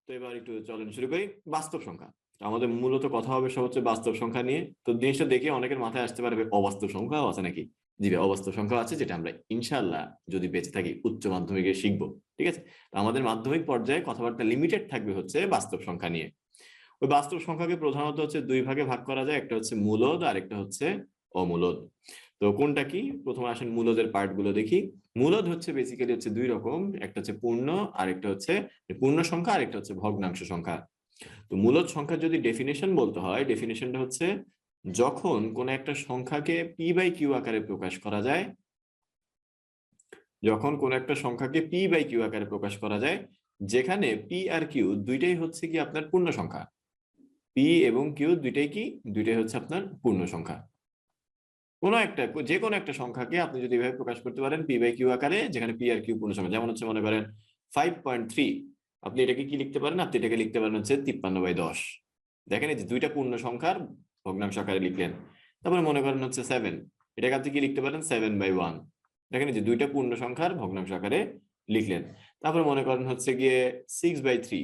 তো এবার একটু চলেন শুরু করি। বাস্তব সংখ্যা, আমাদের মূলত কথা হবে সব হচ্ছে বাস্তব সংখ্যা নিয়ে। তো জিনিসটা দেখে অনেকের মাথায় আসতে পারবে অবাস্তব সংখ্যাও আছে নাকি। জি ভাই, অবাস্তব সংখ্যা আছে, যেটা আমরা ইনশাআল্লাহ যদি বেঁচে থাকি উচ্চ মাধ্যমিকে শিখবো। ঠিক আছে, তো আমাদের মাধ্যমিক পর্যায়ে কথাবার্তা লিমিটেড থাকবে হচ্ছে বাস্তব সংখ্যা নিয়ে। ওই বাস্তব সংখ্যাকে প্রধানত হচ্ছে দুই ভাগে ভাগ করা যায়, একটা হচ্ছে মূলদ আর একটা হচ্ছে অমূলদ। তো কোনটা কি, প্রথমে আসেন মূলদের পার্ট গুলো দেখি। মূলদ হচ্ছে বেসিক্যালি হচ্ছে দুই রকম, একটা হচ্ছে পূর্ণ আর একটা হচ্ছে পূর্ণ সংখ্যা আর একটা হচ্ছে ভগ্নাংশ সংখ্যা। তো মূলদ সংখ্যার যদি ডেফিনেশন বলতে হয়, ডেফিনেশনটা হচ্ছে যখন কোন একটা সংখ্যাকে পি বাই কিউ আকারে প্রকাশ করা যায়, যখন কোন একটা সংখ্যাকে পি বাই কিউ আকারে প্রকাশ করা যায়, যেখানে পি আর কিউ দুইটাই হচ্ছে কি আপনার পূর্ণ সংখ্যা। পি এবং কিউ দুইটাই কি, দুইটাই হচ্ছে আপনার পূর্ণ সংখ্যা। কোন একটা, যে কোনো একটা সংখ্যাকে আপনি যদি এভাবে প্রকাশ করতে পারেন পি বাই কিউ আকারে, যেখানে পি আর কিউ পূর্ণ সংখ্যা, যেমন হচ্ছে মনে করেন 5.3, আপনি এটাকে কি লিখতে পারেন, আপনি এটাকে লিখতে পারেন হচ্ছে 53/10। দেখেন এই যে দুইটা পূর্ণ সংখ্যার ভগ্নাংশ আকারে লিখলেন। তারপরে মনে করেন হচ্ছে 7, এটাকে আপনি কি লিখতে পারেন 7/1। দেখেন এই যে দুইটা পূর্ণ সংখ্যার ভগ্নাংশ আকারে লিখলেন। তারপরে মনে করেন হচ্ছে গিয়ে 6/3,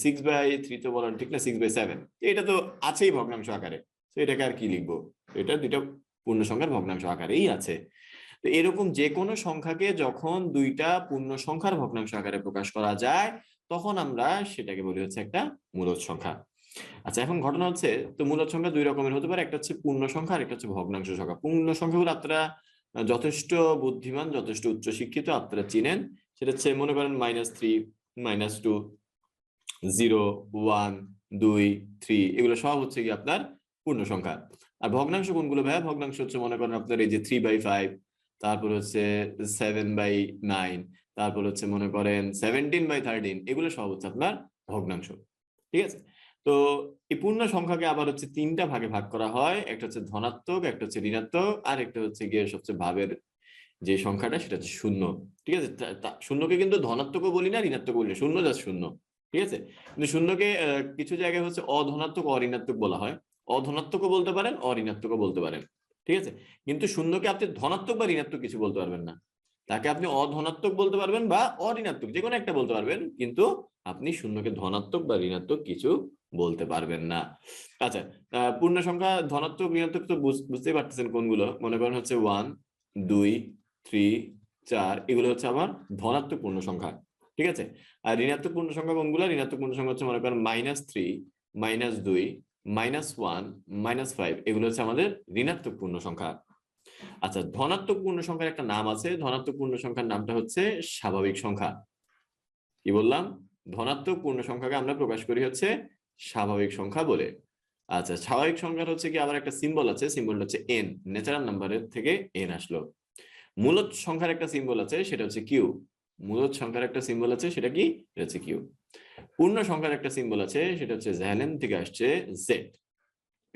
6/3 তো বলার ঠিক না, 6/7, এটা তো আছেই ভগ্নাংশ আকারে, তো এটাকে আর কি লিখবো, এটা দুইটা পূর্ণ সংখ্যার ভগ্নাংশ আকারেই আছে। তো এরকম যে কোনো সংখ্যাকে যখন দুইটা পূর্ণ সংখ্যার ভগ্নাংশ আকারে প্রকাশ করা যায়, তখন আমরা সেটাকে বলি হচ্ছে একটা মূলদ সংখ্যা। আচ্ছা, এখন ঘটনা হচ্ছে, তো মূলদ সংখ্যা দুই রকমের হতে পারে, একটা হচ্ছে পূর্ণ সংখ্যা আর একটা হচ্ছে ভগ্নাংশ সংখ্যা। পূর্ণ সংখ্যাগুলো আপনারা যথেষ্ট বুদ্ধিমান, যথেষ্ট উচ্চ শিক্ষিত, আপনারা চিনেন। সেটা হচ্ছে মনে করেন -3, -2, 0, 1, 2, 3, এগুলো সব হচ্ছে কি আপনার পূর্ণ সংখ্যা। আর ভগ্নাংশ কোনগুলো ভাইয়া, ভগ্নাংশ হচ্ছে মনে করেন আপনার এই যে 3/5, তারপর হচ্ছে 7/9, তারপর হচ্ছে মনে করেন 17/13, এগুলো সব হচ্ছে আপনার ভগ্নাংশ। ঠিক আছে, তো এই পূর্ণ সংখ্যাকে আবার হচ্ছে তিনটা ভাগে ভাগ করা হয়, একটা হচ্ছে ধনাত্মক, একটা হচ্ছে ঋণাত্মক, আর একটা হচ্ছে গিয়ে সবচেয়ে ভাবের যে সংখ্যাটা সেটা হচ্ছে শূন্য। ঠিক আছে, শূন্যকে কিন্তু ধনাত্মকও বলি না, ঋণাত্মক বলি না, শূন্য জাস্ট শূন্য। ঠিক আছে, কিন্তু শূন্যকে কিছু জায়গায় হচ্ছে অধনাত্মক অঋণাত্মক বলা হয়, অধনাত্মকও বলতে পারেন অঋণাত্মকও বলতে পারেন। ঠিক আছে, কিন্তু শূন্যকে আপনি ধনাত্মক বা ঋণাত্মক কিছু বলতে পারবেন না, তাকে আপনি অধনাত্মক বলতে পারবেন বা অঋণাত্মক যে কোনো একটা বলতে পারবেন, কিন্তু আপনি শূন্যকে ধনাত্মক বা ঋণাত্মক কিছু বলতে পারবেন না। আচ্ছা, পূর্ণ সংখ্যা ধনাত্মক ঋণাত্মক তো বুঝতেই পারতেছেন কোনগুলো, মনে করেন হচ্ছে 1, 2, 3, 4, এগুলো হচ্ছে আমার ধনাত্মক পূর্ণ সংখ্যা। ঠিক আছে, আর ঋণাত্মক পূর্ণ সংখ্যা কোনগুলো, ঋণাত্মক পূর্ণ সংখ্যা হচ্ছে মনে করেন -3, -2, -1, -5, এগুলো হচ্ছে আমাদের ঋণাত্মক পূর্ণ সংখ্যা। আচ্ছা, ধনাত্মক পূর্ণ সংখ্যার একটা নাম আছে, ধনাত্মক পূর্ণ সংখ্যার নামটা হচ্ছে স্বাভাবিক সংখ্যা। কি বললাম, ধনাত্মক পূর্ণ সংখ্যাকে আমরা প্রকাশ করি হচ্ছে স্বাভাবিক সংখ্যা বলে। আচ্ছা, স্বাভাবিক সংখ্যার হচ্ছে কি আবার একটা সিম্বল আছে, সিম্বলটা হচ্ছে এন, ন্যাচারাল নাম্বারের থেকে এন আসলো। মূলদ সংখ্যার একটা সিম্বল আছে, সেটা হচ্ছে কিউ। মূলদ সংখ্যার একটা সিম্বল আছে, সেটা কি, এটা হচ্ছে কিউ। পূর্ণ সংখ্যার একটা সিম্বল আছে, সেটা হচ্ছে জ্যালেন থেকে আসছে জেড,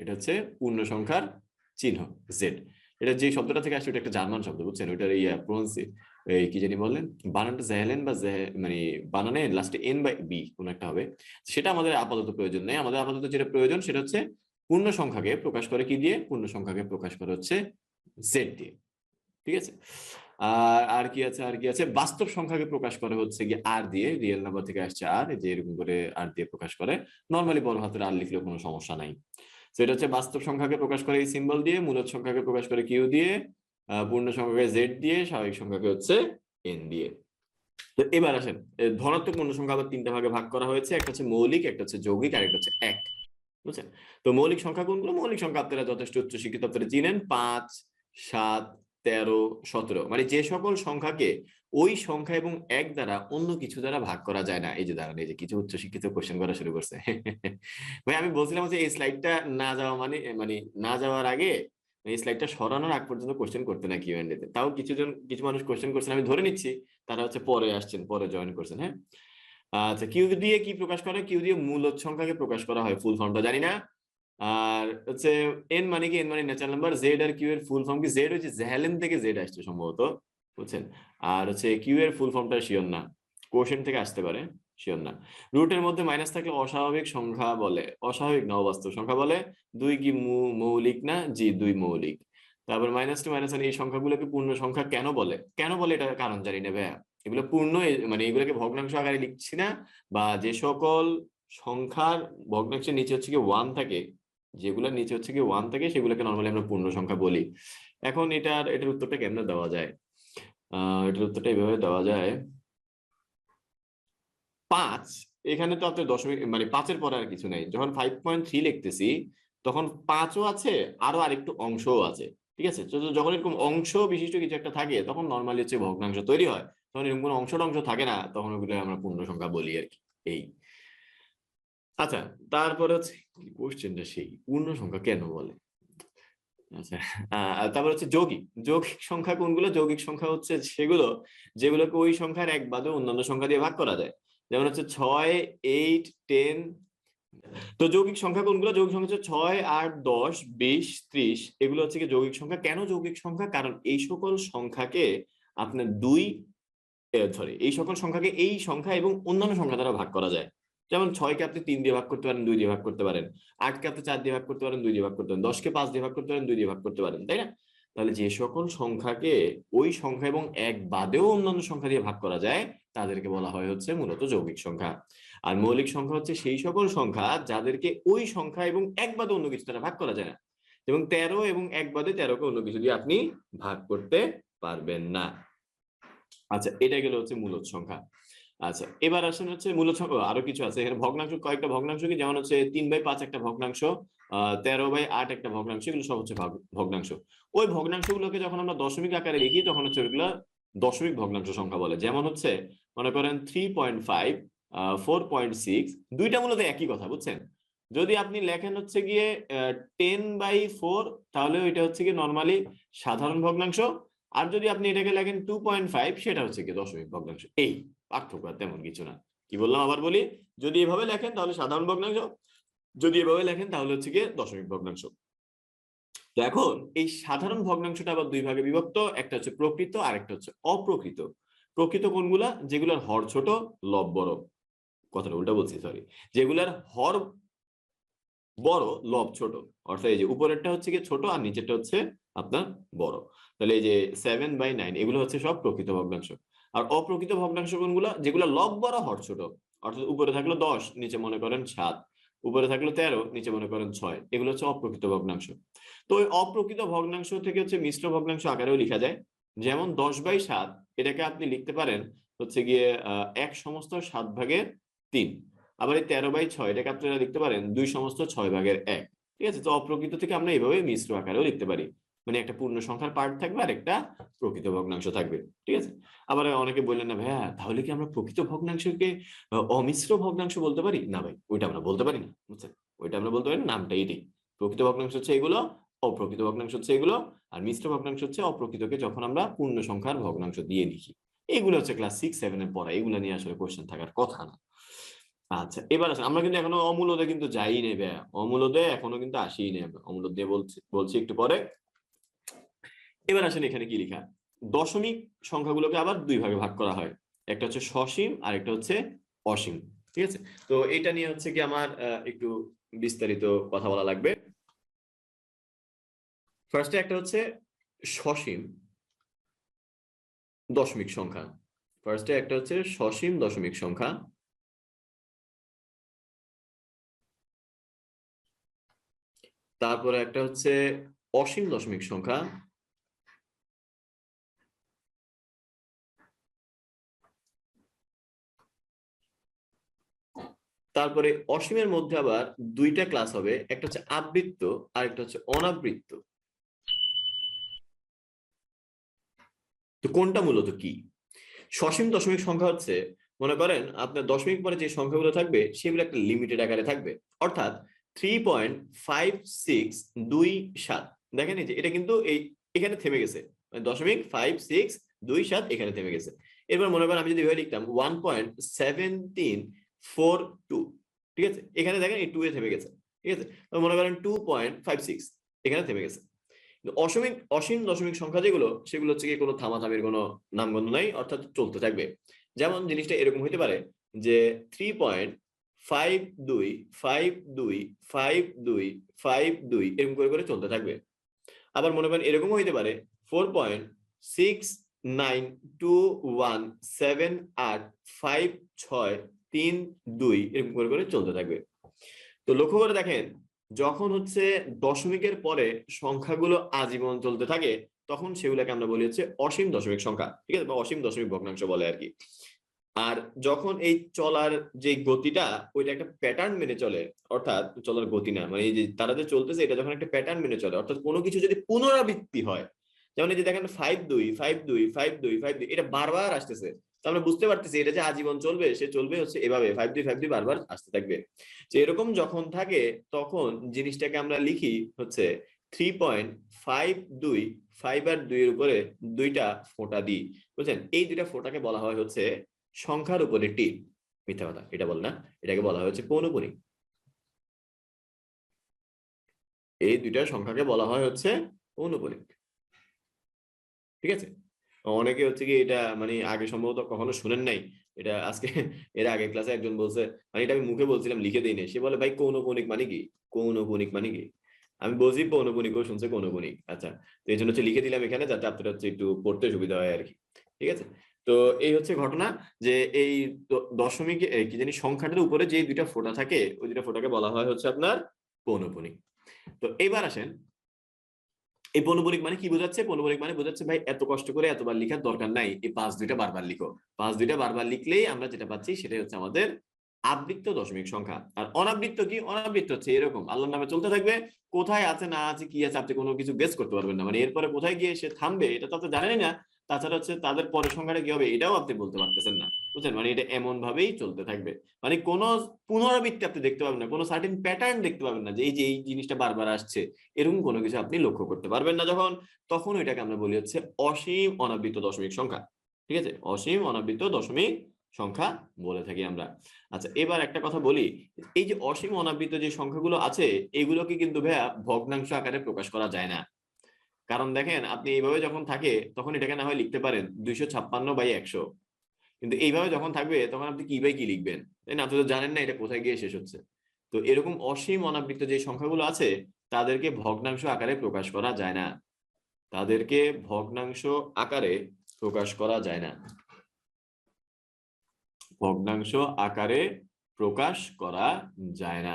এটা হচ্ছে পূর্ণ সংখ্যার চিহ্ন জেড। এটা যে শব্দটা থেকে আসছে ওটা একটা জার্মান শব্দ, বুঝছেন, ওটার এই কি জানি বললেন, বানানটা জ্যালেন বা মানে বানানে লাস্টে এন বাই বি কোন একটা হবে, সেটা আমাদের আপাতত প্রয়োজন নেই। আমাদের আপাতত যেটা প্রয়োজন সেটা হচ্ছে পূর্ণ সংখ্যাকে প্রকাশ করে কি দিয়ে, পূর্ণ সংখ্যাকে প্রকাশ করে হচ্ছে জেড দিয়ে। ঠিক আছে, আর আর কি আছে, আর কি আছে, বাস্তব সংখ্যাকে প্রকাশ করে হচ্ছে কি আর দিয়ে, রিয়েল নাম্বার থেকে আসছে আর, যে এরকম করে আর দিয়ে প্রকাশ করে, নরমালি বড় হাতের আর লিখলেও কোনো সমস্যা নাই। সেটা হচ্ছে বাস্তব সংখ্যাকে প্রকাশ করে এই সিম্বল দিয়ে, মূলদ সংখ্যাকে প্রকাশ করে কিউ দিয়ে, পূর্ণ সংখ্যাকে জেড দিয়ে, স্বাভাবিক সংখ্যাকে হচ্ছে এন দিয়ে। তো এবার আসেন, ধনাত্মক পূর্ণ সংখ্যা আবার তিনটা ভাগে ভাগ করা হয়েছে, একটা হচ্ছে মৌলিক, একটা হচ্ছে যৌগিক, আর একটা হচ্ছে এক। বুঝছেন, তো মৌলিক সংখ্যা কোনগুলো, মৌলিক সংখ্যা আপনারা যথেষ্ট উচ্চ শিক্ষিত, আপনারা চিনেন 5, 7, 13, 17, মানে যে সকল সংখ্যাকে ওই সংখ্যা এবং এক দ্বারা অন্য কিছু দ্বারা ভাগ করা যায় না। এই যে দাঁড়ান, এই যে কিছু উচ্চ শিক্ষিত কোশ্চেন করা শুরু করছে। ভাই আমি বলছিলাম যে এই স্লাইডটা না যাওয়া মানে মানে না যাওয়ার আগে, এই স্লাইডটা সরানোর আগ পর্যন্ত কোশ্চেন করতে না কিউ এন্ড এতে, তাও কিছু মানুষ কোশ্চেন করছেন, আমি ধরে নিচ্ছি তারা হচ্ছে পরে আসছেন, পরে জয়েন করছেন। হ্যাঁ, আচ্ছা, কিউ দিয়ে কি প্রকাশ করে, কিউ দিয়ে মূলদ সংখ্যাকে প্রকাশ করা হয়, ফুল ফর্মটা জানি না। আর হচ্ছে এন মানে কি, এন মানে ন্যাচারাল নাম্বার, জেড আর কিউ এর ফুল ফর্ম কি, জেড হচ্ছে জ্যালেন থেকে জেড আসছে সম্ভবত, বুঝছেন। আর হচ্ছে কিউ এর ফুল ফর্মটা শিওর না, কোশ্চেন থেকে আসতে পারে, শিওর না। রুটের মধ্যে মাইনাস থাকলে অস্বাভাবিক সংখ্যা বলে, অস্বাভাবিক না অবাস্তব সংখ্যা বলে। 2 কি মৌলিক না, জি 2 মৌলিক। তারপর -2, -1, এই সংখ্যাগুলোকে পূর্ণ সংখ্যা কেন বলে, কেন বলে এটা কারণ জানি না ভাইয়া, এগুলো পূর্ণ, মানে এগুলোকে ভগ্নাংশ আকারে লিখছি না, বা যে সকল সংখ্যার ভগ্নাংশের নিচে হচ্ছে কি 1 থাকে, যেগুলোর নিচে হচ্ছে কি 1 থাকে সেগুলোকে নর্মালি আমরা পূর্ণ সংখ্যা বলি। এখন এটার উত্তরটা কেমনে দেওয়া যায়? এটার উত্তরটা এইভাবে দেওয়া যায়, 5, এখানে তো আপনার দশমিক মানে 5-এর পরে আর কিছু নেই। যখন 5.3 লিখতেছি তখন 5ও আছে, আরো আরেকটু অংশও আছে, ঠিক আছে? তো যখন এরকম অংশ বিশিষ্ট কিছু একটা থাকে তখন নর্মালি হচ্ছে ভগ্নাংশ তৈরি হয়। তখন এরকম কোনো অংশ থাকে না, তখন ওগুলো আমরা পূর্ণ সংখ্যা বলি আর কি। এই আচ্ছা, তারপরে হচ্ছে কোশ্চেনটা সেই পূর্ণ সংখ্যা কেন বলে। আচ্ছা, তারপর হচ্ছে যৌগিক সংখ্যা কোনগুলো? যৌগিক সংখ্যা হচ্ছে সেগুলো যেগুলোকে ওই সংখ্যার এক বাদে অন্যান্য সংখ্যা দিয়ে ভাগ করা যায়। যেমন হচ্ছে 6, 8, 10। তো যৌগিক সংখ্যা কোনগুলো? যৌগিক সংখ্যা হচ্ছে 6, 8, 10, 20, 30। এগুলো হচ্ছে কি যৌগিক সংখ্যা। কেন যৌগিক সংখ্যা? কারণ এই সকল সংখ্যাকে আপনার এই সকল সংখ্যাকে এই সংখ্যা এবং অন্যান্য সংখ্যা দ্বারা ভাগ করা যায়। যেমন 6কে আপনি 3 দিয়ে ভাগ করতে পারেন, 2 দিয়ে ভাগ করতে পারেন। 8কে আপনি 4 দিয়ে ভাগ করতে পারেন, 2 দিয়ে ভাগ করতে পারেন। 10কে 5 দিয়ে ভাগ করতে পারেন, 2 দিয়ে ভাগ করতে পারেন, তাই না? তাহলে যে সকল সংখ্যাকে ওই সংখ্যা এবং এক বাদেও অন্যান্য সংখ্যা দিয়ে ভাগ করা যায় তাদেরকে বলা হয় হচ্ছে মূলত যৌগিক সংখ্যা। আর মৌলিক সংখ্যা হচ্ছে সেই সকল সংখ্যা যাদেরকে ওই সংখ্যা এবং এক বাদে অন্য কিছু দ্বারা ভাগ করা যায় না। এবং 13 এবং এক বাদে 13কে অন্য কিছু দিয়ে আপনি ভাগ করতে পারবেন না। আচ্ছা, এটা গেল হচ্ছে মূলদ সংখ্যা। আচ্ছা, এবার আসেন হচ্ছে মূলদ সংখ্যা, আরো কিছু আছে এখানে। ভগ্নাংশ, কয়েকটা ভগ্নাংশ কি, যেমন হচ্ছে 3/5 একটা ভগ্নাংশ, 13/8 একটা ভগ্নাংশ, এগুলো সব হচ্ছে ভগ্নাংশ। ওই ভগ্নাংশগুলোকে যখন আমরা দশমিক আকারে লিখি তখন হচ্ছে ওইগুলো দশমিক ভগ্নাংশ সংখ্যা বলে। যেমন হচ্ছে মনে করেন 3.5, 4.6, দুইটা মূলত একই কথা, বুঝছেন? যদি আপনি লেখেন হচ্ছে গিয়ে 10/4, তাহলে ওইটা হচ্ছে গিয়ে নর্মালি সাধারণ ভগ্নাংশ। আর যদি আপনি এটাকে লেখেন 2.5, সেটা হচ্ছে কি দশমিক ভগ্নাংশ। এই পার্থক্য, তেমন কিছু না। কি বললাম আবার বলি, যদি এভাবে লেখেন তাহলে সাধারণ ভগ্নাংশ, যদি এভাবে লেখেন তাহলে হচ্ছে গিয়ে দশমিক ভগ্নাংশ। তো এখন এই সাধারণ ভগ্নাংশটা আবার দুই ভাগে বিভক্ত, একটা হচ্ছে প্রকৃত আর একটা হচ্ছে অপ্রকৃত। প্রকৃত কোনগুলা? যেগুলোর হর ছোট, লব বড়। কথাটা উল্টা বলছি, সরি। যেগুলার হর বড়, লব ছোট। অর্থাৎ এই যে উপরেরটা হচ্ছে কি ছোট আর নিচেরটা হচ্ছে আপনার বড়। তাহলে এই যে 7/9 এগুলো হচ্ছে সব প্রকৃত ভগ্নাংশ। আর অপ্রকৃত ভগ্নাংশ কোনগুলো? যেগুলো লব বড়, হর ছোট। অর্থাৎ উপরে থাকলো 10, নিচে মনে করেন 7, উপরে থাকলো 13, নিচে মনে করেন 6। এগুলো হচ্ছে অপ্রকৃত ভগ্নাংশ। তো ওই অপ্রকৃত ভগ্নাংশ থেকে হচ্ছে মিশ্র ভগ্নাংশ আকারেও লেখা যায়। যেমন 10/7, এটাকে আপনি লিখতে পারেন হচ্ছে গিয়ে 1/7/3। আবার এই 13/6, এটাকে আপনারা লিখতে পারেন 2/6/1। ঠিক আছে? তো অপ্রকৃত থেকে আমরা এইভাবে মিশ্র আকারেও লিখতে পারি, মানে একটা পূর্ণ সংখ্যার পার্ট থাকবে আর একটা প্রকৃত ভগ্নাংশ থাকবে। ঠিক আছে? আবার অনেকে বললেন, না ভাইয়া তাহলে কি আমরা প্রকৃত ভগ্নাংশকে অমিশ্র ভগ্নাংশ বলতে পারি? না ভাই, ওইটা আমরা বলতে পারি না, বুঝছেন? ওইটা আমরা বলতে পারি না, নামটা এটাই। প্রকৃত ভগ্নাংশ হচ্ছে এগুলো, অপ্রকৃত ভগ্নাংশ হচ্ছে এগুলো, আর মিশ্র ভগ্নাংশ হচ্ছে অপ্রকৃতকে যখন আমরা পূর্ণ সংখ্যার ভগ্নাংশ দিয়ে লিখি। এগুলো হচ্ছে ক্লাস 6-7 এর পড়া, এগুলো নিয়ে আসলে কোশ্চেন থাকার কথা না। আচ্ছা, এবার আসেন, আমরা কিন্তু এখনো অমূলদে কিন্তু যাই নেই ভাইয়া, অমূলদে এখনো কিন্তু আসিই নেই আমরা। অমূলদ দিয়ে বলছি একটু পরে। এবার আসেন এখানে কি লেখা, দশমিক সংখ্যাগুলোকে আবার দুই ভাগে ভাগ করা হয়। একটা হচ্ছে সসীম আর একটা হচ্ছে অসীম। ঠিক আছে? তো এটা নিয়ে হচ্ছে কি আমার একটু বিস্তারিত কথা বলা লাগবে। ফার্স্টে একটা হচ্ছে সসীম দশমিক সংখ্যা। ফার্স্টে একটা হচ্ছে সসীম দশমিক সংখ্যা। তারপরে একটা হচ্ছে অসীম দশমিক সংখ্যা। তারপরে অসীমের মধ্যে আবার দুইটা ক্লাস হবে, একটা হচ্ছে আবৃত্ত আর একটা হচ্ছে অনাবৃত্ত। তো কোনটা মূলত কি? সসীম দশমিক সংখ্যা হচ্ছে, মনে করেন আপনার দশমিক পরে যে সংখ্যাগুলো থাকবে সেগুলো একটা লিমিটেড আকারে থাকবে। অর্থাৎ 3.5627। দেখেন এই যে এটা কিন্তু এখানে থেমে গেছে, মানে 0.5627 এখানে থেমে গেছে। এবার মনে করেন আমি যদি এভাবে লিখতাম 1.1742, ঠিক আছে? এখানে দেখেন এই 2 এ থেমে গেছে। ঠিক আছে? মনে করেন 2.56 এখানে থেমে গেছে। অসীম দশমিক সংখ্যা যেগুলো, সেগুলো হচ্ছে কি কোনো থামাথামির কোনো নামগন্ধ নাই, অর্থাৎ চলতে থাকবে। যেমন জিনিসটা এরকম হইতে পারে যে 3.52525252 এরকম করে করে চলতে থাকবে। আবার মনে করেন এরকমও হইতে পারে 4.6 9 2 1 7 8 5 6 3 2 এরকম করে করে চলতে থাকবে। তো লক্ষ্য করে দেখেন, যখন হচ্ছে দশমিকের পরে সংখ্যাগুলো আজীবন চলতে থাকে তখন সেগুলোকে আমরা বলি হচ্ছে অসীম দশমিক সংখ্যা, ঠিক আছে, বা অসীম দশমিক ভগ্নাংশ বলে আর কি। আর যখন এই চলার যে গতিটা ওইটা একটা প্যাটার্ন মেনে চলে, অর্থাৎ চলার গতি না, মানে এই যে তারা যে চলতেছে এটা যখন একটা প্যাটার্ন মেনে চলে, অর্থাৎ কোনো কিছু যদি পুনরাবৃত্তি হয়, যেমন এই যে দেখেন 5 2 5 2 5 2 এটা বারবার আসতেছে, তো আমরা বুঝতে পারতেছি এটা যে আজীবন চলবে, সে চলবে হচ্ছে এভাবে 5 2 5 2 বারবার আসতে থাকবে। যে এরকম যখন থাকে তখন জিনিসটাকে আমরা লিখি হচ্ছে 3.52 5 আর 2 এর উপরে দুইটা ফোঁটা দিই, বুঝছেন? এই দুইটা ফোঁটাকে বলা হয় হচ্ছে সংখ্যার উপরে টিপ। মিথ্যা কথা, এটা বল না, এটাকে বলা হয় হচ্ছে পৌনঃপুনিক। এই দুইটা সংখ্যাকে বলা হয় হচ্ছে পৌনঃপুনিক, ঠিক আছে। অনেকে হচ্ছে কি এটা মানে আগে সম্ভবত কখনো শুনেন নাই, এটা আজকে এর আগে ক্লাসে একজন বলছে, মানে এটা আমি মুখে বলছিলাম লিখে দিই নাই, সে বলে ভাই কৌনঃপুনিক মানে কি, কৌনঃপুনিক মানে কি? আমি বলছি পৌনঃপুনিকও শুনছে কৌনঃপুনিক, আচ্ছা। তো এই জন্য হচ্ছে লিখে দিলাম এখানে, যাতে আপনারা হচ্ছে একটু পড়তে সুবিধা হয় আর কি, ঠিক আছে। তো এই হচ্ছে ঘটনা, যে এই দশমিক কি জানি সংখ্যাটার উপরে যে দুইটা ফোঁটা থাকে ওই দুইটা ফোঁটাকে বলা হয় হচ্ছে আপনার পৌনঃপুনিক। তো এবার আসেন, এই পৌনঃপুনিক মানে কি বোঝাচ্ছে? পৌনঃপুনিক মানে বোঝাচ্ছে ভাই এত কষ্ট করে এতবার লেখার দরকার নাই, এই 5 2টা বারবার লিখো। 5 2টা বারবার লিখলেই আমরা যেটা পাচ্ছি সেটাই হচ্ছে আমাদের আবৃত্ত দশমিক সংখ্যা। আর অনাবৃত্ত কি? অনাবৃত্ত হচ্ছে এরকম আল্লাহর নামে চলতে থাকবে, কোথায় আছে না আছে কি আছে আপনি কোনো কিছু গেস করতে পারবেন না, মানে এরপরে কোথায় গিয়ে সে থামবে এটা তো আপনি জানেনই না। তাছাড়া হচ্ছে তাদের পরের সংখ্যাটা কি হবে এটাও আপনি বলতে পারতেছেন না, বুঝছেন? মানে এটা এমন ভাবেই চলতে থাকবে, মানে কোনো পুনরাবৃত্তি আপনি দেখতে পাবেন না, কোনো সার্টেন প্যাটার্ন দেখতে পাবেন না যে এই যে এই জিনিসটা বারবার আসছে, এরকম কোনো কিছু আপনি লক্ষ্য করতে পারবেন না যখন, তখন এটাকে আমরা বলি হচ্ছে অসীম অনাবৃত্ত দশমিক সংখ্যা, ঠিক আছে, অসীম অনাবৃত্ত দশমিক সংখ্যা বলে থাকি আমরা। আচ্ছা, এবার একটা কথা বলি, এই যে অসীম অনাবৃত্ত যে সংখ্যাগুলো আছে এগুলোকে কিন্তু ভাইয়া ভগ্নাংশ আকারে প্রকাশ করা যায় না। কারণ দেখেন আপনি এইভাবে যখন থাকে তখন এটাকে না হয় লিখতে পারেন 256/100, কিন্তু এইভাবে যখন থাকবে তখন আপনি কি বাই কি লিখবেন, তাই না? আপনি তো জানেন না এটা কোথায় গিয়ে শেষ হচ্ছে। তো এরকম অসীম অনাবৃত্ত যে সংখ্যাগুলো আছে তাদেরকে ভগ্নাংশ আকারে প্রকাশ করা যায় না, তাদেরকে ভগ্নাংশ আকারে প্রকাশ করা যায় না, ভগ্নাংশ আকারে প্রকাশ করা যায় না,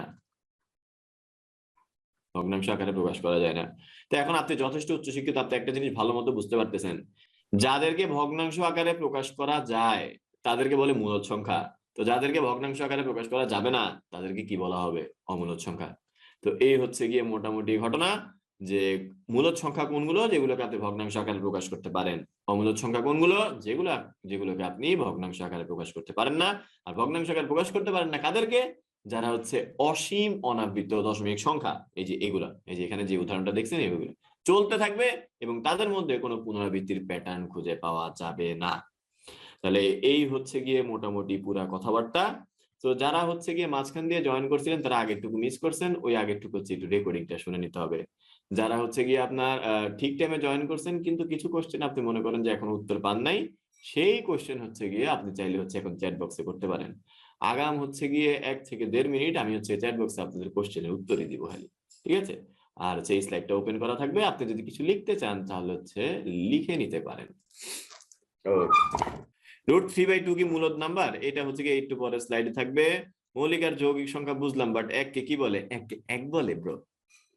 ভগ্নাংশ আকারে প্রকাশ করা যায় না। তো এখন আপনি যথেষ্ট উচ্চশিক্ষিত, আপনি একটা জিনিস ভালো মতো বুঝতে পারতেছেন, যাদেরকে ভগ্নাংশ আকারে প্রকাশ করা যায় তাদেরকে বলে মূলদ সংখ্যা। তো যাদেরকে ভগ্নাংশ আকারে প্রকাশ করা যাবে না তাদেরকে কি বলা হবে? অমূলদ সংখ্যা। তো এই হচ্ছে গিয়ে মোটামুটি ঘটনা, যে মূলদ সংখ্যা কোনগুলো যেগুলোকে আপনি ভগ্নাংশ আকারে প্রকাশ করতে পারেন, অমূলদ সংখ্যা কোনগুলো যেগুলোকে আপনি ভগ্নাংশ আকারে প্রকাশ করতে পারেন না। আর ভগ্নাংশ আকারে প্রকাশ করতে পারেন না কাদেরকে? যারা হচ্ছে অসীম অনাবৃত্ত দশমিক সংখ্যা, এই যে এগুলা, এই যে এখানে যে উদাহরণটা দেখছেন এগুলো চলতে থাকবে এবং তাদের মধ্যে কোনো পুনরাবৃত্তির প্যাটার্ন খুঁজে পাওয়া যাবে না। তাহলে এই হচ্ছে গিয়ে মোটামুটি পুরা কথাবার্তা। তো যারা হচ্ছে গিয়ে মাঝখান দিয়ে জয়েন করছিলেন তারা আগেরটুকু মিস করছেন, ওই আগেরটুকু হচ্ছে একটু রেকর্ডিংটা শুনে নিতে হবে। যারা হচ্ছে গিয়ে আপনার ঠিক টাইমে জয়েন করছেন কিন্তু কিছু কোশ্চেন আপনি মনে করেন যে এখন উত্তর পান নাই, সেই কোশ্চেন হচ্ছে গিয়ে আপনি চাইলে হচ্ছে এখন চ্যাট বক্সে করতে পারেন। আগাম হচ্ছে গিয়ে 1 থেকে 1.5 মিনিট আমি হচ্ছে চ্যাট বক্সে আপনাদের কোশ্চেনের উত্তরই দিব খালি, ঠিক আছে। আর সেই স্লাইডটা ওপেন করা থাকবে, আপনি যদি কিছু লিখতে চান তাহলে হচ্ছে লিখে নিতে পারেন। √3/2 কি মূলদ নাম্বার? এটা হচ্ছে কি একটু পরে স্লাইডে থাকবে। মৌলিক আর যৌগিক সংখ্যা বুঝলাম, বাট এককে কি বলে? এককে এক বলে ব্রো,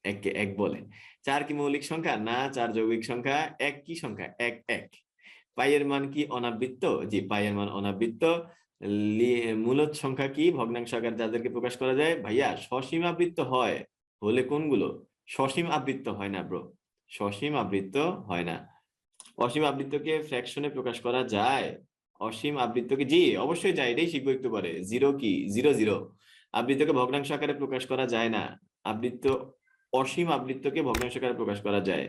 এককে এক বলে। 4 কি মৌলিক সংখ্যা? না। 4 যৌগিক সংখ্যা। 1 কি সংখ্যা? 1 1। পাইয়ের মান কি অনাবৃত্ত? জি, পাইয়ের মান অনাবৃত্ত। মূলদ সংখ্যা কি? ভগ্নাংশ আকারে যাদেরকে প্রকাশ করা যায়। ভাইয়া সসীম আবৃত্ত হয় হলে কোনগুলো? সসীম আবৃত্ত হয় না ব্রো, সসীম আবৃত্ত হয় না। অসীম আবৃত্তকে ফ্র্যাকশনে প্রকাশ করা যায়? অসীম আবৃত্তকে জি অবশ্যই যায়, এটাই শিখবো একটু পরে। 0 কি? 0 0। আবৃত্তকে ভগ্নাংশ আকারে প্রকাশ করা যায় না। আবৃত্ত, অসীম আবৃত্তকে ভগ্নাংশ আকারে প্রকাশ করা যায়।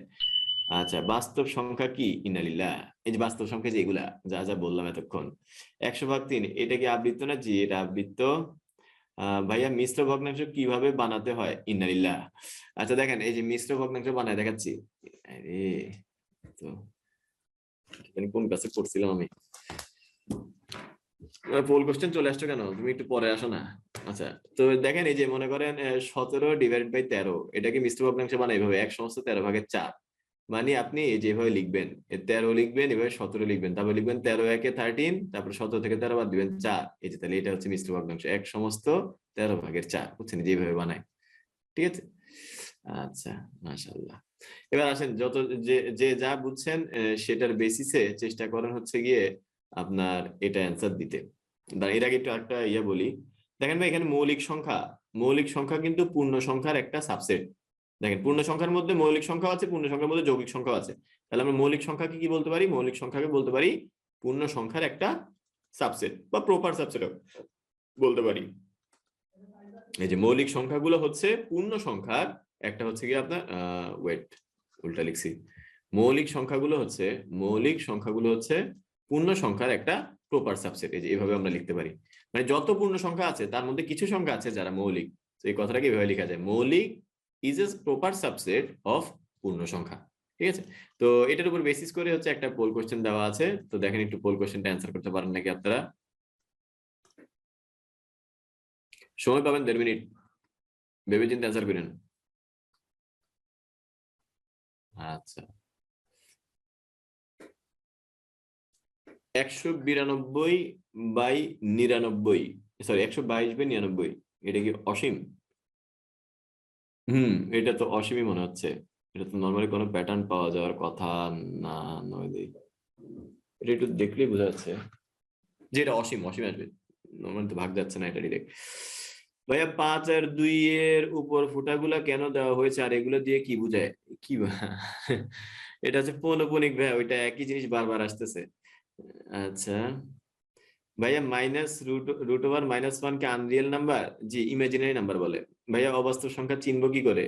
আচ্ছা, বাস্তব সংখ্যা কি? ইন্নালিল্লাহ। এই যে বাস্তব সংখ্যা যে এগুলা যা যা বললাম এতক্ষণ, 100/3 এটা কি আবৃত্ত না? জি এটা আবৃত্ত। ভাইয়া মিশ্র ভগ্নাংশ কিভাবে বানাতে হয়? ইন্নালিল্লাহ। আচ্ছা দেখেন, এই যে মিশ্র ভগ্নাংশ বানায় দেখাচ্ছি। আরে তো কোন ক্লাসে পড়ছিলাম আমি? পোল কোশ্চেন চলে আসছো কেন? তুমি একটু পরে আসো না। আচ্ছা, তো দেখেন এই যে মনে করেন 17 ÷ 13, এটাকে মিশ্র ভগ্নাংশ বানাই এইভাবে 1 = 13/4। মানে আপনি যেভাবে লিখবেন 13 লিখবেন, এভাবে 17 লিখবেন, তারপর লিখবেন 13 একে 13, তারপর 17 থেকে 13 বাদ দিবেন 4। এই যে তাহলে এটা হচ্ছে মিশ্র ভগ্নাংশ, এক সমস্ত 13/4, বুঝছেন যেভাবে বানায়। ঠিক আছে, আচ্ছা, মাশাআল্লাহ। এবার আসেন, যত যে যে যা বুঝছেন সেটার বেসিসে চেষ্টা করেন হচ্ছে গিয়ে আপনার এটা অ্যান্সার দিতে। এর আগে একটু একটা বলি। দেখেন ভাই, এখানে মৌলিক সংখ্যা কিন্তু পূর্ণ সংখ্যার একটা সাবসেট। দেখেন, পূর্ণ সংখ্যার মধ্যে মৌলিক সংখ্যা আছে, পূর্ণ সংখ্যার মধ্যে যৌগিক সংখ্যা আছে। তাহলে আমরা মৌলিক সংখ্যাকে কি বলতে পারি? মৌলিক সংখ্যাকে বলতে পারি পূর্ণ সংখ্যার একটা সাবসেট বা প্রপার সাবসেট বলতে পারি। এই যে মৌলিক সংখ্যাগুলো হচ্ছে পূর্ণ সংখ্যার একটা হচ্ছে কি আপনার ওয়েট, উল্টা লিখছি। মৌলিক সংখ্যাগুলো হচ্ছে পূর্ণ সংখ্যার একটা প্রপার সাবসেট। এই যে এভাবে আমরা লিখতে পারি, মানে যত পূর্ণ সংখ্যা আছে তার মধ্যে কিছু সংখ্যা আছে যারা মৌলিক। তো এই কথাটাকে এভাবে লেখা যায়, মৌলিক is a proper subset of পূর্ণ সংখ্যা। ঠিক আছে, তো এটার উপর বেসিস করে হচ্ছে একটা পোল কোশ্চেন দেওয়া আছে। তো দেখেন একটু পোল কোশ্চেনটা অ্যান্সার করতে পারেন নাকি আপনারা। সময় পাবেন 1.5 মিনিট, ভেবে চিন্তে অ্যান্সার করেন। আচ্ছা, 192/99, সরি 122/99, এটা কি অসীম? এটা তো অসীমই মনে হচ্ছে। এটা তো নর্মালি কোনো প্যাটার্ন পাওয়া যাওয়ার কথা না। নয় দেই, এটা একটু দেখলেই বোঝা যাচ্ছে যে এটা অসীম আসবে। নর্মালি তো ভাগ যাচ্ছে না এটা ডিরেক্ট। ভাইয়া 5 আর 2 এর উপর ফুটাগুলা কেন দেওয়া হয়েছে আর এগুলো দিয়ে কি বোঝায়? কি এটা হচ্ছে পৌনঃপুনিক ভাইয়া, ওইটা একই জিনিস বারবার আসতেছে। আচ্ছা ভাইয়া, √(-1) কে আনরিয়েল নাম্বার? জি, ইমাজিনারি নাম্বার বলে। ভাইয়া, অবাস্তব সংখ্যা চিনবো কি করে?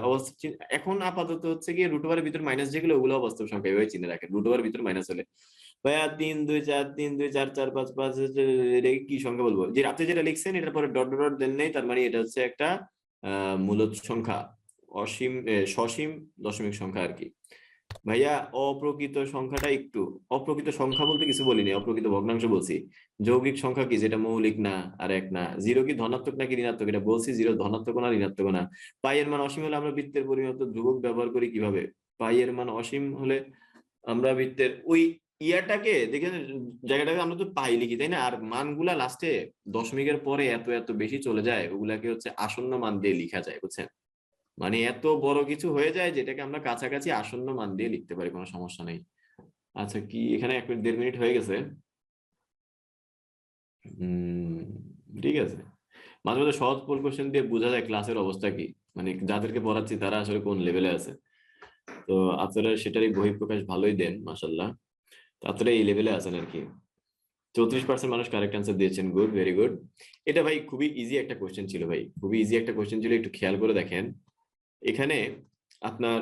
অবাস্তব এখন আপাতত হচ্ছে কি √এর ভিতর মাইনাস যেগুলো ওগুলো অবাস্তব সংখ্যা, এভাবে চিনে রাখেন √এর ভিতর মাইনাস হলে। ভাইয়া, 3 2 4 3 2 4 4 5 5, এটা কি সংখ্যা বলবো? যে আপনি যেটা লিখছেন এটার পরে ডট ডট দেন নেই, তার মানে এটা হচ্ছে একটা মূলদ সংখ্যা, সসীম দশমিক সংখ্যা আর কি। ভাইয়া, অপ্রকৃত সংখ্যাটা একটু, অপ্রকৃত সংখ্যা বলতে কিছু বলিনি, অপ্রকৃত ভগ্নাংশ বলছি। যৌগিক সংখ্যা কি যেটা মৌলিক না আর এক না? জিরো কি ধনাত্মক নাকি ঋণাত্মক? এটা বলছি, জিরো ধনাত্মক না ঋণাত্মক না। পাই এর মান অসীম হলে আমরা বৃত্তের পরিণত ধ্রুবক ব্যবহার করি কিভাবে? পাই এর মান অসীম হলে আমরা বৃত্তের ওই ইয়াটাকে দেখে, জায়গাটাকে আমরা তো পাই লিখি, তাই না? আর মানগুলা লাস্টে দশমিকের পরে এত এত বেশি চলে যায়, ওগুলাকে হচ্ছে আসন্ন মান দিয়ে লিখা যায়, বুঝছেন? মানে এত বড় কিছু হয়ে যায় যেটাকে আমরা কাছাকাছি আসন্ন মান দিয়ে লিখতে পারি, কোনো সমস্যা নেই। আচ্ছা, কি এখানে 1 মিনিট 1.5 মিনিট হয়ে গেছে। ঠিক আছে, মাঝে মাঝে সহজ পোল কোশ্চেন দিয়ে বোঝা যায় ক্লাসের অবস্থা কি, মানে যাদেরকে পড়াচ্ছি তারা আসলে কোন লেভেলে আছে। তো আপনারা সেটারই বহিঃপ্রকাশ ভালোই দেন, মাশাল্লাহ। তো আপনারা এই লেভেলে আছেন আর কি। 34% মানুষ কারেক্ট অ্যান্সার দিয়েছেন, গুড, ভেরি গুড। এটা ভাই খুবই ইজি একটা কোশ্চেন ছিল, ভাই খুবই ইজি একটা কোশ্চেন ছিল, একটু খেয়াল করে দেখেন। এখানে আপনার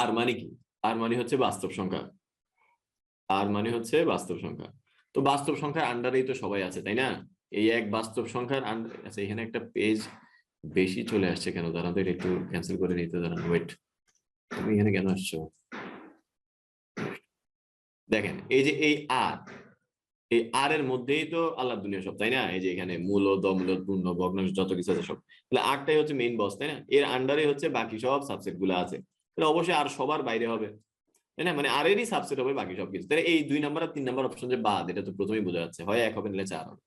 আর মানে কি? আর মানে হচ্ছে বাস্তব সংখ্যা, আর মানে হচ্ছে বাস্তব সংখ্যা। তো বাস্তব সংখ্যার আন্ডারেই তো সবাই আছে, তাই না? এই এক বাস্তব সংখ্যার আন্ডার আছে। এখানে একটা পেজ বেশি চলে আসছে কেন? দাঁড়াতে, এটা একটু ক্যান্সেল করে নিতে, দাঁড়ান, ওয়েট। তুমি এখানে কেন আসছো? দেখেন, এই যে এই আর এর মধ্যেই তো আল্লাহ দুনিয়া সব, তাই না? এই যে এখানে মূলদ, অমূলদ, পূর্ণ, ভগ্নাংশ যত কিছু আছে সব, তাহলে আরটাই হচ্ছে মেইন বস, তাই না? এর আন্ডারে হচ্ছে বাকি সব সাবসেট গুলো আছে, তাহলে অবশ্যই আর সবার বাইরে হবে, তাই না? মানে আর এরই সাবসেট হবে বাকি সবকিছু। তাহলে এই 2 নাম্বার আর 3 নাম্বার অপশন যে বাদ, এটা তো প্রথমেই বোঝা যাচ্ছে, হয় 1 হবে নাহলে 4 হবে।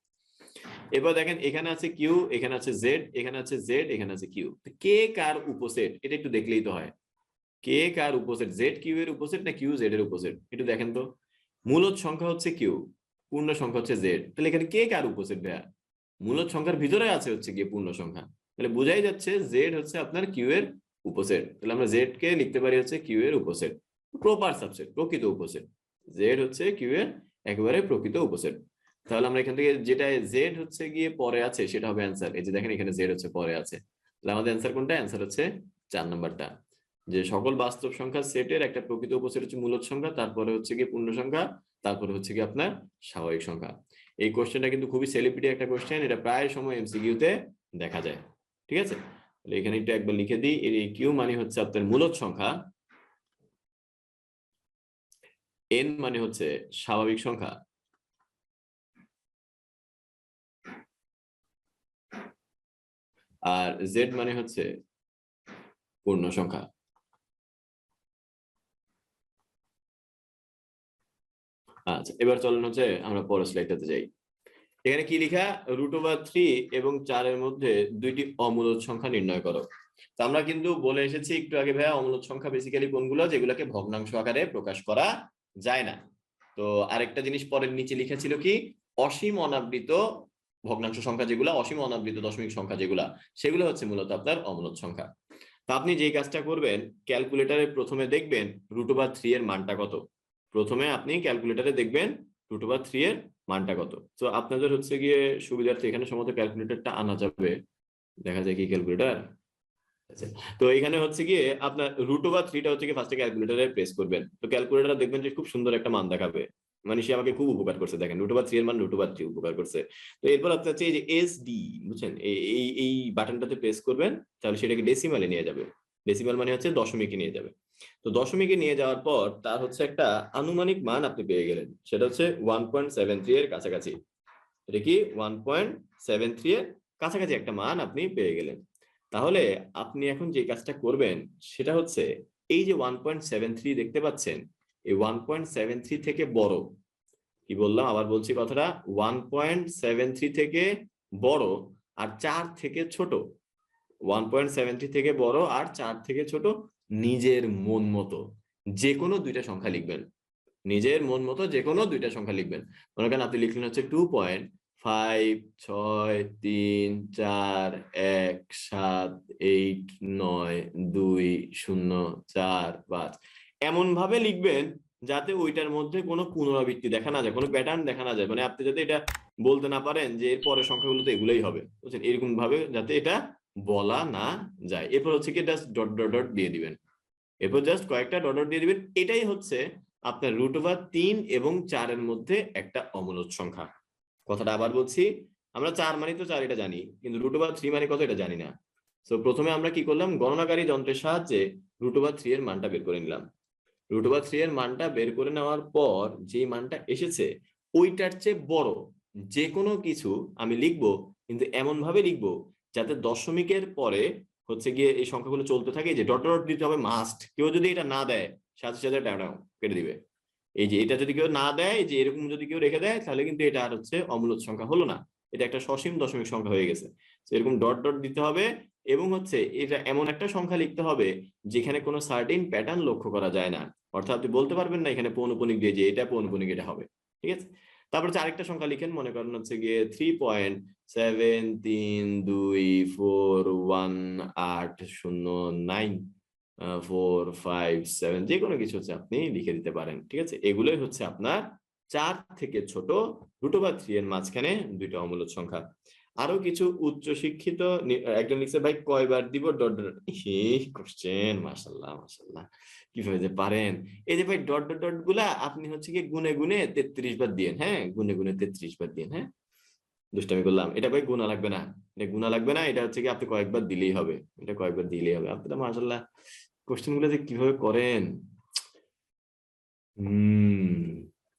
এবার দেখেন, এখানে আছে কিউ, এখানে আছে জেড, এখানে আছে জেড, এখানে আছে কিউ। কে কার উপসেট এটা একটু দেখলেই তো হয়। কে কার উপসেট? জেড কিউ এর উপসেট না কিউ জেড এর উপসেট? একটু দেখেন তো। মূলদ সংখ্যা হচ্ছে কিউ, পূর্ণ সংখ্যা হচ্ছে জেড, তাহলে এখানে কে কার উপসেট ভাইয়া? মূলদ সংখ্যার ভিতরে আছে হচ্ছে গিয়ে পূর্ণ সংখ্যা, তাহলে বোঝাই যাচ্ছে জেড হচ্ছে আপনার কিউ এর উপসেট। তাহলে আমরা জেড কে লিখতে পারি হচ্ছে কিউ এর উপসেট, প্রপার সাবসেট, প্রকৃত উপসেট। জেড হচ্ছে কিউ এর একেবারে প্রকৃত উপসেট। তাহলে আমরা এখান থেকে যেটা জেড হচ্ছে গিয়ে পরে আছে সেটা হবে অ্যান্সার। এই যে দেখেন, এখানে জেড হচ্ছে পরে আছে, তাহলে আমাদের অ্যান্সার কোনটা? অ্যান্সার হচ্ছে 4 নাম্বারটা, যে সকল বাস্তব সংখ্যার সেটের একটা প্রকৃত উপসেট হচ্ছে মূলদ সংখ্যা, তারপরে হচ্ছে গিয়ে পূর্ণ সংখ্যা, তারপরে হচ্ছে গিয়ে আপনার স্বাভাবিক সংখ্যা। এই কোশ্চেনটা কিন্তু খুবই সেলিব্রিটি একটা কোশ্চেন, এটা প্রায় সময় এমসিকিউ তে দেখা যায়। ঠিক আছে, তাহলে এখানে একটু একবার লিখে দিই, এই কিউ মানে হচ্ছে আপনার মূলদ সংখ্যা, এন মানে হচ্ছে স্বাভাবিক সংখ্যা, আর জেড মানে হচ্ছে পূর্ণ সংখ্যা। আচ্ছা, এবার চলুন হচ্ছে আমরা পরের স্লাইডটাতে যাই। এখানে কি লেখা, √3 এবং 4 এর মধ্যে দুইটি অমূলদ সংখ্যা নির্ণয় করো। তো আমরা কিন্তু বলে এসেছি একটু আগে ভাইয়া, অমূলদ সংখ্যা বেসিক্যালি কোনগুলো, যেগুলোকে ভগ্নাংশ আকারে প্রকাশ করা যায় না। তো আরেকটা জিনিস পরের নিচে লেখা ছিল কি, অসীম অনাবৃত ভগ্নাংশ সংখ্যা যেগুলা, অসীম অনাবৃত দশমিক সংখ্যা যেগুলা, সেগুলো হচ্ছে মূলত আপনার অমূলদ সংখ্যা। তো আপনি যেই কাজটা করবেন, ক্যালকুলেটরে প্রথমে দেখবেন √3 এর মানটা কত। প্রথমে আপনি ক্যালকুলেটরে দেখবেন √3 এর মানটা কত। তো আপনাদের হচ্ছে গিয়ে সুবিধার্থে এখানে সম্ভবত ক্যালকুলেটরটা আনা যাবে, দেখা যায় কি ক্যালকুলেটর। আচ্ছা, তো এখানে হচ্ছে গিয়ে আপনার √3টা হচ্ছে কি ফার্স্টে ক্যালকুলেটরে প্রেস করবেন। তো ক্যালকুলেটর দেখবেন যে খুব সুন্দর একটা মান দেখাবে, মানে সে আমাকে খুব উপকার করছে, দেখেন √3 এর মান √3 উপকার করছে। তো এরপর আপনি হচ্ছে এই যে SD, বুঝছেন, এই এই বাটনটাতে প্রেস করবেন, তাহলে সেটাকে ডেসিমালে নিয়ে যাবে। ডেসিমাল মানে হচ্ছে দশমিকে নিয়ে যাবে। তো দশমিকে নিয়ে যাওয়ার পর তার হচ্ছে একটা আনুমানিক মান আপনি পেয়ে গেলেন, সেটা হচ্ছে 1.73 এর কাছাকাছি। এটা কি 1.73 এর কাছাকাছি একটা মান আপনি পেয়ে গেলেন। তাহলে আপনি এখন যে কাজটা করবেন সেটা হচ্ছে, এই যে 1.73 দেখতে পাচ্ছেন, এই 1.73 থেকে বড়, কি বললাম আবার বলছি কথাটা, 1.73 থেকে বড় আর 4 থেকে ছোট, 1.73 থেকে বড় আর 4 থেকে ছোট, নিজের মন মতো যে কোনো দুইটা সংখ্যা লিখবেন। নিজের মন মতো যে কোনো দুইটা সংখ্যা লিখবেন। মনে করেন আপনি লিখলেন হচ্ছে 2.56348978204 5, এমন ভাবে লিখবেন যাতে ওইটার মধ্যে কোনো পুনরাবৃত্তি দেখা না যায়, কোনো প্যাটার্ন দেখা না যায়, মানে আপনি যাতে এটা বলতে না পারেন যে এর পরের সংখ্যাগুলো তো এগুলোই হবে, বুঝছেন, এরকম ভাবে যাতে এটা বলা না যায়। এরপর হচ্ছে কি জাস্ট ডট ডট ডট দিয়ে দিবেন, এরপর জাস্ট কয়েকটা ডট ডট দিয়ে দিবেন। এটাই হচ্ছে আপনার √3 এবং 4 এর মধ্যে একটা অমূলদ সংখ্যা। কথাটা আবার বলছি, আমরা 4 মানে তো 4 এটা জানি, কিন্তু √3 মানে কত এটা জানি না। তো প্রথমে আমরা কি করলাম, গণনাকারী যন্ত্রের সাহায্যে √3 এর মানটা বের করে নিলাম। √3 এর মানটা বের করে নেওয়ার পর যে মানটা এসেছে ওইটার চেয়ে বড় যে কোনো কিছু আমি লিখবো, কিন্তু এমন ভাবে লিখবো যাতে দশমিকের পরে হচ্ছে গিয়ে এই সংখ্যাগুলো চলতে থাকে, যে ডট ডট দিতে হবে মাস্ট। কেউ যদি এটা না দেয় সাথে সাথে কেটে দিবে। এই যে এটা যদি কেউ না দেয়, যে এরকম যদি কেউ রেখে দেয়, তাহলে কিন্তু এটা আর হচ্ছে অমূলদ সংখ্যা হলো না, এটা একটা সসীম দশমিক সংখ্যা হয়ে গেছে। এরকম ডট ডট দিতে হবে, এবং হচ্ছে এটা এমন একটা সংখ্যা লিখতে হবে যেখানে কোনো সার্টেন প্যাটার্ন লক্ষ্য করা যায় না, অর্থাৎ আপনি বলতে পারবেন না এখানে পৌনঃপুনিক দিয়ে যে এটা পৌনঃপুনিক এটা হবে, ঠিক আছে। তারপর হচ্ছে আরেকটা সংখ্যা লিখেন, মনে করেন হচ্ছে গিয়ে 3.73241809457, যে কোনো কিছু হচ্ছে আপনি লিখে দিতে পারেন, ঠিক আছে। এগুলোই হচ্ছে আপনার 4 থেকে ছোট √3 এর মাঝখানে দুইটা অমূলদ সংখ্যা। আরো কিছু উচ্চ শিক্ষিত একজন লিখছে, ভাই কয়বার দিব ডট ডট, কোশ্চেন, মাশাআল্লাহ মাশাআল্লাহ, কিভাবে যে পারেন। এই যে ভাই ডট ডট ডট গুলা আপনি হচ্ছে কি গুনে গুনে 33 বার দিয়েন, হ্যাঁ গুনে গুনে 33 বার দিয়েন, হ্যাঁ দুষ্টামি করলাম, এটা ভাই গুণা লাগবে না, এটা গুণা লাগবে না, এটা হচ্ছে কি আপনি কয়েকবার দিলেই হবে, এটা কয়েকবার দিলেই হবে। আপনি তো মাশাআল্লাহ কোশ্চেন গুলো যে কিভাবে করেন,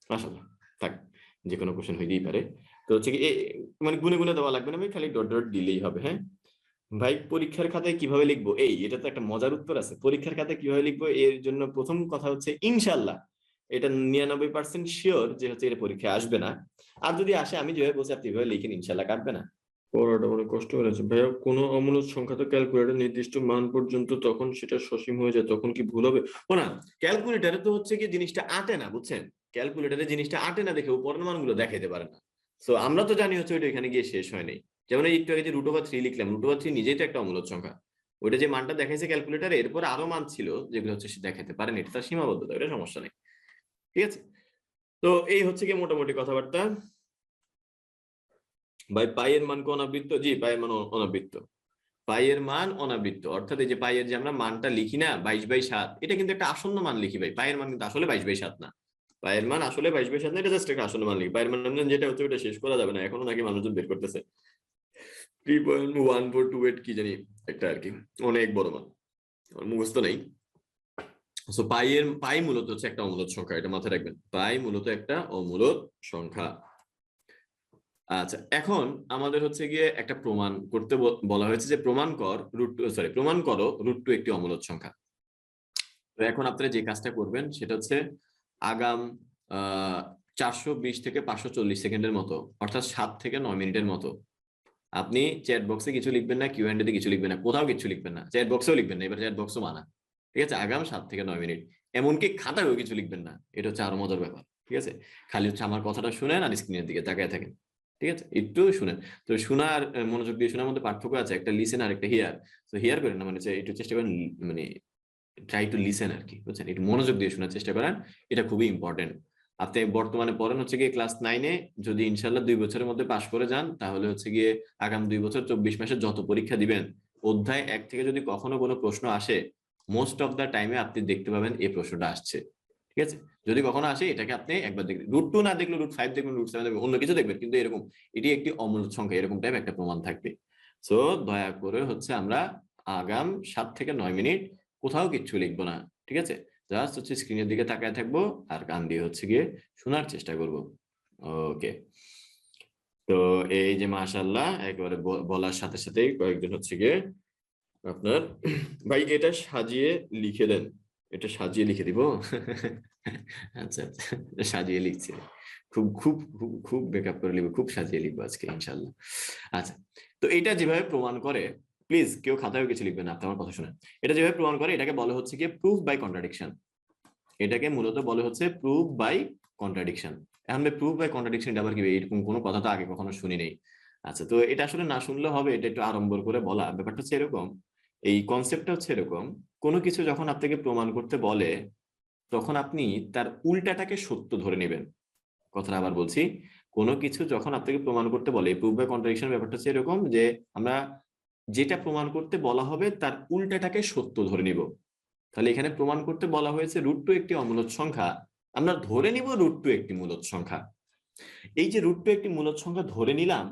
মাশাআল্লাহ। থাক, যে কোনো কোশ্চেন হইতেই পারে। তো হচ্ছে কি মানে গুনে গুনে দেওয়া লাগবে না ভাই, খালি ডট ডট দিলেই হবে। হ্যাঁ ভাই, পরীক্ষার খাতায় কিভাবে লিখবো, এটা তো একটা মজার উত্তর আছে। পরীক্ষার খাতায় কিভাবে লিখবো, এর জন্য প্রথম কথা হচ্ছে ইনশাল্লাহ এটা 99% শিওর যে হচ্ছে এটা পরীক্ষায় আসবে না। আর যদি আসে, আমি যেভাবে বলছি আপনি এভাবে লিখেন, ইনশাল্লাহ কাটবে না। পড়াটা অনেক কষ্ট হয়ে যাচ্ছে ভাইয়া, কোনো অমূলদ সংখ্যা তো ক্যালকুলেটর নির্দিষ্ট মান পর্যন্ত, তখন সেটা সসীম হয়ে যায়, তখন কি ভুল হবে? ও না, ক্যালকুলেটরে তো হচ্ছে কি জিনিসটা আটে না, বুঝছেন, ক্যালকুলেটরে জিনিসটা আটে না দেখে উপরের মানগুলো দেখাইতে পারে না। তো আমরা তো জানি হচ্ছে ওইটা এখানে গিয়ে শেষ হয় নাই। যেমন এই একটু আগে যে √3 লিখলাম, √3 নিজেই তো একটা অমূলদ সংখ্যা। ওইটা যে মানটা দেখাইছে ক্যালকুলেটরে, এরপর আরো মান ছিল যেগুলো হচ্ছে সে দেখাতে পারেনি, এটা তার সীমাবদ্ধতা, এটা সমস্যা নেই, ঠিক আছে। তো এই হচ্ছে কি মোটামুটি কথাবার্তা। ভাই পাইয়ের মান কি অনাবৃত্ত? জি, পাইয়ের মান অনাবৃত্ত। পাইয়ের মান অনাবৃত্ত, অর্থাৎ এই যে পাইয়ের যে আমরা মানটা লিখি না 22/7, এটা কিন্তু একটা আসন্ন মান লিখি ভাই। পাইয়ের মান কিন্তু আসলে 22/7 না, পাইয়ের মান আসলে 22/7 না, এটা জাস্ট একটা আসন্ন মান লিখি। পাইয়ের মান যেটা হচ্ছে ওটা শেষ করা যাবে না, এখনো নাকি মানুষজন বের করতেছে। 3.1428 কি জানি একটা আর কি, অনেক বড় মান, মুখস্থ নেই। সো পাই মূলত হচ্ছে একটা অমূলদ সংখ্যা, এটা মাথায় রাখবেন, পাই মূলত একটা অমূলদ সংখ্যা। আচ্ছা, এখন আমাদের হচ্ছে গিয়ে একটা প্রমাণ করতে বলা হয়েছে, যে প্রমাণ করো √2 একটি অমূলদ সংখ্যা। তো এখন আপনারা যে কাজটা করবেন সেটা হচ্ছে, আগাম 420 থেকে 540 সেকেন্ডের মতো, অর্থাৎ 7 থেকে 9 মিনিটের মতো। আপনি চ্যাট বক্সে কিছু লিখবেন না, কিউ এন্ড এতে কিছু লিখবেন না, কোথাও কিছু লিখবেন না, চ্যাট বক্সেও লিখবেন না, এবার চ্যাট বক্সও মানা, ঠিক আছে? আগাম 7 থেকে 9 মিনিট, এমনকি খাতায়ও কিছু লিখবেন না। এটা হচ্ছে আরো মজার ব্যাপার, ঠিক আছে? খালি হচ্ছে আমার কথাটা শুনেন আর স্ক্রিনের দিকে তাকায় থাকেন, ঠিক আছে? একটু শুনেন। তো শোনার মনোযোগ দিয়ে শোনার মধ্যে পার্থক্য আছে, একটা লিসেন আর একটা হিয়ার। তো হিয়ার করেন না, মানে একটু চেষ্টা করেন, মানে ট্রাই টু লিসেন আর কি, বুঝছেন? একটু মনোযোগ দিয়ে শোনার চেষ্টা করেন, এটা খুবই ইম্পর্টেন্ট। আপনি বর্তমানে পড়েন হচ্ছে গিয়ে ক্লাস 9-এ, যদি ইনশাল্লাহ 2 বছরের মধ্যে পাশ করে যান, তাহলে হচ্ছে গিয়ে আগাম 2 বছর 24 মাসে যত পরীক্ষা দিবেন, অধ্যায় 1 থেকে যদি কখনো কোনো প্রশ্ন আসে, মোস্ট অফ দা টাইমে আপনি দেখতে পাবেন এই প্রশ্নটা আসছে, ঠিক আছে? যদি কখনো আসে, এটাকে আপনি একবার দেখবেন, √2 না দেখলে √5 দেখবেন, √7 দেখবেন, অন্য কিছু দেখবেন, কিন্তু এরকম এটি একটি অমূলদ সংখ্যা, এরকম টাইপ একটা প্রমাণ থাকবে। সো দয়া করে হচ্ছে আমরা আগাম 7 থেকে 9 মিনিট কোথাও কিচ্ছু লিখবো না, ঠিক আছে? জাস্ট হচ্ছে স্ক্রিনের দিকে তাকায় থাকবো আর কান দিয়ে হচ্ছে গিয়ে শোনার চেষ্টা করব। ওকে, তো এই যে মাশাআল্লাহ, একেবারে বলার সাথে সাথেই কয়েকজন হচ্ছে গিয়ে আপনার ভাই এটা সাজিয়ে লিখে দেন, এটা সাজিয়ে লিখে দিব। আচ্ছা আচ্ছা, সাজিয়ে লিখছি, খুব খুব খুব খুব বেকআপ করে লিখবো, খুব সাজিয়ে লিখবো আজকে ইনশাল্লাহ। আচ্ছা, তো এটা যেভাবে প্রমাণ করে, প্লিজ কেউ খাতায় কিছু লিখবেন না, আপনি আমার কথা শুনেন। এটা যেভাবে প্রমাণ করে, এটাকে বলা হচ্ছে কি প্রুফ বাই কন্ট্রাডিকশন। এটাকে মূলত বলা হচ্ছে প্রুফ বাই কন্ট্রাডিকশন। এখন প্রুফ বাই কন্ট্রাডিকশন এটা আবার কি? এরকম কোনো কথা তো আগে কখনো শুনি নেই। আচ্ছা, তো এটা আসলে না শুনলে হবে, এটা একটু আড়ম্বর করে বলা। ব্যাপারটা হচ্ছে এরকম, এই কনসেপ্টটা হচ্ছে এরকম, কোনো কিছু যখন আপনাকে প্রমাণ করতে বলে, তখন আপনি তার উল্টাটাকে সত্য ধরে নেবেন। কথাটা আবার বলছি, কোনো কিছু যখন আপনাকে প্রমাণ করতে বলে, প্রুফ বাই কন্ট্রাডিকশন ব্যাপারটা হচ্ছে এরকম যে আমরা যেটা প্রমাণ করতে বলা হবে তার উল্টাটাকে সত্য ধরে নিব। তাহলে এখানে প্রমাণ করতে বলা হয়েছে √2 একটি অমূলদ সংখ্যা, আমরা ধরে নিব √2 একটি মূলদ সংখ্যা। এই যে √2 একটি মূলদ সংখ্যা ধরে নিলাম,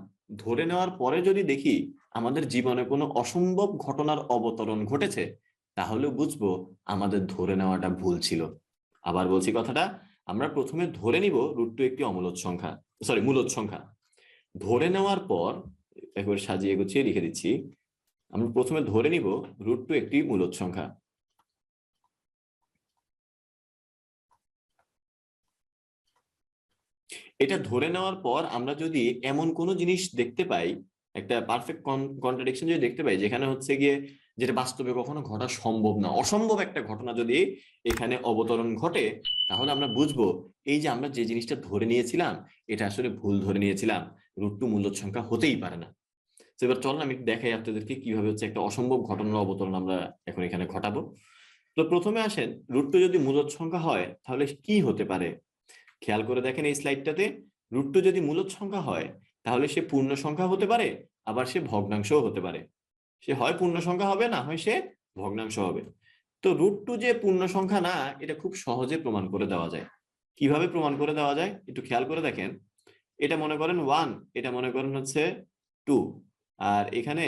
ধরে নেওয়ার পরে যদি দেখি আমাদের জীবনে কোনো অসম্ভব ঘটনার অবতরণ ঘটেছে, তাহলে বুঝবো আমাদের ধরে নেওয়াটা ভুল ছিল। আবার বলছি কথাটা, আমরা প্রথমে ধরে নিব √2 একটি অমূলদ সংখ্যা, সরি মূলদ সংখ্যা। ধরে নেওয়ার পর একবার সাজিয়ে গুছিয়ে লিখে দিচ্ছি, আমরা প্রথমে ধরে নিব √2 একটি মূলদ সংখ্যা। এটা ধরে নেওয়ার পর আমরা যদি এমন কোনো জিনিস দেখতে পাই, একটা পারফেক্ট কন্ট্রাডিকশন যদি দেখতে পাই, যেখানে হচ্ছে গিয়ে যেটা বাস্তবে কখনো ঘটা সম্ভব না, অসম্ভব একটা ঘটনা যদি এখানে অবতরণ ঘটে, তাহলে আমরা বুঝবো এই যে আমরা যে জিনিসটা ধরে নিয়েছিলাম, এটা আসলে ভুল ধরে নিয়েছিলাম, √2 মূলদ সংখ্যা হতেই পারে না। তো এবার চলুন আমি দেখাই আপনাদেরকে কিভাবে হচ্ছে একটা অসম্ভব ঘটনার অবতরণ আমরা এখন এখানে ঘটাবো। তো প্রথমে আসেন, √2 যদি মূলদ সংখ্যা হয় তাহলে কি হতে পারে। খেয়াল করে দেখেন এই স্লাইডটাতে, √2 যদি মূলদ সংখ্যা হয়, তাহলে সে পূর্ণ সংখ্যা হতে পারে, আবার সে ভগ্নাংশও হতে পারে। সে হয় পূর্ণ সংখ্যা হবে, না হয় সে ভগ্নাংশ হবে। তো √2 যে পূর্ণ সংখ্যা না, এটা খুব সহজে প্রমাণ করে দেওয়া যায়। কিভাবে প্রমাণ করে দেওয়া যায় একটু খেয়াল করে দেখেন। এটা মনে করেন 1, এটা মনে করেন হচ্ছে 2, আর এখানে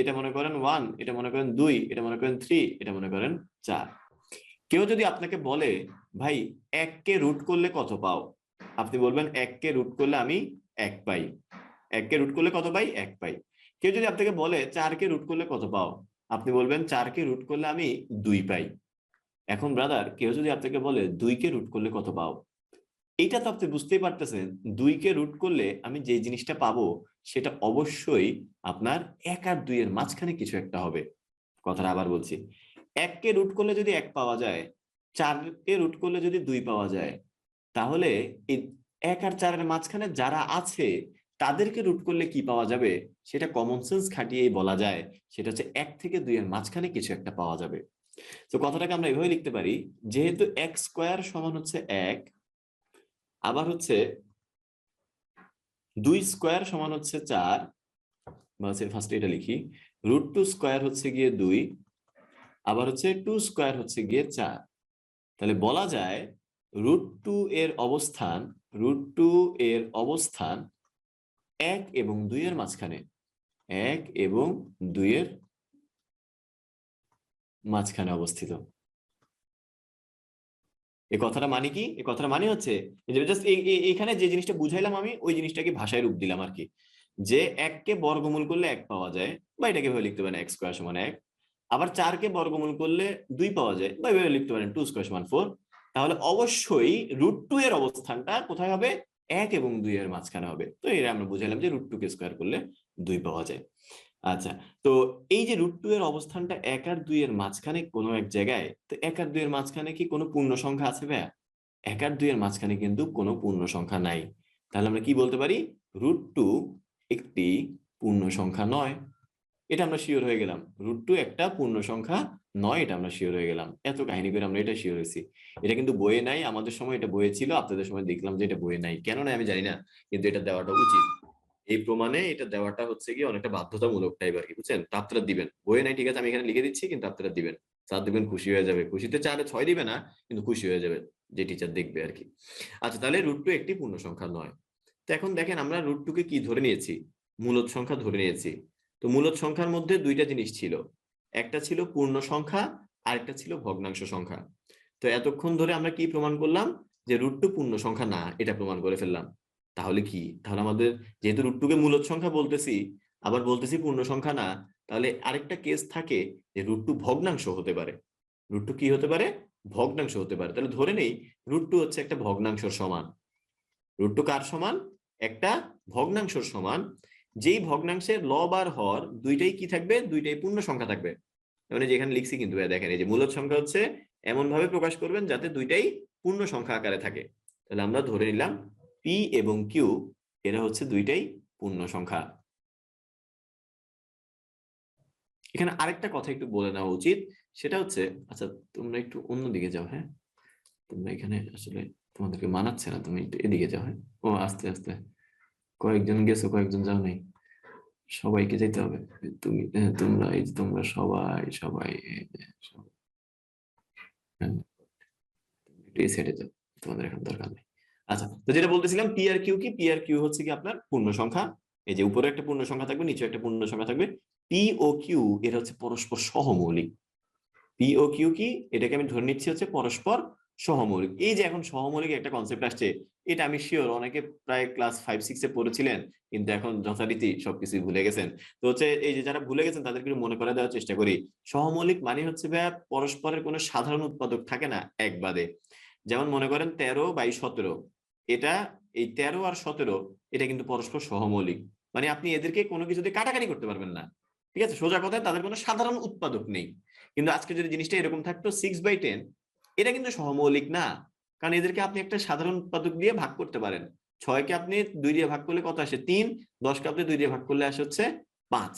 এটা মনে করেন 1, এটা মনে করেন 2, এটা মনে করেন 3, এটা মনে করেন 4। কেউ যদি আপনাকে বলে ভাই 1 কে রুট করলে কত পাও, আপনি বলবেন 1 কে রুট করলে আমি 1 পাই। 1 কে রুট করলে কত পাই? 1 পাই। কেউ যদি আপনাকে বলে 4 কে রুট করলে কত পাও, আপনি বলবেন 4 কে রুট করলে আমি 2 পাই। এখন ব্রাদার, কেউ যদি আপনাকে বলে 2 কে রুট করলে কত পাও, এইটা তো আপনি বুঝতেই পারতেছেন 2 কে রুট করলে আমি যে জিনিসটা পাবো সেটা অবশ্যই আপনার 1 আর 2 এর মাঝখানে কিছু একটা হবে। কথাটা আবার বলছি, 1 কে রুট করলে যদি 1 পাওয়া যায়, 4 কে রুট করলে যদি 2 পাওয়া যায়, তাহলে এই 1 আর 4 এর মাঝখানে যারা আছে তাদেরকে রুট করলে কি পাওয়া যাবে, সেটা কমন সেন্স খাটিয়েই বলা যায়, সেটা হচ্ছে 1 থেকে 2 এর মাঝখানে কিছু একটা পাওয়া যাবে। তো কথাটাকে আমরা এভাবে লিখতে পারি, যেহেতু x স্কয়ার সমান হচ্ছে 1, আবার হচ্ছে 2 স্কয়ার সমান হচ্ছে 4, বা ফার্স্টে এটা লিখি, √2 স্কয়ার হচ্ছে গিয়ে 2, আবার হচ্ছে 2 স্কয়ার হচ্ছে গিয়ে 4। তাহলে বলা যায় √2 এর অবস্থান, √2 এর অবস্থান 1 এবং 2 এর মাঝখানে, 1 এবং 2 এর মাঝখানে অবস্থিত। এই কথাটা মানে কি? এই কথাটা মানে হচ্ছে জাস্ট এখানে যে জিনিসটা বুঝাইলাম আমি, ওই জিনিসটাকে ভাষায় রূপ দিলাম আর কি, যে 1 কে বর্গমূল করলে 1 পাওয়া যায়, বা এটাকে ভাবে লিখতে পারেন x স্কয়ার সমান 1। আবার 4 কে বর্গমূল করলে 2 পাওয়া যায়, বা এভাবে লিখতে পারেন 2 স্কয়ার সমান 4। তাহলে অবশ্যই √2 এর অবস্থানটা কোথায় হবে? 1 এবং 2 এর মাঝখানে হবে। তো এটা আমরা বুঝাইলাম যে √2 কে স্কয়ার করলে 2 পাওয়া যায়। আচ্ছা, তো এই যে √2 এর অবস্থানটা 1 আর 2 এর মাঝখানে কোনো এক জায়গায়, তো 1 আর 2 এর মাঝখানে কি কোনো পূর্ণ সংখ্যা আছে ভাইয়া? 1 আর 2 এর মাঝখানে কিন্তু কোনো পূর্ণ সংখ্যা নাই। তাহলে আমরা কি বলতে পারি? √2 একটি পূর্ণ সংখ্যা নয়। এটা আমরা শিওর হয়ে গেলাম। √2 একটা পূর্ণ সংখ্যা নয়, এটা আমরা শিওর হয়ে গেলাম। এত কাহিনী করে আমরা এটা শিওর হয়েছি। এটা কিন্তু বইয়ে নাই, আমাদের সময় এটা বইয়ে ছিল, আপনাদের সময় দেখলাম যে এটা বইয়ে নাই। কেন নাই আমি জানি না, কিন্তু এটা দেওয়াটা উচিত। এই প্রমাণে এটা দেওয়াটা হচ্ছে কি অনেকটা বাধ্যতামূলক টাইপ আর কি, বুঝছেন? তা আপনারা দিবেন, বইয়ে নাই ঠিক আছে, আমি এখানে লিখে দিচ্ছি, কিন্তু আপনারা দিবেন। স্যার দিবেন, খুশি হয়ে যাবে। খুশিতে 4 এ 6 দিবে না, কিন্তু খুশি হয়ে যাবে যে টিচার দেখবে আর কি। আচ্ছা, তাহলে √2 একটি পূর্ণ সংখ্যা নয়। তো এখন দেখেন আমরা √2 কে কি ধরে নিয়েছি? মূলদ সংখ্যা ধরে নিয়েছি। তো মূলদ সংখ্যার মধ্যে দুইটা জিনিস ছিল, একটা ছিল পূর্ণ সংখ্যা, আরেকটা ছিল ভগ্নাংশ সংখ্যা। তো এতক্ষণ ধরে আমরা কি প্রমাণ করলাম? যে √2 পূর্ণ সংখ্যা না, এটা প্রমাণ করে ফেললাম। তাহলে কি, তাহলে আমাদের যেহেতু √2 কে মূলদ সংখ্যা বলতেছি, আবার বলতেছি পূর্ণ সংখ্যা না, তাহলে আরেকটা কেস থাকে যে √2 ভগ্নাংশ হতে পারে। √2 কি হতে পারে? ভগ্নাংশ হতে পারে। তাহলে ধরে নেই √2 হচ্ছে একটা ভগ্নাংশের সমান। √2 কার সমান? একটা ভগ্নাংশের সমান। যেই ভগ্নাংশের লব আর হর দুইটাই কি থাকবে? দুইটাই পূর্ণ সংখ্যা থাকবে। মানে যেখানে লিখছি কিন্তু দেখেন, এই যে মূলদ সংখ্যা হচ্ছে এমন ভাবে প্রকাশ করবেন যাতে দুইটাই পূর্ণ সংখ্যা আকারে থাকে। তাহলে আমরা ধরে নিলাম পি এবং কিউ এরা হচ্ছে দুইটাই পূর্ণ সংখ্যা। এখানে আরেকটা কথা একটু বলে নেওয়া উচিত, সেটা হচ্ছে, আচ্ছা তোমরা একটু অন্যদিকে যাও, হ্যাঁ তোমরা এখানে আসলে তোমাদেরকে মানাচ্ছে না, তুমি একটু এদিকে যাও। হ্যাঁ, ও আস্তে আস্তে, কয়েকজন গেছো কয়েকজন যাও নাই, সবাইকে যেতে হবে। তুমি তোমরা এই যে তোমরা সবাই সবাই এই যে সবাই, হ্যাঁ, একটু এই সাইডে যাও, তোমাদের এখন দরকার নেই। আচ্ছা, তো যেটা বলতেছিলাম, পি আর কিউ কি? পি আর কিউ হচ্ছে কি আপনার পূর্ণ সংখ্যা। এই যে উপরে একটা পূর্ণ সংখ্যা থাকবে, নিচে একটা পূর্ণ সংখ্যা থাকবে। পি ও কিউ এরা হচ্ছে পরস্পর সহমৌলিক। পি ও কিউ কি? এটাকে আমি ধরে নিচ্ছি হচ্ছে পরস্পর সহমৌলিক। এই যে এখন সহমৌলিক একটা কনসেপ্ট আসছে, এটা আমি শিওর অনেকে প্রায় ক্লাস 5-6 এ পড়েছিলেন, কিন্তু এখন যথারীতি সবকিছু ভুলে গেছেন। তো হচ্ছে এই যে যারা ভুলে গেছেন তাদেরকে মনে করে দেওয়ার চেষ্টা করি। সহমৌলিক মানে হচ্ছে ভাইয়া পরস্পরের কোনো সাধারণ উৎপাদক থাকে না এক বাদে। যেমন মনে করেন 13/17, এটা এই 13 আর 17 এটা কিন্তু পরস্পর সহমৌলিক। মানে আপনি এদেরকে কোনো কিছুতে কাটাকাটি করতে পারবেন না। ঠিক আছে, সোজা কথায় তাদের কোনো সাধারণ উৎপাদক নেই। কিন্তু আজকে যদি জিনিসটা এরকম থাকতো 6/10, এটা কিন্তু সহমৌলিক না। কারণ এদেরকে আপনি একটা সাধারণ উৎপাদক দিয়ে ভাগ করতে পারেন। 6 কে আপনি 2 দিয়ে ভাগ করলে কত আসে? 3। 10 কে আপনি 2 দিয়ে ভাগ করলে আসে হচ্ছে 5।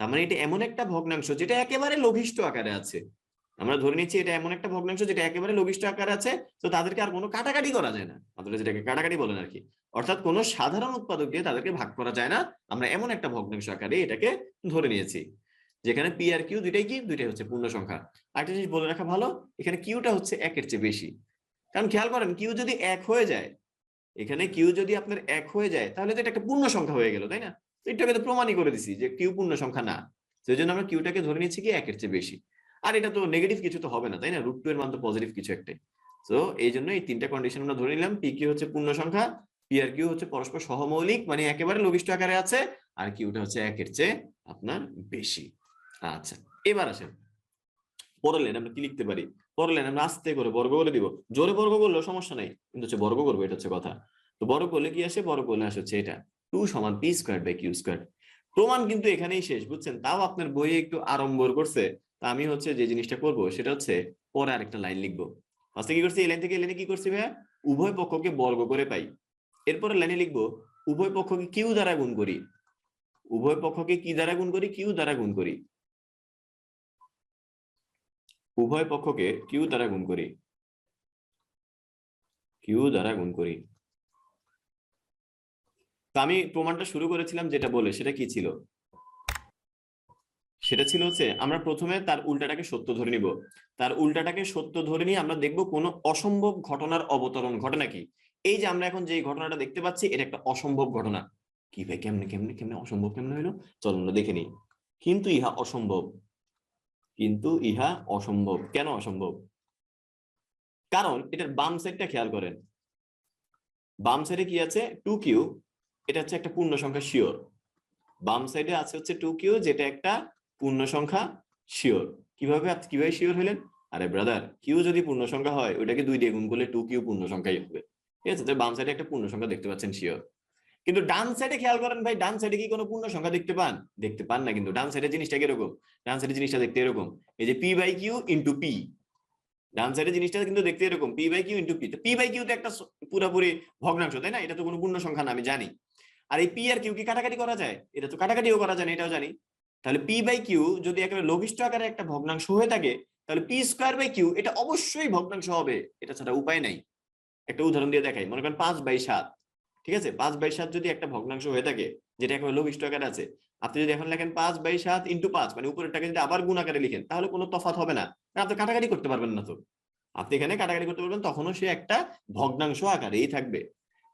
তার মানে এটা এমন একটা ভগ্নাংশ যেটা একেবারে লঘিষ্ঠ আকারে আছে। আমরা ধরে নিচ্ছি এটা এমন একটা ভগ্নাংশ যেটা একেবারে লঘিষ্ঠ আকারে আছে, তো তাদেরকে আর কোনো কাটাকাটি করা যায় না। আপনারা যেটাকে কাটাকাটি বলেন আর কি, অর্থাৎ কোনো সাধারণ উৎপাদক দিয়ে তাদেরকে ভাগ করা যায় না। আমরা এমন একটা ভগ্নাংশ আকারে এটাকে ধরে নিয়েছি, যেখানে পি আর কিউ দুইটাই কি? দুইটাই হচ্ছে পূর্ণ সংখ্যা। আরেকটা জিনিস বলে রাখা ভালো, এখানে কিউটা হচ্ছে 1-এর চেয়ে বেশি। কারণ খেয়াল করেন, কিউ যদি 1 হয়ে যায়, এখানে কিউ যদি আপনার 1 হয়ে যায়, তাহলে তো এটা একটা পূর্ণ সংখ্যা হয়ে গেল, তাই না? এটাকে তো প্রমাণই করে দিছি যে কিউ পূর্ণ সংখ্যা না। সেই জন্য আমরা কিউটাকে ধরে নিচ্ছি কি 1-এর চেয়ে বেশি। আর এটা তো নেগেটিভ কিছু তো হবে না, তাই না? √2 এর মান তো পজিটিভ কিছু একটাই। তো এই জন্য এই তিনটা কন্ডিশন আমরা ধরে নিলাম। পি কিউ হচ্ছে পূর্ণ সংখ্যা, পি আর কিউ হচ্ছে পরস্পর সহমৌলিক, মানে একেবারে লঘিষ্ঠ আকারে আছে, আর কিউটা হচ্ছে 1-এর চেয়ে আপনার বেশি। আচ্ছা, এবার আসেন পরের লাইন আমরা কি লিখতে পারি? পরের লাইন আমরা আস্তে করে বর্গ করে দিব। জোরে বর্গ করলেও সমস্যা নাই, কিন্তু হচ্ছে বর্গ করবো, এটা হচ্ছে কথা। তো বর্গ করলে কি আসে? বর্গ করলে আসে হচ্ছে এটা 2 সমান p²/q²। প্রমাণ কিন্তু এখানেই শেষ, বুঝছেন? তাও আপনার বইয়ে একটু আড়ম্বর করছে। তা আমি হচ্ছে যে জিনিসটা করব সেটা হচ্ছে পরে আরেকটা লাইন লিখবো। ফার্স্টে কি করছি? এই লাইন থেকে এই লাইনে কি করছি ভাইয়া? উভয় পক্ষকে বর্গ করে পাই। এরপরে লাইনে লিখবো উভয় পক্ষকে কিউ দ্বারা গুণ করি। উভয় পক্ষকে কি দ্বারা গুণ করি? কিউ দ্বারা গুণ করি। উভয় পক্ষকে কিউ দ্বারা গুণ করি। কিউ দ্বারা গুণ করি। তো আমি প্রমাণটা শুরু করেছিলাম যেটা বলে, সেটা কি ছিল? সেটা ছিল হচ্ছে আমরা প্রথমে তার উল্টাটাকে সত্য ধরে নিব। তার উল্টাটাকে সত্য ধরে নিয়ে আমরা দেখব কোন অসম্ভব ঘটনার অবতরণ ঘটে নাকি। এই যে আমরা এখন যে ঘটনাটা দেখতে পাচ্ছি, এটা একটা অসম্ভব ঘটনা। কি ভাই, কেমনে কেমনে কেমনে অসম্ভব কেমনে হইলো? চলো আমরা দেখে নিই। কিন্তু ইহা অসম্ভব। কিন্তু ইহা অসম্ভব। কেন অসম্ভব? কারণ এটার বাম সাইডটা খেয়াল করেন। বাম সাইডে কি আছে? 2q। এটা হচ্ছে একটা পূর্ণ সংখ্যা শিওর। বাম সাইডে আছে হচ্ছে 2q, যেটা একটা পূর্ণ সংখ্যা শিওর। কিভাবে কিভাবে শিওর হলেন? আরে ব্রাদার, কিউ যদি পূর্ণ সংখ্যা হয় ওইটাকে 2 দিয়ে গুণ করলে 2q পূর্ণ সংখ্যাই হবে। ঠিক আছে, তো বাম সাইডে একটা পূর্ণ সংখ্যা দেখতে পাচ্ছেন শিওর। কিন্তু ডান সাইডে খেয়াল করেন ভাই, ডান সাইডে কি কোনো পূর্ণ সংখ্যা দেখতে পান? দেখতে পান না। কিন্তু ডান সাইডে জিনিসটা কিরকম? ডান সাইডে জিনিসটা দেখতে এরকম, এই যে P by Q into P. ডান সাইডে জিনিসটা কিন্তু দেখতে এরকম, P by Q into P. তো পি বাই কিউ তো একটা পুরোপুরি ভগ্নাংশ, তাই না? এটা তো কোনো পূর্ণ সংখ্যা না, আমি জানি। আর এই পি আর কিউ কি কাটাকাটি করা যায়? এটা তো কাটাকাটিও করা যায় না, এটাও জানি। তাহলে পি বাই কিউ যদি একেবারে লঘিষ্ঠ আকারে একটা ভগ্নাংশ হয়ে থাকে, তাহলে পি স্কোয়ার বাই কিউ এটা অবশ্যই ভগ্নাংশ হবে, এটা ছাড়া উপায় নাই। একটা উদাহরণ দিয়ে দেখাই, মনে করেন 5/7। ঠিক আছে, 5/7 যদি একটা ভগ্নাংশ হয়ে থাকে যেটা একেবারে লঘিষ্ঠ আকারে আছে, আপনি যদি এখন লেখেন 5/7 ইন্টু 5, মানে উপরেরটাকে যদি আবার গুণ আকারে লিখেন, তাহলে কোনো তফাৎ হবে না, আপনি কাটাকাটি করতে পারবেন না। তো আপনি এখানে কাটাকাটি করতে পারবেন, তখনও সে একটা ভগ্নাংশ আকারেই থাকবে।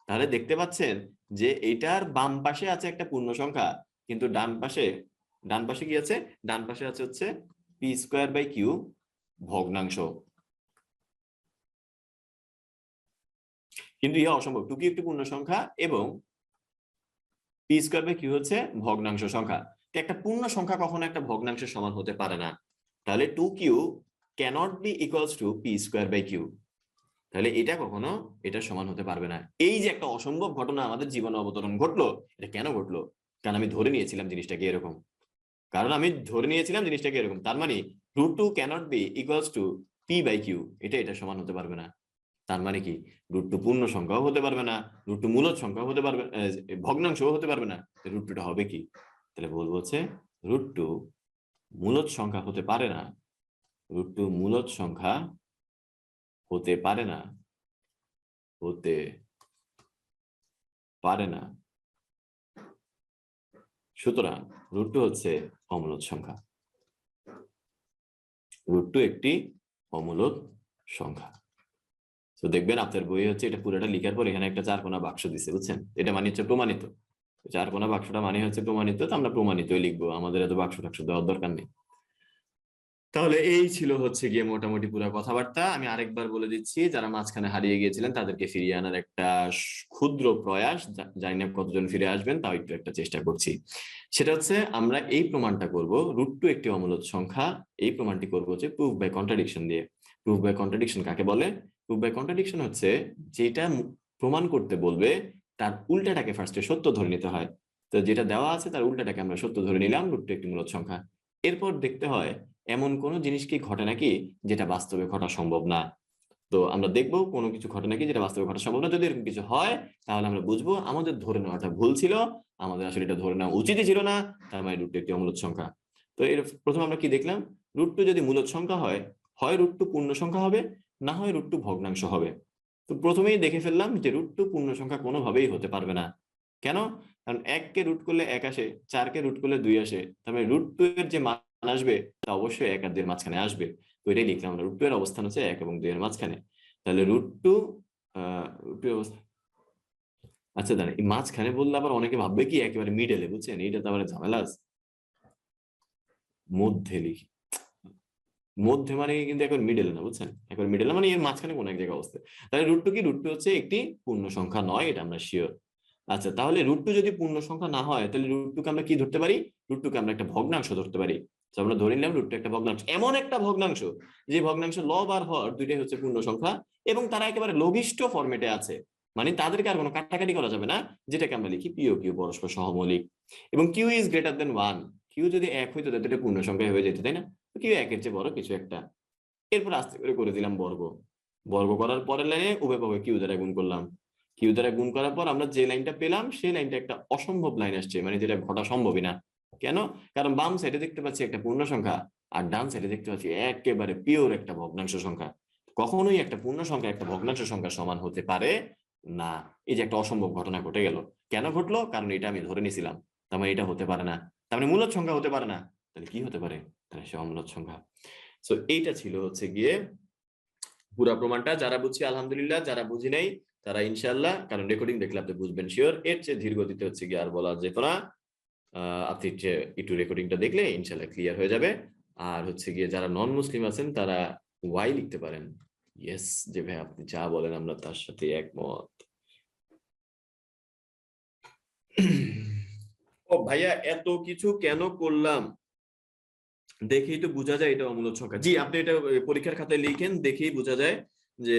তাহলে দেখতে পাচ্ছেন যে এইটার বাম পাশে আছে একটা পূর্ণ সংখ্যা, কিন্তু ডান পাশে কি আছে? ডান পাশে আছে হচ্ছে পি স্কোয়ার বাই কিউ ভগ্নাংশ। কিন্তু ইহা অসম্ভব, টুকি একটি পূর্ণ সংখ্যা এবং পি স্কোয়ার বাই কিউ হচ্ছে ভগ্নাংশ সংখ্যা। তো একটা পূর্ণ সংখ্যা কখনো একটা ভগ্নাংশের সমান হতে পারে না। তাহলে 2q cannot be equals to P square by Q. তাহলে এটা কখনো এটার সমান হতে পারবে না। এই যে একটা অসম্ভব ঘটনা আমাদের জীবনে অবতরণ ঘটলো, এটা কেন ঘটলো? কারণ আমি ধরে নিয়েছিলাম জিনিসটাকে এরকম। তার মানে √2 cannot be equals to P by Q, এটা এটার সমান হতে পারবে না। তার মানে কি, √2 পূর্ণ সংখ্যাও হতে পারবে না, √2 মূলদ সংখ্যাও হতে পারবে, ভগ্নাংশও হতে পারবে না। √2টা হবে কি? তাহলে বলবো হচ্ছে √2 মূলদ সংখ্যা হতে পারে না, √2 মূলদ সংখ্যা হতে পারে না, হতে পারে না। সুতরাং √2 হচ্ছে অমূলদ সংখ্যা, √2 একটি অমূলদ সংখ্যা। তো দেখবেন আপনার বই হচ্ছে এটা পুরোটা লিখার পর এখানে একটা 4 কোণা বাক্স দিছে, বুঝছেন? এটা মানে হচ্ছে প্রমাণিত। 4 কোণা বাক্সটা মানে হচ্ছে প্রমাণিত, তো আমরা প্রমাণিতই লিখবো, আমাদের এত বাক্স টাক্স দেওয়ার দরকার নেই। তাহলে এই ছিল হচ্ছে গিয়ে মোটামুটি পুরো কথাবার্তা। আমি আরেকবার বলে দিচ্ছি, যারা মাঝখানে হারিয়ে গিয়েছিলেন তাদেরকে ফিরিয়ে আনার একটা ক্ষুদ্র প্রয়াস, জানি না কতজন ফিরে আসবেন, তাও একটু একটা চেষ্টা করছি। সেটা হচ্ছে আমরা এই প্রমাণটা করব √2 একটি অমূলদ সংখ্যা। এই প্রমাণটি করব হচ্ছে প্রুফ বাই কন্ট্রাডিকশন দিয়ে। প্রুফ বাই কন্ট্রাডিকশন কাকে বলে? প্রুফ বাই কন্ট্রাডিকশন হচ্ছে যেটা প্রমাণ করতে বলবে তার উল্টাটাকে ফার্স্টে সত্য ধরে নিতে হয়। তো যেটা দেওয়া আছে তার উল্টাটাকে আমরা সত্য ধরে নিলাম, √2 একটি মূলদ সংখ্যা। এরপর দেখতে হয় এমন কোনো জিনিস কি ঘটে নাকি যেটা বাস্তবে ঘটা সম্ভব না। তো আমরা দেখবো কোনো কিছু ঘটে নাকি যেটা বাস্তবে ঘটা সম্ভব না। যদি এরকম কিছু হয় তাহলে আমরা বুঝবো আমাদের ধরে নেওয়াটা ভুল ছিল, আমাদের আসলে এটা ধরে নেওয়া উচিতই ছিল না, তার মানে √2 একটি অমূলদ সংখ্যা। তো এর প্রথমে আমরা কি দেখলাম? √2 যদি মূলদ সংখ্যা হয়, হয় √2 পূর্ণ সংখ্যা হবে, না হয় √2 ভগ্নাংশ হবে। তো প্রথমেই দেখে ফেললাম যে √2 পূর্ণ সংখ্যা কোনোভাবেই হতে পারবে না। কেন? কারণ 1 কে রুট করলে 1 আসে, 4 কে রুট করলে 2 আসে, তার মানে √2 এর যে মান আসবে তা অবশ্যই 1 আর 2 এর মাঝখানে আসবে। তো এটাই লিখলাম আমরা, √2 এর অবস্থান হচ্ছে 1 এবং 2 এর মাঝখানে। তাহলে √2 √2 এর অবস্থান, আচ্ছা দাঁড়ান, এই মাঝখানে বললে আবার অনেকে ভাববে কি একেবারে মিডলে, বুঝছেন? এটা তো আবার ঝামেলা আছে। মধ্যে লিখি, মধ্যে মানে কিন্তু একবার মিডল না, বুঝছেন? একবার মিডল মানে এর মাঝখানে কোন এক জায়গায় অবস্থা। তাহলে √2 কি? √2 হচ্ছে একটি পূর্ণ সংখ্যা নয়, এটা আমরা শিওর। আচ্ছা, তাহলে √2 যদি পূর্ণ সংখ্যা না হয় তাহলে √2 কে আমরা কি ধরতে পারি? √2 কে আমরা একটা ভগ্নাংশ ধরতে পারি। তো আমরা ধরে নিলাম √2 একটা ভগ্নাংশ, এমন একটা ভগ্নাংশ যে ভগ্নাংশ লব আর হর দুইটাই হচ্ছে পূর্ণ সংখ্যা এবং তারা একেবারে লঘিষ্ঠ ফরম্যাটে আছে। মানে তাদেরকে আর কোনো কাটাকাটি করা যাবে না, যেটাকে আমরা লিখি পি ও কিউ পরস্পর সহমৌলিক। এবং Q is greater than 1, Q যদি 1 হইতো তাহলে এটা পূর্ণ সংখ্যা হয়ে যেত, তাই না? কিউ 1 এর চেয়ে বড় কিছু একটা। এরপর আস্তে করে করে দিলাম বর্গ। বর্গ করার পরের লাইনে উভয় পক্ষে কিউ দ্বারা গুণ করলাম। কিউ দ্বারা গুণ করার পর আমরা যে লাইনটা পেলাম সেই লাইনটা একটা অসম্ভব লাইন আসছে, মানে যেটা ঘটা সম্ভবই না। কেন? কারণ বাম সাইডে দেখতে পাচ্ছি একটা পূর্ণ সংখ্যা, আর ডান সাইডে দেখতে পাচ্ছি একেবারে পিওর একটা ভগ্নাংশ সংখ্যা। কখনোই একটা পূর্ণ সংখ্যা একটা ভগ্নাংশ সংখ্যার সমান হতে পারে না। এই যে একটা অসম্ভব ঘটনা ঘটে গেল, কেন ঘটলো? কারণ এটা আমি ধরে নিয়েছিলাম, তার মানে এটা হতে পারে না, তার মানে মূলদ সংখ্যা হতে পারে না। তাহলে কি হতে পারে? তাহলে সে অমূলদ সংখ্যা। সো এইটা ছিল হচ্ছে গিয়ে পুরা প্রমাণটা। যারা বুঝছি আলহামদুলিল্লাহ, যারা বুঝি নাই তারা ইনশাল্লাহ, কারণ রেকর্ডিং দেখলে আপনি বুঝবেন শিওর, এর চেয়ে ধীর গতিতে হচ্ছে গিয়ে আর বলা যেত না। আপনি একটু রেকর্ডিংটা দেখলে ইনশাল্লাহ ক্লিয়ার হয়ে যাবে। আর হচ্ছে গিয়ে যারা নন মুসলিম আছেন তারা ওয়াই লিখতে পারেন। ইয়েস, যে ভাই আপনি যা বলেন আমরা তার সাথে একমত। ও ভাইয়া, এত কিছু কেন করলাম? দেখেই তো বোঝা যায় এটা অমূলদ সংখ্যা। জি, আপনি এটা পরীক্ষার খাতায় লিখেন, দেখেই বোঝা যায় যে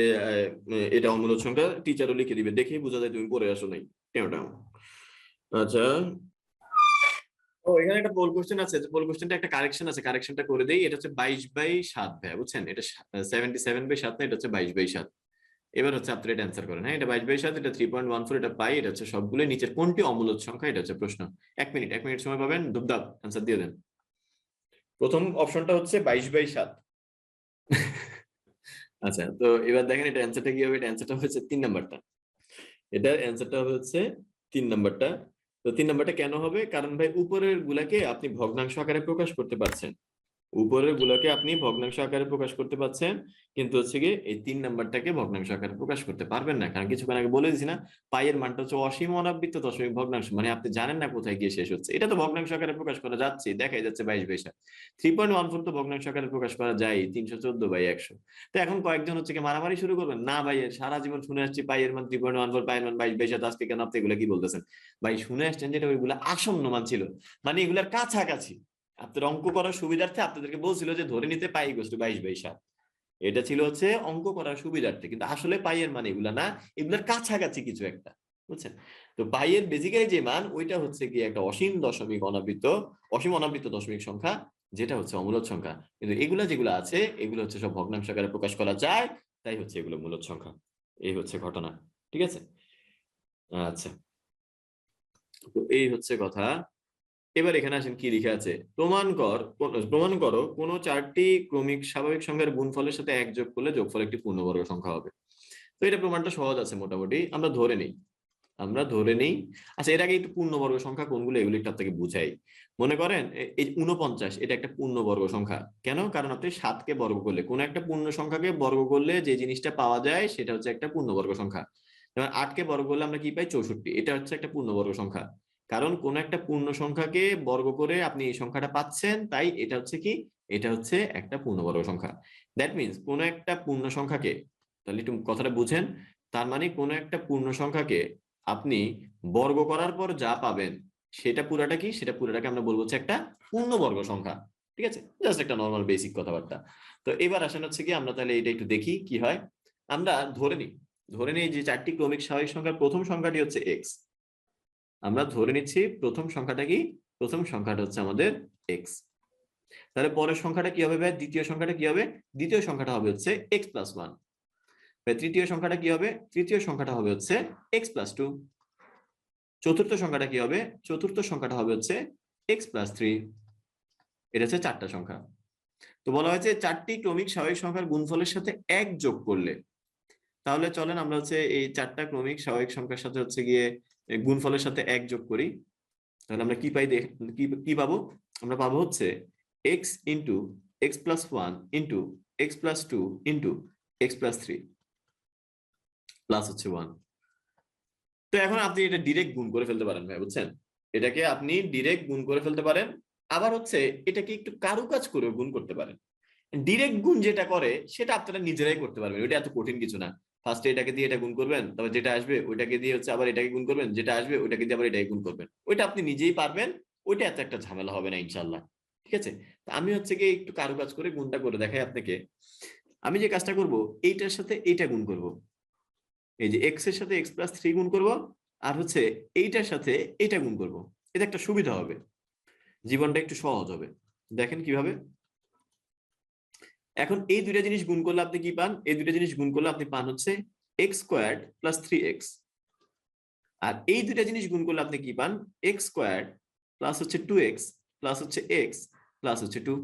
এটা অমূলদ সংখ্যা। টিচারও লিখে দিবে, দেখেই বোঝা যায় তুমি পড়ে আসো নাই। আচ্ছা, ও এখানে একটা পোল কোশ্চেন আছে, পোল কোশ্চেনটা একটা কারেকশন আছে, কারেকশনটা করে দেই। এটা হচ্ছে 22/7 ভাই, বুঝছেন? এটা 77/7 না, এটা হচ্ছে 22/7। এবার হচ্ছে আপনি এটা অ্যান্সার করেন। হ্যাঁ, এটা 22/7, এটা 3.14, এটা পাই, এটা হচ্ছে সবগুলো নিচের কোনটি অমূলদ সংখ্যা, এটা হচ্ছে প্রশ্ন। 1 মিনিট সময় পাবেন, ধুপধাপ অ্যান্সার দিয়ে দেন। প্রথম অপশনটা হচ্ছে 22/7। আচ্ছা, তো এবার দেখেন এটা অ্যান্সারটা কি হবে। এটা অ্যান্সারটা হচ্ছে 3 নাম্বারটা। এটার অ্যান্সারটা হবে হচ্ছে 3 নাম্বারটা। তো 3 নাম্বারটা কেন হবে? কারণ ভাই উপরের গুলাকে আপনি ভগ্নাংশ আকারে প্রকাশ করতে পারছেন, উপরের গুলোকে আপনি ভগ্নাংশ আকারে প্রকাশ করতে পারছেন, কিন্তু হচ্ছে কি এই 3 নাম্বারটাকে ভগ্নাংশ আকারে প্রকাশ করতে পারবেন না। কারণ কিছুক্ষণ আগে বলে দিছি না, পাইয়ের মানটা হচ্ছে অসীম অনাবৃত্ত দশমিক ভগ্নাংশ, মানে আপনি জানেন না কোথায় গিয়ে শেষ হচ্ছে। এটা তো ভগ্নাংশ আকারে প্রকাশ করা যাচ্ছে, দেখাই যাচ্ছে 22/7। 3.14 তো ভগ্নাংশ আকারে প্রকাশ করা যায় 314/100। তো এখন কয়েকজন হচ্ছে কি মারামারি শুরু করবেন না, ভাই সারা জীবন শুনে আসছি পাইয়ের মান 3.14, পাইয়ের মান 22/7, আজকে কেন আপনি এগুলো কি বলতেছেন? ভাই শুনে আসছেন যেটা ওইগুলো আসন্ন মান ছিল, মানে এগুলার কাছাকাছি। আপনার অঙ্ক করার সুবিধার্থে আপনাদেরকে বলছিল যে ধরে নিতে পাই = 22/7। এটা ছিল হচ্ছে অঙ্ক করার সুবিধার্থে, কিন্তু আসলে পাইয়ের মান এগুলা না, এগুলার কাছাকাছি কিছু একটা, বুঝছেন? তো পাইয়ের বেসিক্যালি যে মান ওইটা হচ্ছে কি একটা অসীম দশমিক অনাবৃত্ত, অসীম অনাবৃত্ত দশমিক সংখ্যা, যেটা হচ্ছে অমূলদ সংখ্যা। কিন্তু এগুলা যেগুলো আছে এগুলো হচ্ছে সব ভগ্নাংশ আকারে প্রকাশ করা যায়, তাই হচ্ছে এগুলো মূলদ সংখ্যা। এই হচ্ছে ঘটনা, ঠিক আছে? আচ্ছা, তো এই হচ্ছে কথা। এবার এখানে আসেন কি লিখে আছে, প্রমাণ করো কোন 4টি ক্রমিক স্বাভাবিক সংখ্যার গুণফলের সাথে 1 যোগ করলে যোগফল একটি পূর্ণবর্গ সংখ্যা হবে। তো এটা প্রমাণটা সহজ আছে মোটামুটি, আমরা ধরে নেই। আচ্ছা, এর আগে একটু পূর্ণবর্গ সংখ্যা কোনগুলো এগুলো একটু আপনাকে বুঝাই। মনে করেন এই 49, এটা একটা পূর্ণবর্গ সংখ্যা। কেন? কারণ আপনি 7কে বর্গ করলে, কোন একটা পূর্ণ সংখ্যাকে বর্গ করলে যে জিনিসটা পাওয়া যায় সেটা হচ্ছে একটা পূর্ণবর্গ সংখ্যা। যেমন 8কে বর্গ করলে আমরা কি পাই? 64। এটা হচ্ছে একটা পূর্ণবর্গ সংখ্যা। কারণ কোন একটা পূর্ণ সংখ্যাকে বর্গ করে আপনি এই সংখ্যাটা পাচ্ছেন, তাই এটা হচ্ছে কি, এটা হচ্ছে একটা পূর্ণবর্গ সংখ্যা। দ্যাট মিনস কোন একটা পূর্ণ সংখ্যাকে, তাহলে একটু কথাটা বুঝেন, তার মানে কোন একটা পূর্ণ সংখ্যাকে আপনি বর্গ করার পর যা পাবেন সেটা পুরাটা কি, সেটা পুরাটাকে আমরা বলবো হচ্ছে একটা পূর্ণবর্গ সংখ্যা। ঠিক আছে, জাস্ট একটা নর্মাল বেসিক কথাবার্তা। তো এবার আসেন হচ্ছে কি, আমরা তাহলে এটা একটু দেখি কি হয়। আমরা ধরে নিই যে 4টি ক্রমিক স্বাভাবিক সংখ্যার প্রথম সংখ্যাটি হচ্ছে এক্স। আমরা ধরে নিচ্ছি প্রথম সংখ্যাটা কি, প্রথম সংখ্যাটা হচ্ছে আমাদের এক্স। তাহলে পরের সংখ্যাটা কি হবে ভাই? দ্বিতীয় সংখ্যাটা কি হবে? দ্বিতীয় সংখ্যাটা হবে হচ্ছে x+1। তৃতীয় সংখ্যাটা কি হবে? তৃতীয় সংখ্যাটা হবে হচ্ছে x+2। চতুর্থ সংখ্যাটা কি হবে? চতুর্থ সংখ্যাটা হবে হচ্ছে x+3। এটা হচ্ছে 4টা সংখ্যা। তো বলা হয়েছে 4টি ক্রমিক স্বাভাবিক সংখ্যার গুণফলের সাথে 1 যোগ করলে, তাহলে চলেন আমরা হচ্ছে এই 4টা ক্রমিক স্বাভাবিক সংখ্যার সাথে হচ্ছে গিয়ে গুণফলের সাথে 1 যোগ করি। তাহলে আমরা কি পাই? কি পাবো? আমরা পাবো হচ্ছে x into x+1 into x+2 into x+3 plus হচ্ছে 1। তো এখন আপনি এটা ডিরেক্ট গুণ করে ফেলতে পারেন ভাই, বুঝছেন? এটাকে আপনি ডিরেক্ট গুণ করে ফেলতে পারেন। আবার হচ্ছে এটাকে একটু কারুকাজ করে গুণ করতে পারেন। ডিরেক্ট গুণ যেটা করে সেটা আপনারা নিজেরাই করতে পারবেন, ওইটা এত কঠিন কিছু না। ফার্স্টে এটাকে দিয়ে এটা গুণ করবেন, তারপর যেটা আসবে ওইটাকে দিয়ে হচ্ছে আবার এটাকে গুণ করবেন, যেটা আসবে ওইটাকে দিয়ে আবার এটাকে গুণ করবেন। ওইটা আপনি নিজেই পারবেন, ওইটা এত একটা ঝামেলা হবে না ইনশাল্লাহ। ঠিক আছে, তো আমি হচ্ছে কি একটু কারুকাজ করে গুণটা করে দেখাই আপনাকে। আমি যে কাজটা করব, এইটার সাথে এইটা গুণ করব, এই যে x এর সাথে x+3 গুণ করব, আর হচ্ছে এইটার সাথে এইটা গুণ করব। এটা একটা সুবিধা হবে, জীবনটা একটু সহজ হবে। দেখেন কিভাবে। এখন এই দুইটা জিনিস গুণ করলে আপনি কি পান? এই দুইটা জিনিস গুণ করলে আপনি পান হচ্ছে x² + 3x। আর এই দুইটা জিনিস গুণ করলে আপনি কি পান? x² প্লাস হচ্ছে 2x প্লাস হচ্ছে x প্লাস হচ্ছে 2।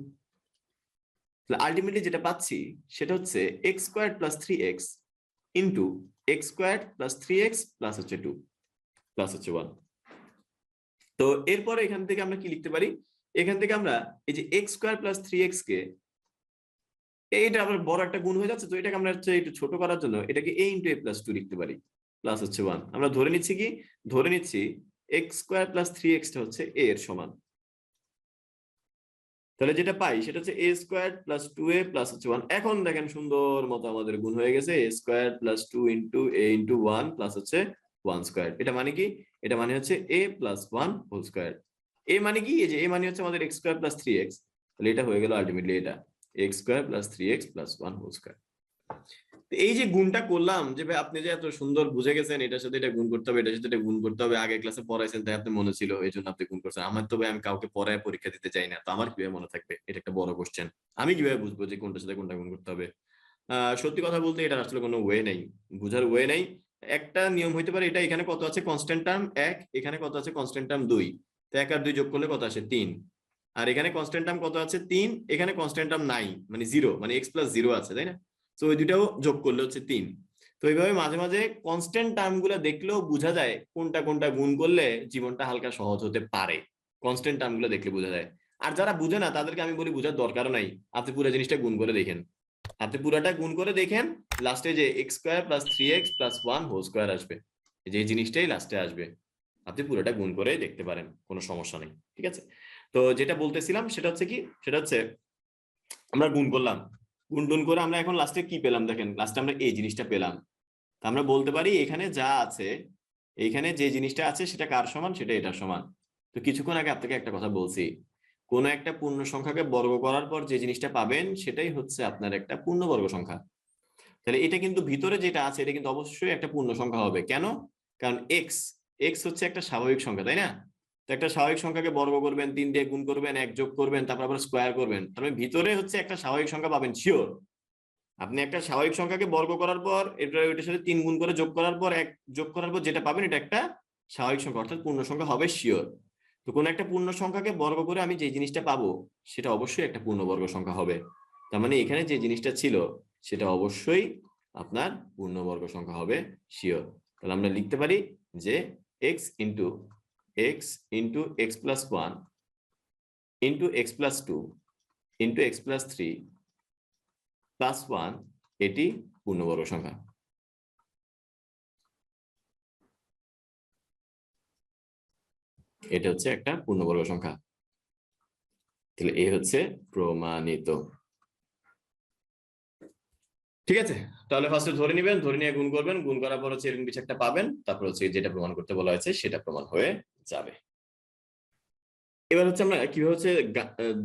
তাহলে আলটিমেটলি যেটা পাচ্ছি সেটা হচ্ছে x² + 3x into x² + 3x plus হচ্ছে 2 প্লাস হচ্ছে 1। তো এরপরে এখান থেকে আমরা কি লিখতে পারি? এখান থেকে আমরা এই যে x² + 3x কে, এইটা আবার বড় একটা গুণ হয়ে যাচ্ছে, তো এটাকে আমরা হচ্ছে একটু ছোট করার জন্য এটাকে a * a+2 লিখতে পারি, প্লাস হচ্ছে 1। আমরা ধরে নিচ্ছি কি, ধরে নিচ্ছি x² + 3x টা হচ্ছে a এর সমান। তাহলে যেটা পাই সেটা হচ্ছে a² + 2a প্লাস হচ্ছে 1। এখন দেখেন সুন্দর মতো আমাদের গুণ হয়ে গেছে, a² + 2 * a * 1 প্লাস হচ্ছে 1²। এটা মানে কি? এটা মানে হচ্ছে a + 1 হোল স্কয়ার। a মানে কি? এই যে a মানে হচ্ছে আমাদের x² + 3x। তাহলে এটা হয়ে গেল আলটিমেটলি এটা x square plus 3x plus 1 whole square. এই যে গুণটা করলাম, যে ভাই আপনি যে এত সুন্দর বুঝে গেছেন এটার সাথে এটা গুণ করতে হবে, এটার সাথে এটা গুণ করতে হবে, আগে ক্লাসে পড়াইছেন তাই আপনি মনে ছিল এই জন্য আপনি গুণ করছেন। আমার তো ভাই আমি কাউকে পড়ায় পরীক্ষা দিতে চাই না, তো আমার কিভাবে মনে থাকবে? এটা একটা বড় কোশ্চেন। আমি কিভাবে বুঝবো যে কোনটার সাথে কোনটা গুণ করতে হবে? সত্যি কথা বলতে এটা আসলে কোনো ওয়ে নেই, বুঝার ওয়ে নেই। একটা নিয়ম হইতে পারে, এটা এখানে কত আছে কনস্ট্যান্ট টার্ম 1, এখানে কত আছে কনস্ট্যান্ট টার্ম 2, তো 1 আর 2 যোগ করলে কত আসে 3, আর এখানে কনস্ট্যান্ট টার্ম কত আছে 3, এখানে কনস্ট্যান্ট টার্ম নাই মানে 0, মানে x প্লাস 0 আছে, তাই না? তো ওই দুটাও যোগ করলে হচ্ছে 3। তো এইভাবে মাঝে মাঝে কনস্ট্যান্ট টার্ম গুলো দেখলেও বোঝা যায় কোনটা কোনটা গুণ করলে জীবনটা হালকা সহজ হতে পারে, কনস্ট্যান্ট টার্ম গুলো দেখলে বোঝা যায়। আর যারা বুঝে না তাদেরকে আমি বলি বোঝার দরকারও নাই, আপনি পুরো জিনিসটা গুণ করে দেখেন, আপনি পুরাটা গুণ করে দেখেন, লাস্টে যে X square plus 3x plus 1 whole square আসবে, যে জিনিসটাই লাস্টে আসবে, আপনি পুরোটা গুণ করে দেখতে পারেন, কোনো সমস্যা নেই। ঠিক আছে, তো যেটা বলতেছিলাম সেটা হচ্ছে কি, সেটা হচ্ছে আমরা গুণ করলাম, গুণ টুন করে আমরা এখন লাস্টে কি পেলাম দেখেন, লাস্টে আমরা এই জিনিসটা পেলাম। আমরা বলতে পারি এখানে যা আছে, এইখানে যে জিনিসটা আছে সেটা কার সমান, সেটা এটার সমান। তো কিছুক্ষণ আগে আপনাকে একটা কথা বলছি, কোন একটা পূর্ণ সংখ্যাকে বর্গ করার পর যে জিনিসটা পাবেন সেটাই হচ্ছে আপনার একটা পূর্ণবর্গ সংখ্যা। তাহলে এটা কিন্তু ভিতরে যেটা আছে এটা কিন্তু অবশ্যই একটা পূর্ণ সংখ্যা হবে। কেন? কারণ এক্স এক্স হচ্ছে একটা স্বাভাবিক সংখ্যা, তাই না? তো একটা স্বাভাবিক সংখ্যাকে বর্গ করবেন, 3 দিয়ে গুণ করবেন, 1 যোগ করবেন, তারপর আবার স্কোয়ার করবেন, তারপরে ভিতরে হচ্ছে একটা স্বাভাবিক সংখ্যা পাবেন শিওর। আপনি একটা স্বাভাবিক সংখ্যাকে বর্গ করার পর এটার সাথে 3 গুণ করে যোগ করার পর 1 যোগ করার পর যেটা পাবেন এটা একটা স্বাভাবিক সংখ্যা, অর্থাৎ পূর্ণ সংখ্যা হবে শিওর। তো কোন একটা পূর্ণ সংখ্যাকে বর্গ করে আমি যে জিনিসটা পাবো সেটা অবশ্যই একটা পূর্ণবর্গ সংখ্যা হবে। তার মানে এখানে যে জিনিসটা ছিল সেটা অবশ্যই আপনার পূর্ণবর্গ সংখ্যা হবে শিওর। তাহলে আমরা লিখতে পারি যে x into x plus 1 into x plus 2 into x plus 3 plus 1 এটি পূর্ণবর্গ সংখ্যা। এটা হচ্ছে একটা পূর্ণবর্গ সংখ্যা। তাহলে এ হচ্ছে প্রমাণিত। ঠিক আছে, তাহলে ফার্স্টে ধরে নেবেন, ধরে নিয়ে গুণ করবেন, গুণ করার পর হচ্ছে এরকম কিছু একটা পাবেন, তারপর হচ্ছে যেটা প্রমাণ করতে বলা হয়েছে সেটা প্রমাণ হয়ে যাবে। এবার হচ্ছে আমরা কিভাবে হচ্ছে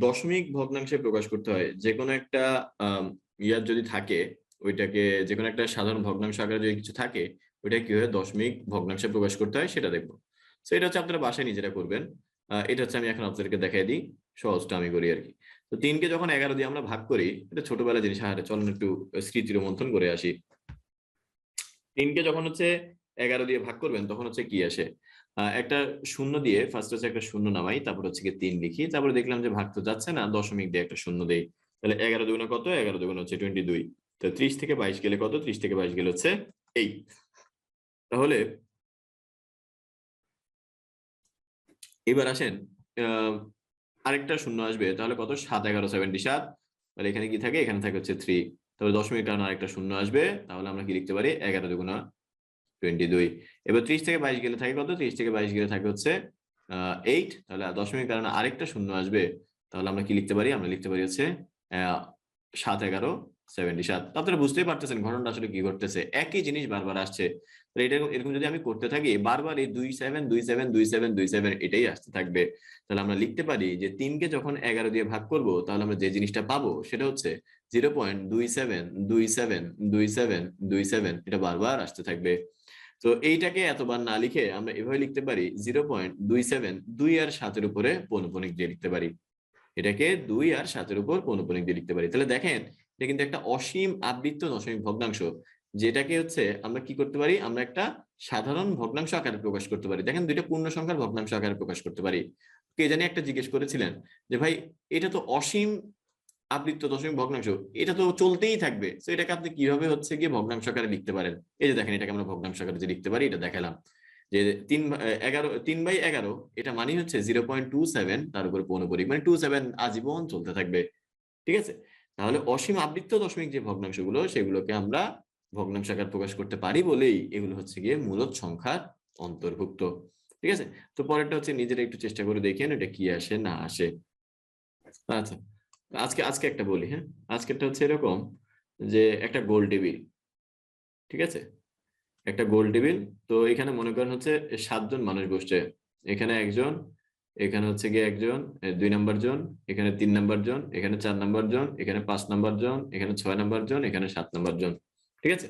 দশমিক ভগ্নাংশে প্রকাশ করতে হয়, যে কোনো একটা ইয়ার যদি থাকে ওইটাকে, যে কোনো একটা সাধারণ ভগ্নাংশ আকারে যদি কিছু থাকে ওইটা কিভাবে দশমিক ভগ্নাংশে প্রকাশ করতে হয় সেটা দেখবো। তো এটা হচ্ছে আপনারা বাসায় নিজেরা করবেন। এটা হচ্ছে আমি এখন আপনাদেরকে দেখাই দিই, সহজটা আমি করি আর কি। তো 3কে যখন 11 দিয়ে আমরা ভাগ করি, এটা ছোটবেলা জিনিস, হারে চলেন একটু স্মৃতির মন্থন করে আসি। 3কে যখন হচ্ছে 11 দিয়ে ভাগ করবেন তখন হচ্ছে কি আসে, একটা শূন্য দিয়ে ফার্স্ট হচ্ছে একটা শূন্য নামাই, তারপর হচ্ছে কি 3 লিখি, তারপরে দেখলাম যে ভাগ তো যাচ্ছে না, দশমিক দিয়ে একটা শূন্য দেই। তাহলে 11 দুগুণে কত, 11 দুগুণে হচ্ছে 22। তো 30 থেকে 22 গেলে কত, 30 থেকে 22 গেলে হচ্ছে 8। তাহলে এবার আসেন আরেকটা শূন্য আসবে, তাহলে কত, 7 11 77। তাহলে এখানে কি থাকে, এখানে থাকে হচ্ছে 3। তাহলে দশমিক কারণে আরেকটা শূন্য আসবে, তাহলে আমরা কি লিখতে পারি, 11 দুগুণা 22। এবার 30 থেকে 22 গেলে থাকে কত, 30 থেকে 22 গেলে থাকে হচ্ছে 8। তাহলে দশমিক কারণে আরেকটা শূন্য আসবে, তাহলে আমরা কি লিখতে পারি, আমরা লিখতে পারি হচ্ছে 7 11 77। আপনারা বুঝতেই পারতেছেন ঘটনাটা আসলে কি ঘটতেছে, একই জিনিস বারবার আসছে। এটা এরকম যদি আমি করতে থাকি বারবার এই 27 27 27 27 এটাই আসতে থাকবে। তাহলে আমরা লিখতে পারি যে 3কে যখন 11 দিয়ে ভাগ করব তাহলে আমরা যে জিনিসটা পাবো সেটা হচ্ছে 0.27272727, এটা বারবার আসতে থাকবে। তো এইটাকে এতবার না লিখে আমরা এভাবে লিখতে পারি 0.27, 2 আর 7-এর উপরে পৌনঃপুনিক দিয়ে লিখতে পারি, এটাকে 2 আর 7-এর উপর পৌনঃপুনিক দিয়ে লিখতে পারি। তাহলে দেখেন এটা কিন্তু একটা অসীম আবৃত্ত দশমিক ভগ্নাংশ, যেটাকে হচ্ছে আমরা কি করতে পারি, আমরা একটা সাধারণ ভগ্নাংশ আকারে প্রকাশ করতে পারি। দেখেন দুইটা পূর্ণ সংখ্যার ভগ্নাংশ আকারে প্রকাশ করতে পারি। কে জানি একটা জিজ্ঞেস করেছিলেন যে ভাই এটা তো অসীম আবৃত্ত দশমিক ভগ্নাংশ, এটা তো চলতেই থাকবে, তো এটাকে আপনি কিভাবে হচ্ছে গিয়ে ভগ্নাংশ আকারে লিখতে পারেন? এই যে দেখেন এটাকে আমরা ভগ্নাংশ আকারে যে লিখতে পারি এটা দেখালাম, যে 3/11 এটা মানে হচ্ছে 0.27, তার উপর পৌনঃপুনিক মানে 27 আজীবন চলতে থাকবে। ঠিক আছে, তাহলে অসীম আবৃত্ত দশমিক যে ভগ্নাংশগুলো সেগুলোকে আমরা ভগ্নাংশ আকারে প্রকাশ করতে পারি বলেই এগুলো হচ্ছে গিয়ে মূলদ সংখ্যার অন্তর্ভুক্ত। ঠিক আছে, তো পরেরটা হচ্ছে নিজেরা একটু চেষ্টা করে দেখেন এটা কি আসে না আসে। আচ্ছা, আজকে আজকে একটা বলি, হ্যাঁ, আজকেরটা হচ্ছে এরকম যে একটা গোল টেবিল, ঠিক আছে, একটা গোল টেবিল। তো এখানে মনে করেন হচ্ছে 7 জন মানুষ বসছে, এখানে একজন, এখানে হচ্ছে গিয়ে একজন, 2 নাম্বার জন, এখানে 3 নাম্বার জন, এখানে 4 নাম্বার জন, এখানে 5 নাম্বার জন, এখানে 6 নাম্বার জন, এখানে 7 নাম্বার জন। ঠিক আছে?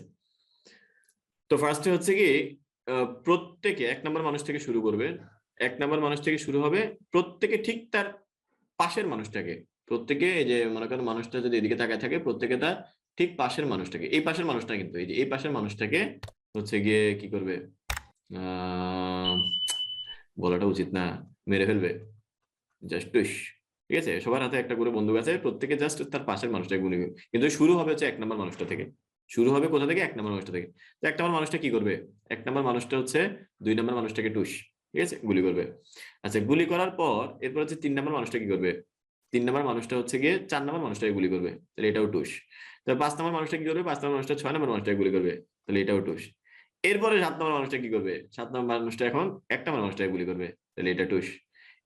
তো ফার্স্টে হচ্ছে কি প্রত্যেকে 1 নাম্বার মানুষ থেকে শুরু করবে। 1 নাম্বার মানুষ থেকে শুরু হবে, প্রত্যেকে ঠিক তার পাশের মানুষটাকে, প্রত্যেকে এই যে মনে করেন মানুষটা যদি এদিকে তাকায় থাকে, প্রত্যেকে তার ঠিক পাশের মানুষটাকে, এই পাশের মানুষটা কিন্তু এই যে এই পাশের মানুষটাকে হচ্ছে গিয়ে কি করবে, আহ বলাটা উচিত না, মেরে ফেলবে, জাস্ট টুস। ঠিক আছে? সবার হাতে একটা করে বন্দুক আছে, প্রত্যেকে জাস্ট তার পাশের মানুষটাকে গুলি করবে। কিন্তু শুরু হবে হচ্ছে 1 নাম্বার মানুষটা থেকে। শুরু হবে কোথা থেকে? 1 নাম্বার মানুষটা থেকে। তো 1 নাম্বার মানুষটা কি করবে? 1 নাম্বার মানুষটা হচ্ছে 2 নাম্বার মানুষটাকে টুস, ঠিক আছে, গুলি করবে। আচ্ছা, গুলি করার পর এরপর হচ্ছে 3 নাম্বার মানুষটা কি করবে? 3 নাম্বার মানুষটা হচ্ছে গিয়ে 4 নাম্বার মানুষটাকে গুলি করবে, তাহলে এটাও টুস। তাহলে 5 নাম্বার মানুষটা কি করবে? 5 নাম্বার মানুষটা 6 নাম্বার মানুষটাকে গুলি করবে, তাহলে এটাও টুস। এরপরে 7 নাম্বার মানুষটা কি করবে? 7 নাম্বার মানুষটা এখন 1 নাম্বার মানুষটাকে গুলি করবে, তাহলে এটা টুস।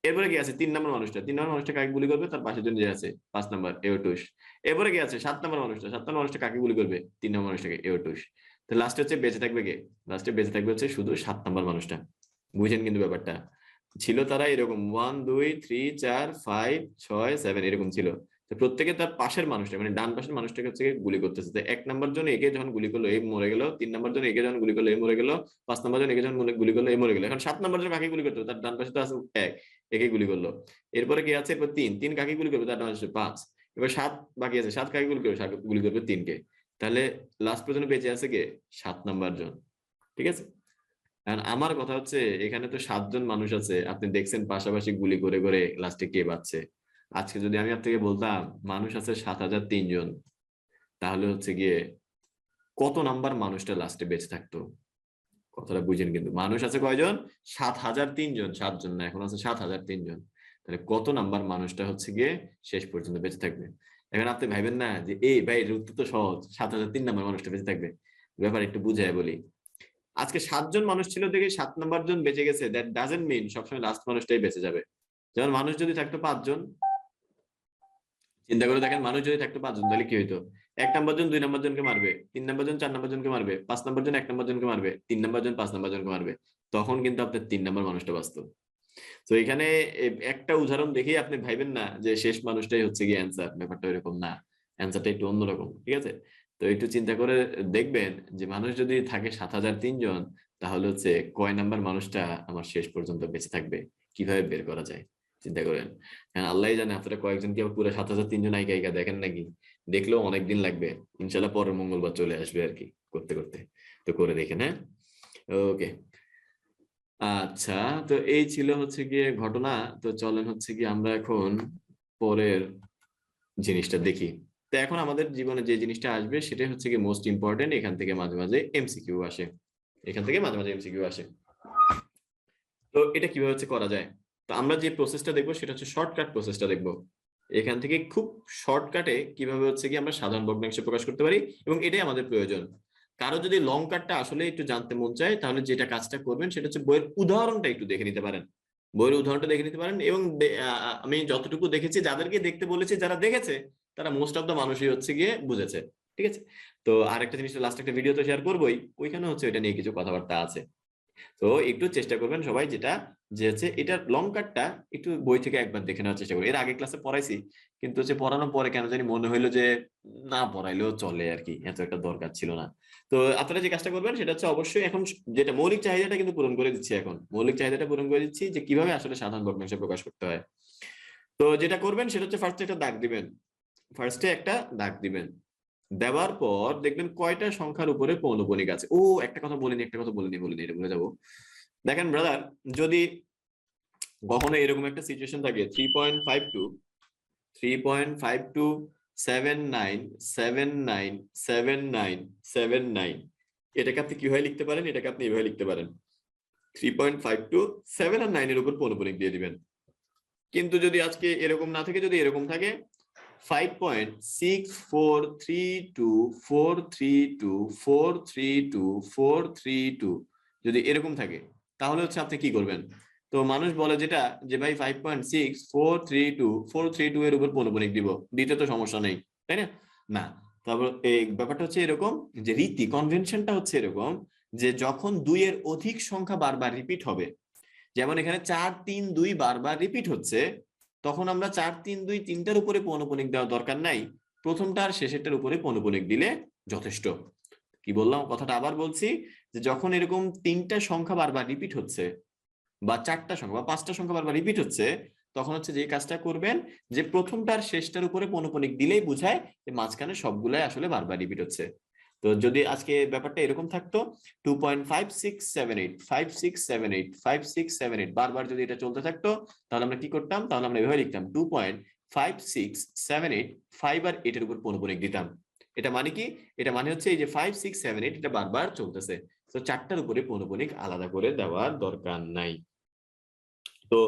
এরপরে কি আছে? 3 নাম্বার মানুষটা, 3 নাম্বার মানুষটা কাকে গুলি করবে? তার পাশের জন যে আছে 5 নাম্বার, এও টুস। এরপরে কি আছে? 7 নাম্বার মানুষটা, 7 নাম্বার মানুষটা কাকে গুলি করবে? 3 নাম্বার মানুষটাকে, এও টুস। তো লাস্টে হচ্ছে বেঁচে থাকবে কে? লাস্টে বেঁচে থাকবে হচ্ছে শুধু 7 নাম্বার মানুষটা। বুঝেন কিন্তু ব্যাপারটা? ছিল তারা এরকম 1 2 3 4 5 6 7 এরকম ছিল। তো প্রত্যেকে তার পাশের মানুষটা মানে ডান পাশের মানুষটাকে হচ্ছে গুলি করতেছে। তো 1 নাম্বার জন একে যখন গুলি করলো এই মরে গেল, 3 নাম্বার জন একে যখন গুলি করলো এই মরে গেল, 5 নাম্বার জন একে যখন গুলি করলো এই মরে গেল। এখন 7 নাম্বার জন কাকে গুলি করতে হবে? তার ডান পাশে তো আছে 1, একে গুলি করলো। এরপরে কি আছে? এরপর 3 কাকে গুলি করবে? তার ডান পাশে 5। এবার 7 বাকি আছে, 7 কাকে গুলি করবে? 7 গুলি করবে 3 কে। তাহলে লাস্ট পর্যন্ত বেঁচে আছে কে? 7 নাম্বার জন। ঠিক আছে? কারণ আমার কথা হচ্ছে এখানে তো 7 জন মানুষ আছে, আপনি দেখছেন পাশাপাশি গুলি করে করে লাস্টে কে বাঁচছে। আজকে যদি আমি আপনাকে বলতাম মানুষ আছে 7003 জন, তাহলে হচ্ছে গিয়ে কত নাম্বার মানুষটা লাস্টে বেঁচে থাকতো? কথাটা বুঝেন কিন্তু, মানুষ আছে কয়জন? 7003 জন, 7 জন না, এখন আছে 7003 জন। তাহলে কত নাম্বার মানুষটা হচ্ছে গিয়ে শেষ পর্যন্ত বেঁচে থাকবে? এখন আপনি ভাইবেন না যে এই ভাই এর উত্তর তো সহজ, 7003 নাম্বার মানুষটা বেঁচে থাকবে। ব্যাপার একটু বুঝাই বলি। আজকে 7 জন মানুষ ছিল দেখে 7 নাম্বার জন বেঁচে গেছে, দ্যাট ডাজন্ট মিন সবসময় লাস্ট মানুষটাই বেঁচে যাবে। যেমন মানুষ যদি থাকতো 5 জন, চিন্তা করে দেখেন, মানুষ যদি থাকতো 5 জন তাহলে কি হইতো? 1 নাম্বার জন 2 নাম্বার জনকে মারবে, 3 নাম্বার জন 4 নাম্বার জনকে মারবে, 5 নাম্বার জন 1 নাম্বার জনকে মারবে, 3 নাম্বার জন 5 নাম্বার জনকে মারবে। তখন কিন্তু আপনার 3 নাম্বার মানুষটা বাঁচতো। তো এখানে একটা উদাহরণ দেখেই আপনি ভাইবেন না যে শেষ মানুষটাই হচ্ছে গিয়ে অ্যান্সার, ব্যাপারটা এরকম না। অ্যান্সারটা একটু অন্যরকম। ঠিক আছে? তো একটু চিন্তা করে দেখবেন যে মানুষ যদি থাকে 7003 জন, তাহলে হচ্ছে কয় নাম্বার মানুষটা আমার শেষ পর্যন্ত বেঁচে থাকবে, কিভাবে বের করা যায় চিন্তা করেন। হ্যাঁ, আল্লাহ জানে আপনারা কয়েকজন কি আবার পুরো 7003 জন আইকা আইকা দেখেন নাকি? দেখলেও অনেকদিন লাগবে। ইনশাল্লাহ পরের মঙ্গলবার চলে আসবে আর কি, করতে করতে। তো করে দেখেন, হ্যাঁ। ওকে, আচ্ছা। তো এই ছিল হচ্ছে গিয়ে ঘটনা। তো চলেন হচ্ছে গিয়ে আমরা এখন পরের জিনিসটা দেখি। তো এখন আমাদের জীবনে যে জিনিসটা আসবে সেটাই হচ্ছে গিয়ে মোস্ট ইম্পর্টেন্ট। এখান থেকে মাঝে মাঝে এমসিকিউ আসে, এখান থেকে মাঝে মাঝে এমসিকিউ আসে। তো এটা কিভাবে হচ্ছে করা যায়? তো আমরা যে প্রসেসটা দেখবো সেটা হচ্ছে শর্টকাট প্রসেসটা দেখবো। এখান থেকে খুব শর্টকাটে কিভাবে হচ্ছে কি আমরা সাধারণ ভগ্নাংশ প্রকাশ করতে পারি, এবং এটাই আমাদের প্রয়োজন। কারো যদি লং কাটটা আসলে একটু জানতে মন চায়, তাহলে যেটা কাজটা করবেন সেটা হচ্ছে বইয়ের উদাহরণটা একটু দেখে নিতে পারেন। বইয়ের উদাহরণটা দেখে নিতে পারেন, এবং আমি যতটুকু দেখেছি, যাদেরকে দেখতে বলেছি যারা দেখেছে, তারা মোস্ট অফ দ্য মানুষই হচ্ছে গিয়ে বুঝেছে। ঠিক আছে? তো আরেকটা জিনিস লাস্ট একটা ভিডিও তো শেয়ার করবোই, ওইখানে হচ্ছে এটা নিয়ে কিছু কথাবার্তা আছে। তো একটু চেষ্টা করবেন সবাই, যেটা যে হচ্ছে এটার লং কাটটা একটু বই থেকে একবার দেখে নেওয়ার চেষ্টা করবেন। এর আগে ক্লাসে পড়াইছি, কিন্তু হচ্ছে পড়ানোর পরে কেন জানি মনে হইলো যে না পড়াইলেও চলে আর কি, এত একটা দরকার ছিল না। তো আপনারা যে কাজটা করবেন সেটা হচ্ছে অবশ্যই এখন যেটা মৌলিক চাহিদাটা কিন্তু পূরণ করে দিচ্ছি, এখন মৌলিক চাহিদাটা পূরণ করে দিচ্ছি যে কিভাবে আসলে সাধারণ ভগ্নাংশ প্রকাশ করতে হয়। তো যেটা করবেন সেটা হচ্ছে ফার্স্টে একটা দাগ দিবেন, ফার্স্টে একটা দাগ দিবেন। দেওয়ার পর দেখবেন কয়টা সংখ্যার উপরে পৌনঃপুনিক আছে। ও একটা কথা বলিনি, বলিনি, এটা বলে যাবো। দেখেন ব্রাদার, যদি কখনো এরকম একটা সিচুয়েশন থাকে 3.52 3.52 79 79 79 79, এটাকে আপনি কিভাবে লিখতে পারেন? এটাকে আপনি এভাবে লিখতে পারেন, 3.52 7 আর 9 এর উপর পৌনঃপুনিক দিয়ে দিবেন। কিন্তু যদি আজকে এরকম না থাকে, যদি এরকম থাকে 5.6432 432 432 যদি এরকম থাকে, তাহলে হচ্ছে আপনি কি করবেন? তো মানুষ বলে যেটা যে ভাই 5.6432 এর উপর পৌনঃপুনিক দিব, দিতে তো সমস্যা নেই, তাই না? না, তারপর এই ব্যাপারটা হচ্ছে এরকম যে রীতি কনভেনশনটা হচ্ছে এরকম যে যখন 2 এর অধিক সংখ্যা বারবার রিপিট হবে, যেমন এখানে 4 3 2 বারবার রিপিট হচ্ছে, তখন আমরা 4 3 2 তিনটার উপরে পৌনঃপুনিক দেওয়ার দরকার নাই, প্রথমটা আর শেষেরটার উপরে পৌনঃপুনিক দিলে যথেষ্ট। কি বললাম, কথাটা আবার বলছি, যে যখন এরকম তিনটা সংখ্যা বারবার রিপিট হচ্ছে বা চারটা সংখ্যা বা পাঁচটা সংখ্যা বারবার রিপিট হচ্ছে, তখন হচ্ছে যে কাজটা করবেন, যে প্রথমটার শেষটার উপরে পৌনঃপুনিক দিলেই বুঝায় যে মাঝখানে সবগুলাই আসলে বারবার রিপিট হচ্ছে। তো যদি আজকে ব্যাপারটা এরকম থাকতো 2.5678 5678 5678 বারবার যদি এটা চলতে থাকতো, তাহলে আমরা কি করতাম, তাহলে আমরা এভাবে লিখতাম 2.5678 5 আর 8 এর উপর পৌনঃপুনিক দিতাম। এটা মানে কি, এটা মানে হচ্ছে এই যে 5678 এটা বারবার চলতেছে, তো চারটার উপরে পৌনঃপুনিক আলাদা করে দেওয়ার দরকার নাই। তো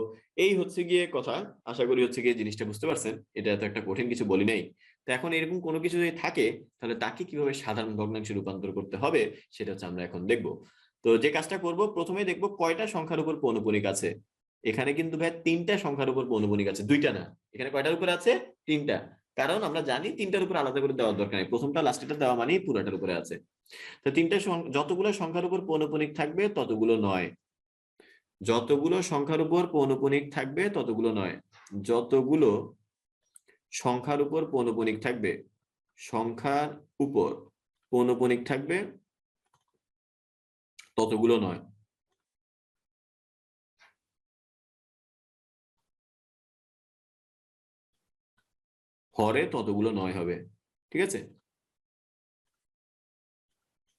এই হচ্ছে গিয়ে কথা, আশা করি হচ্ছে গিয়ে জিনিসটা বুঝতে পারছেন, এটা এত একটা কঠিন কিছু বলি নাই। তো এখন এরকম কোনো কিছু যদি থাকে, তাহলে তাকে কিভাবে সাধারণ ভগ্নাংশে রূপান্তর করতে হবে সেটা হচ্ছে আমরা এখন দেখব। তো যে কাজটা করব, প্রথমে দেখব কয়টা সংখ্যার উপর পৌনঃপুনিক আছে। এখানে কিন্তু ভাই তিনটা সংখ্যার উপর পৌনঃপুনিক আছে, দুইটা না। এখানে কয়টার উপর আছে, তিনটা। কারণ আমরা জানি তিনটার উপর আলাদা করে দেওয়ার দরকার নেই, প্রথমটা লাস্টেরটা দেওয়া মানেই পুরাটার উপরে আছে। তো তিনটা যতগুলো সংখ্যার উপর পৌনঃপুনিক থাকবে ততগুলো নয়, যতগুলো সংখ্যার উপর পৌনঃপুনিক থাকবে ততগুলো নয়, যতগুলো সংখ্যার উপর পৌনঃপুনিক থাকবে, সংখ্যার উপর পৌনঃপুনিক থাকবে ততগুলো নয়। হরে ততগুলো নয় হবে, ঠিক আছে।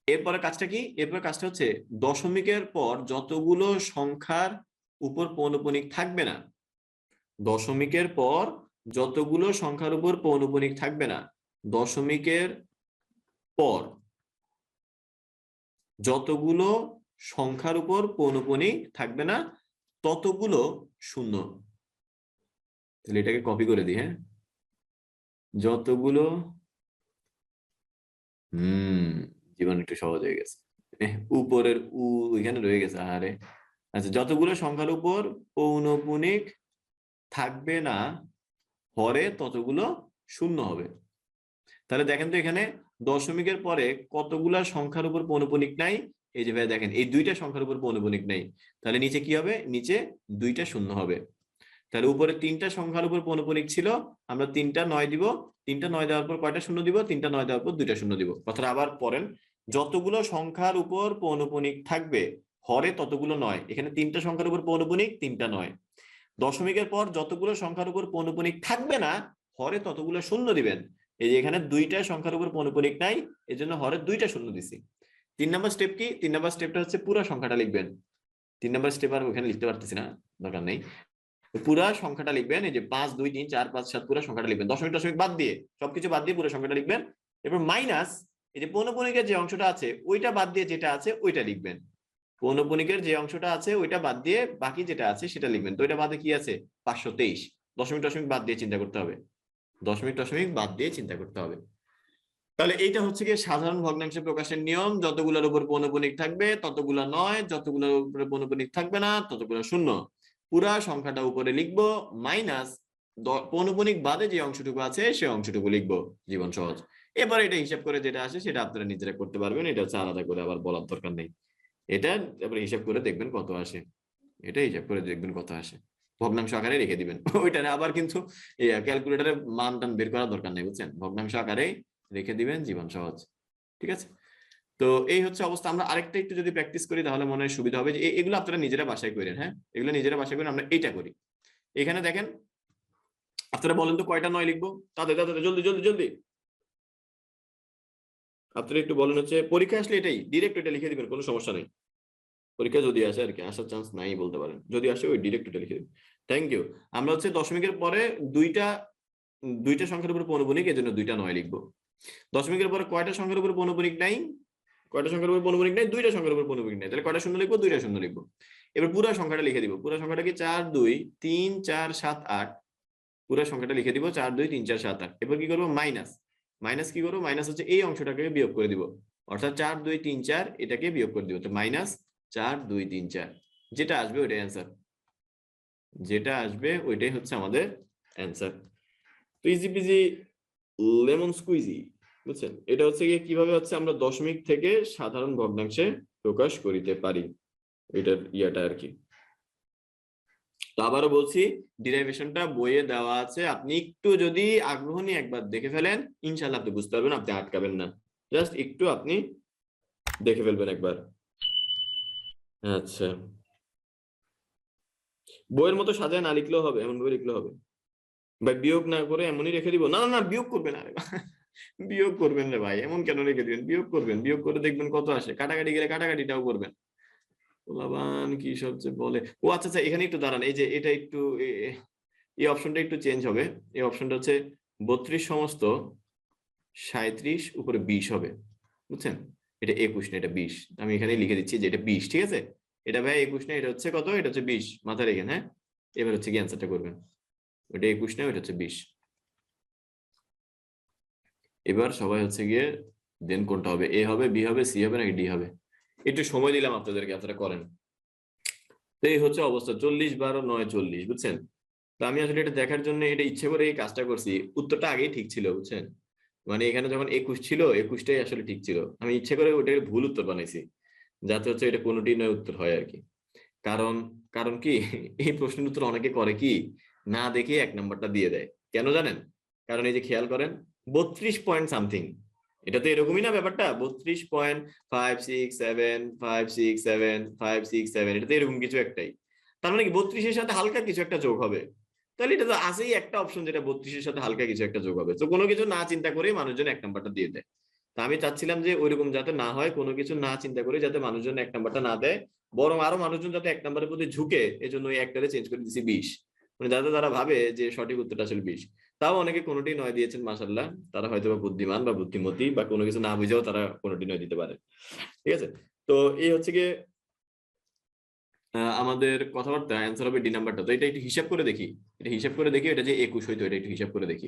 এরপরে কাজটা কি, এরপরে কাজটা হচ্ছে দশমিকের পর যতগুলো সংখ্যার উপর পৌনঃপুনিক থাকবে না, দশমিকের পর যতগুলো সংখ্যার উপর পৌনঃপুনিক থাকবে না, দশমিকের পর যতগুলো সংখ্যার উপর পৌনঃপুনিক থাকবে না ততগুলো শূন্য। তাহলে এটাকে কপি করে দিই, হ্যাঁ, যতগুলো জীবন একটু সহজ হয়ে গেছে, উপরের এখানে রয়ে গেছে, আরে আচ্ছা, যতগুলো সংখ্যার উপর পৌনঃপুনিক থাকবে না হরে ততগুলো শূন্য হবে। তাহলে দেখেন তো এখানে দশমিকের পরে কতগুলা সংখ্যার উপর পৌনঃপুনিক নাই, এই যে ভাই দেখেন এই দুইটা সংখ্যার উপর পৌনঃপুনিক নাই, তাহলে নিচে কি হবে, নিচে দুইটা শূন্য হবে। তাহলে উপরে তিনটা সংখ্যার উপর পৌনঃপুনিক ছিল, আমরা তিনটা নয় দিব, তিনটা নয় দেওয়ার পর কয়টা শূন্য দিব, তিনটা নয় দেওয়ার পর দুইটা শূন্য দিব। কথাটা আবার পড়েন, যতগুলো সংখ্যার উপর পৌনঃপুনিক থাকবে হরে ততগুলো নয়, এখানে তিনটা সংখ্যার উপর পৌনঃপুনিক, তিনটা নয়। দশমিকের পর যতগুলো সংখ্যার উপর পৌনঃপুনিক থাকবে না হরে ততগুলো শূন্য দিবেন, এই যে এখানে দুইটা সংখ্যার উপর পৌনঃপুনিক নাই, এই জন্য হরে দুইটা শূন্য দিছি। 3 নম্বর স্টেপ কি, 3 নম্বর স্টেপটা হচ্ছে পুরো সংখ্যাটা লিখবেন। 3 নম্বর স্টেপ আর ওখানে লিখতে পারতেছি না, দরকার নেই, পুরা সংখ্যাটা লিখবেন, এই যে 5 2 3 4 5 7 পুরো সংখ্যাটা লিখবেন, দশমিক দশমিক বাদ দিয়ে, সবকিছু বাদ দিয়ে পুরো সংখ্যাটা লিখবেন। এরপর মাইনাস এই যে পৌনঃপুনিকের যে অংশটা আছে ওইটা বাদ দিয়ে যেটা আছে ওইটা লিখবেন, পৌনঃপুনিকের যে অংশটা আছে ওইটা বাদ দিয়ে বাকি যেটা আছে সেটা লিখবেন। তো এটা বাদে কি আছে, 523, দশমিক দশমিক বাদ দিয়ে চিন্তা করতে হবে, দশমিক দশমিক বাদ দিয়ে চিন্তা করতে হবে। তাহলে এইটা হচ্ছে গিয়ে সাধারণ ভগ্নাংশে প্রকাশের নিয়ম, যতগুলোর উপর পৌনঃপুনিক থাকবে ততগুলো নয়, যতগুলোর উপরে পৌনঃপুনিক থাকবে না ততগুলো শূন্য। পুরা সংখ্যাটা উপরে লিখবো, মাইনাস পৌনঃপুনিক বাদে যে অংশটুকু আছে সেই অংশটুকু লিখবো, জীবন সহজ। এবার এটা হিসাব করে যেটা আসে সেটা আপনারা নিজেরা করতে পারবেন, এটা হচ্ছে আলাদা করে আবার বলার দরকার নেই। এটা এবার হিসাব করে দেখবেন কত আসে, এটা হিসাব করে দেখবেন কত আসে, ভগ্নাংশ আকারে রেখে দিবেন। ওইটা আবার কিন্তু ক্যালকুলেটরে মান টান বের করার দরকার নেই, বুঝছেন, ভগ্নাংশ আকারে রেখে দিবেন, জীবন সহজ, ঠিক আছে। তো এই হচ্ছে অবস্থা। আমরা আরেকটা একটু যদি প্র্যাকটিস করি তাহলে মনে হয় সুবিধা হবে, যে এগুলো আপনারা নিজেরা বাসায় করেন, হ্যাঁ, এগুলো নিজেরা বাসায় করেন। আমরা এইটা করি, এখানে দেখেন, আপনারা বলেন তো কয়টা নয় লিখবো, তাদের তাদের জলদি জলদি জলদি, আপনারা একটু বলেন, হচ্ছে পরীক্ষা আসলে এটাই ডিরেক্ট এটা লিখে দিবেন, কোনো সমস্যা নেই। পরীক্ষা যদি আসে আর কি, আসার চান্স নাই বলতে পারেন, যদি আসে ওই ডিরেক্ট এটা লিখে দিবেন। Thank you. আমরা হচ্ছে দশমিকের পরে দুইটা দুইটা সংখ্যার উপর পৌনঃপুনিক, এজন্য দুইটা নয় লিখবো। দশমিকের পরে কয়টা সংখ্যার উপর পৌনঃপুনিক নাই, কয়টা সংখ্যার উপর পৌনঃপুনিক নাই, দুইটা সংখ্যার উপর পৌনঃপুনিক নাই, তাহলে কয়টা শূন্য লিখবো, দুইটা শূন্য লিখবো। এবার পুরো সংখ্যাটা লিখে দিব, পুরো সংখ্যাটা কি 4 2 3 4 7 8, পুরো সংখ্যাটা লিখে দিব 4 2 3 4 7 8। এবার কি করবো, মাইনাস, মাইনাস কি করবো, মাইনাস হচ্ছে এই অংশটাকে বিয়োগ করে দিব, অর্থাৎ 4 2 3 4 এটাকে বিয়োগ করে দিব, তো মাইনাস 4 2 3 4, যেটা আসবে ওইটাই অ্যান্সার, যেটা আসবে ওইটাই হচ্ছে আমাদের অ্যান্সার। তো ইজি পিজি লেমন স্কুইজি, বুঝছেন, এটা হচ্ছে গিয়ে কিভাবে হচ্ছে আমরা দশমিক থেকে সাধারণ ভগ্নাংশে প্রকাশ করিতে পারি, এটার ইয়াটা আর কি। তো আবারও বলছি, ডিরাইভেশনটা বইয়ে দেওয়া আছে, আপনি একটু যদি আগ্রহ নিয়ে একবার দেখে ফেলেন ইনশাল্লাহ আপনি বুঝতে পারবেন, আপনি আটকাবেন না, জাস্ট একটু আপনি দেখে ফেলবেন একবার। আচ্ছা, বইয়ের মতো সাজায় না লিখলেও হবে, এমন ভাবে লিখলেও হবে ভাই, বিয়োগ না করে এমনই রেখে দিব? না না না, বিয়োগ করবেন, আরে বিয়োগ করবেন রে ভাই, এমন কেন রেখে দিবেন? বিয়োগ করবেন, বিয়োগ করে দেখবেন কত আসে, কাটাকাটি গেলে কাটাকাটিটাও করবেন। পোলাপান কি সবচেয়ে বলে, ও আচ্ছা আচ্ছা, এখানে একটু দাঁড়ান, এই যে এটা একটু এই অপশনটা একটু চেঞ্জ হবে। এই অপশনটা হচ্ছে 32 সমস্ত 37 উপরে 20 হবে, বুঝছেন? এটা 21 না, এটা 20। আমি এখানে লিখে দিচ্ছি যে এটা 20, ঠিক আছে? এটা ভাই 21 না, এটা হচ্ছে কত? এটা হচ্ছে 20, মাথায় রেখেন। হ্যাঁ, এবার হচ্ছে কি অ্যান্সারটা করবেন, ওটা 21 না, ওটা হচ্ছে 20। এবার সবাই হচ্ছে গিয়ে দেন কোনটা হবে, এ হবে, বি হবে, সি হবে নাকি ডি হবে? একটু সময় দিলাম আপনাদেরকে, আপনারা করেন। তো এই হচ্ছে অবস্থা, 40 12 9 40, বুঝছেন? তো আমি আসলে এটা দেখার জন্য এটা ইচ্ছে করে এই কাজটা করছি, উত্তরটা আগেই ঠিক ছিল, বুঝছেন? মানে এখানে যখন 21 ছিল, 21টাই আসলে ঠিক ছিল, আমি ইচ্ছে করে ওটাকে ভুল উত্তর বানাইছি, যাতে হচ্ছে এটা কোনোটি নয় উত্তর হয় আর কি। কারণ কারণ কি, এই প্রশ্নের উত্তর অনেকে করে কি, না দেখে 1 নাম্বারটা দিয়ে দেয়। কেন জানেন? কারণ এই যে খেয়াল করেন, 32 পয়েন্ট সামথিং, এটা তো এরকমই না ব্যাপারটা, 32.567 এটা তো এরকম কিছু একটাই। তার মানে কি 32-এর সাথে হালকা কিছু একটা যোগ হবে, তাহলে এটা তো আছেই একটা অপশন যেটা 32-এর সাথে হালকা কিছু একটা যোগ হবে, তো কোনো কিছু না চিন্তা করে মানুষজন 1 নাম্বারটা দিয়ে দেয়। তা আমি চাচ্ছিলাম যে ওইরকম যাতে না হয়, কোনো কিছু না চিন্তা করে যাতে মানুষজন 1 নাম্বারটা না দেয়, বরং আরো মানুষজন যাতে 1 নাম্বারের প্রতি ঝুঁকে, এজন্য ওই একটারে চেঞ্জ করে দিচ্ছি 20, মানে যাতে তারা ভাবে যে সঠিক উত্তরটা আসলে 20। তাও অনেকে কোনোটি 9 দিয়েছেন, মাশাআল্লাহ, তারা হয়তো বা বুদ্ধিমান বা বুদ্ধিমতী, বা কোনো কিছু না বুঝেও তারা কোনোটি 9 দিতে পারে। ঠিক আছে, তো এই হচ্ছে গিয়ে আমাদের কথাবার্তা, অ্যান্সার হবে ডি নাম্বারটা। তো এটা একটু হিসাব করে দেখি, এটা হিসাব করে দেখি, এটা যে 21 হইতো, এটা একটু হিসাব করে দেখি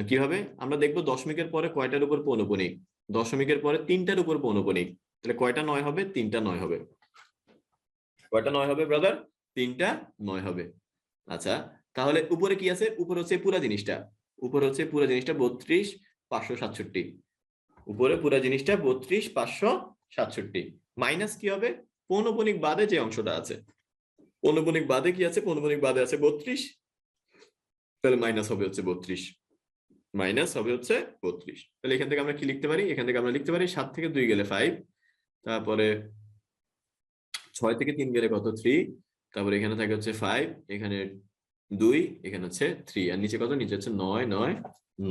কি হবে। আমরা দেখবো দশমিকের পরে কয়টার উপর পৌনঃপুনিক, দশমিকের পরে 3টার উপর পৌনঃপুনিক, তাহলে কয়টা 9 হবে? 3টা 9 হবে। কয়টা 9 হবে ব্রাদার? 3টা 9 হবে। আচ্ছা, তাহলে উপরে কি আছে? উপরে হচ্ছে পুরা জিনিসটা, উপরে হচ্ছে পুরা জিনিসটা 32 567, উপরে পুরা জিনিসটা 32 567, মাইনাস কি হবে? পৌনঃপুনিক বাদে যে অংশটা আছে, পৌনঃপুনিক বাদে কি আছে? পৌনঃপুনিক বাদে আছে 32, তাহলে মাইনাস হবে হচ্ছে 32, মাইনাস হবে হচ্ছে 32। তাহলে এখান থেকে আমরা কি লিখতে পারি? এখান থেকে আমরা লিখতে পারি 7 থেকে 2 গেলে 5, তারপরে 6 থেকে 3 গেলে কত? 3, তারপরে এখানে থাকে হচ্ছে 5, এখানে 2, এখানে হচ্ছে 3, আর নিচে কত? নিচে হচ্ছে 9 9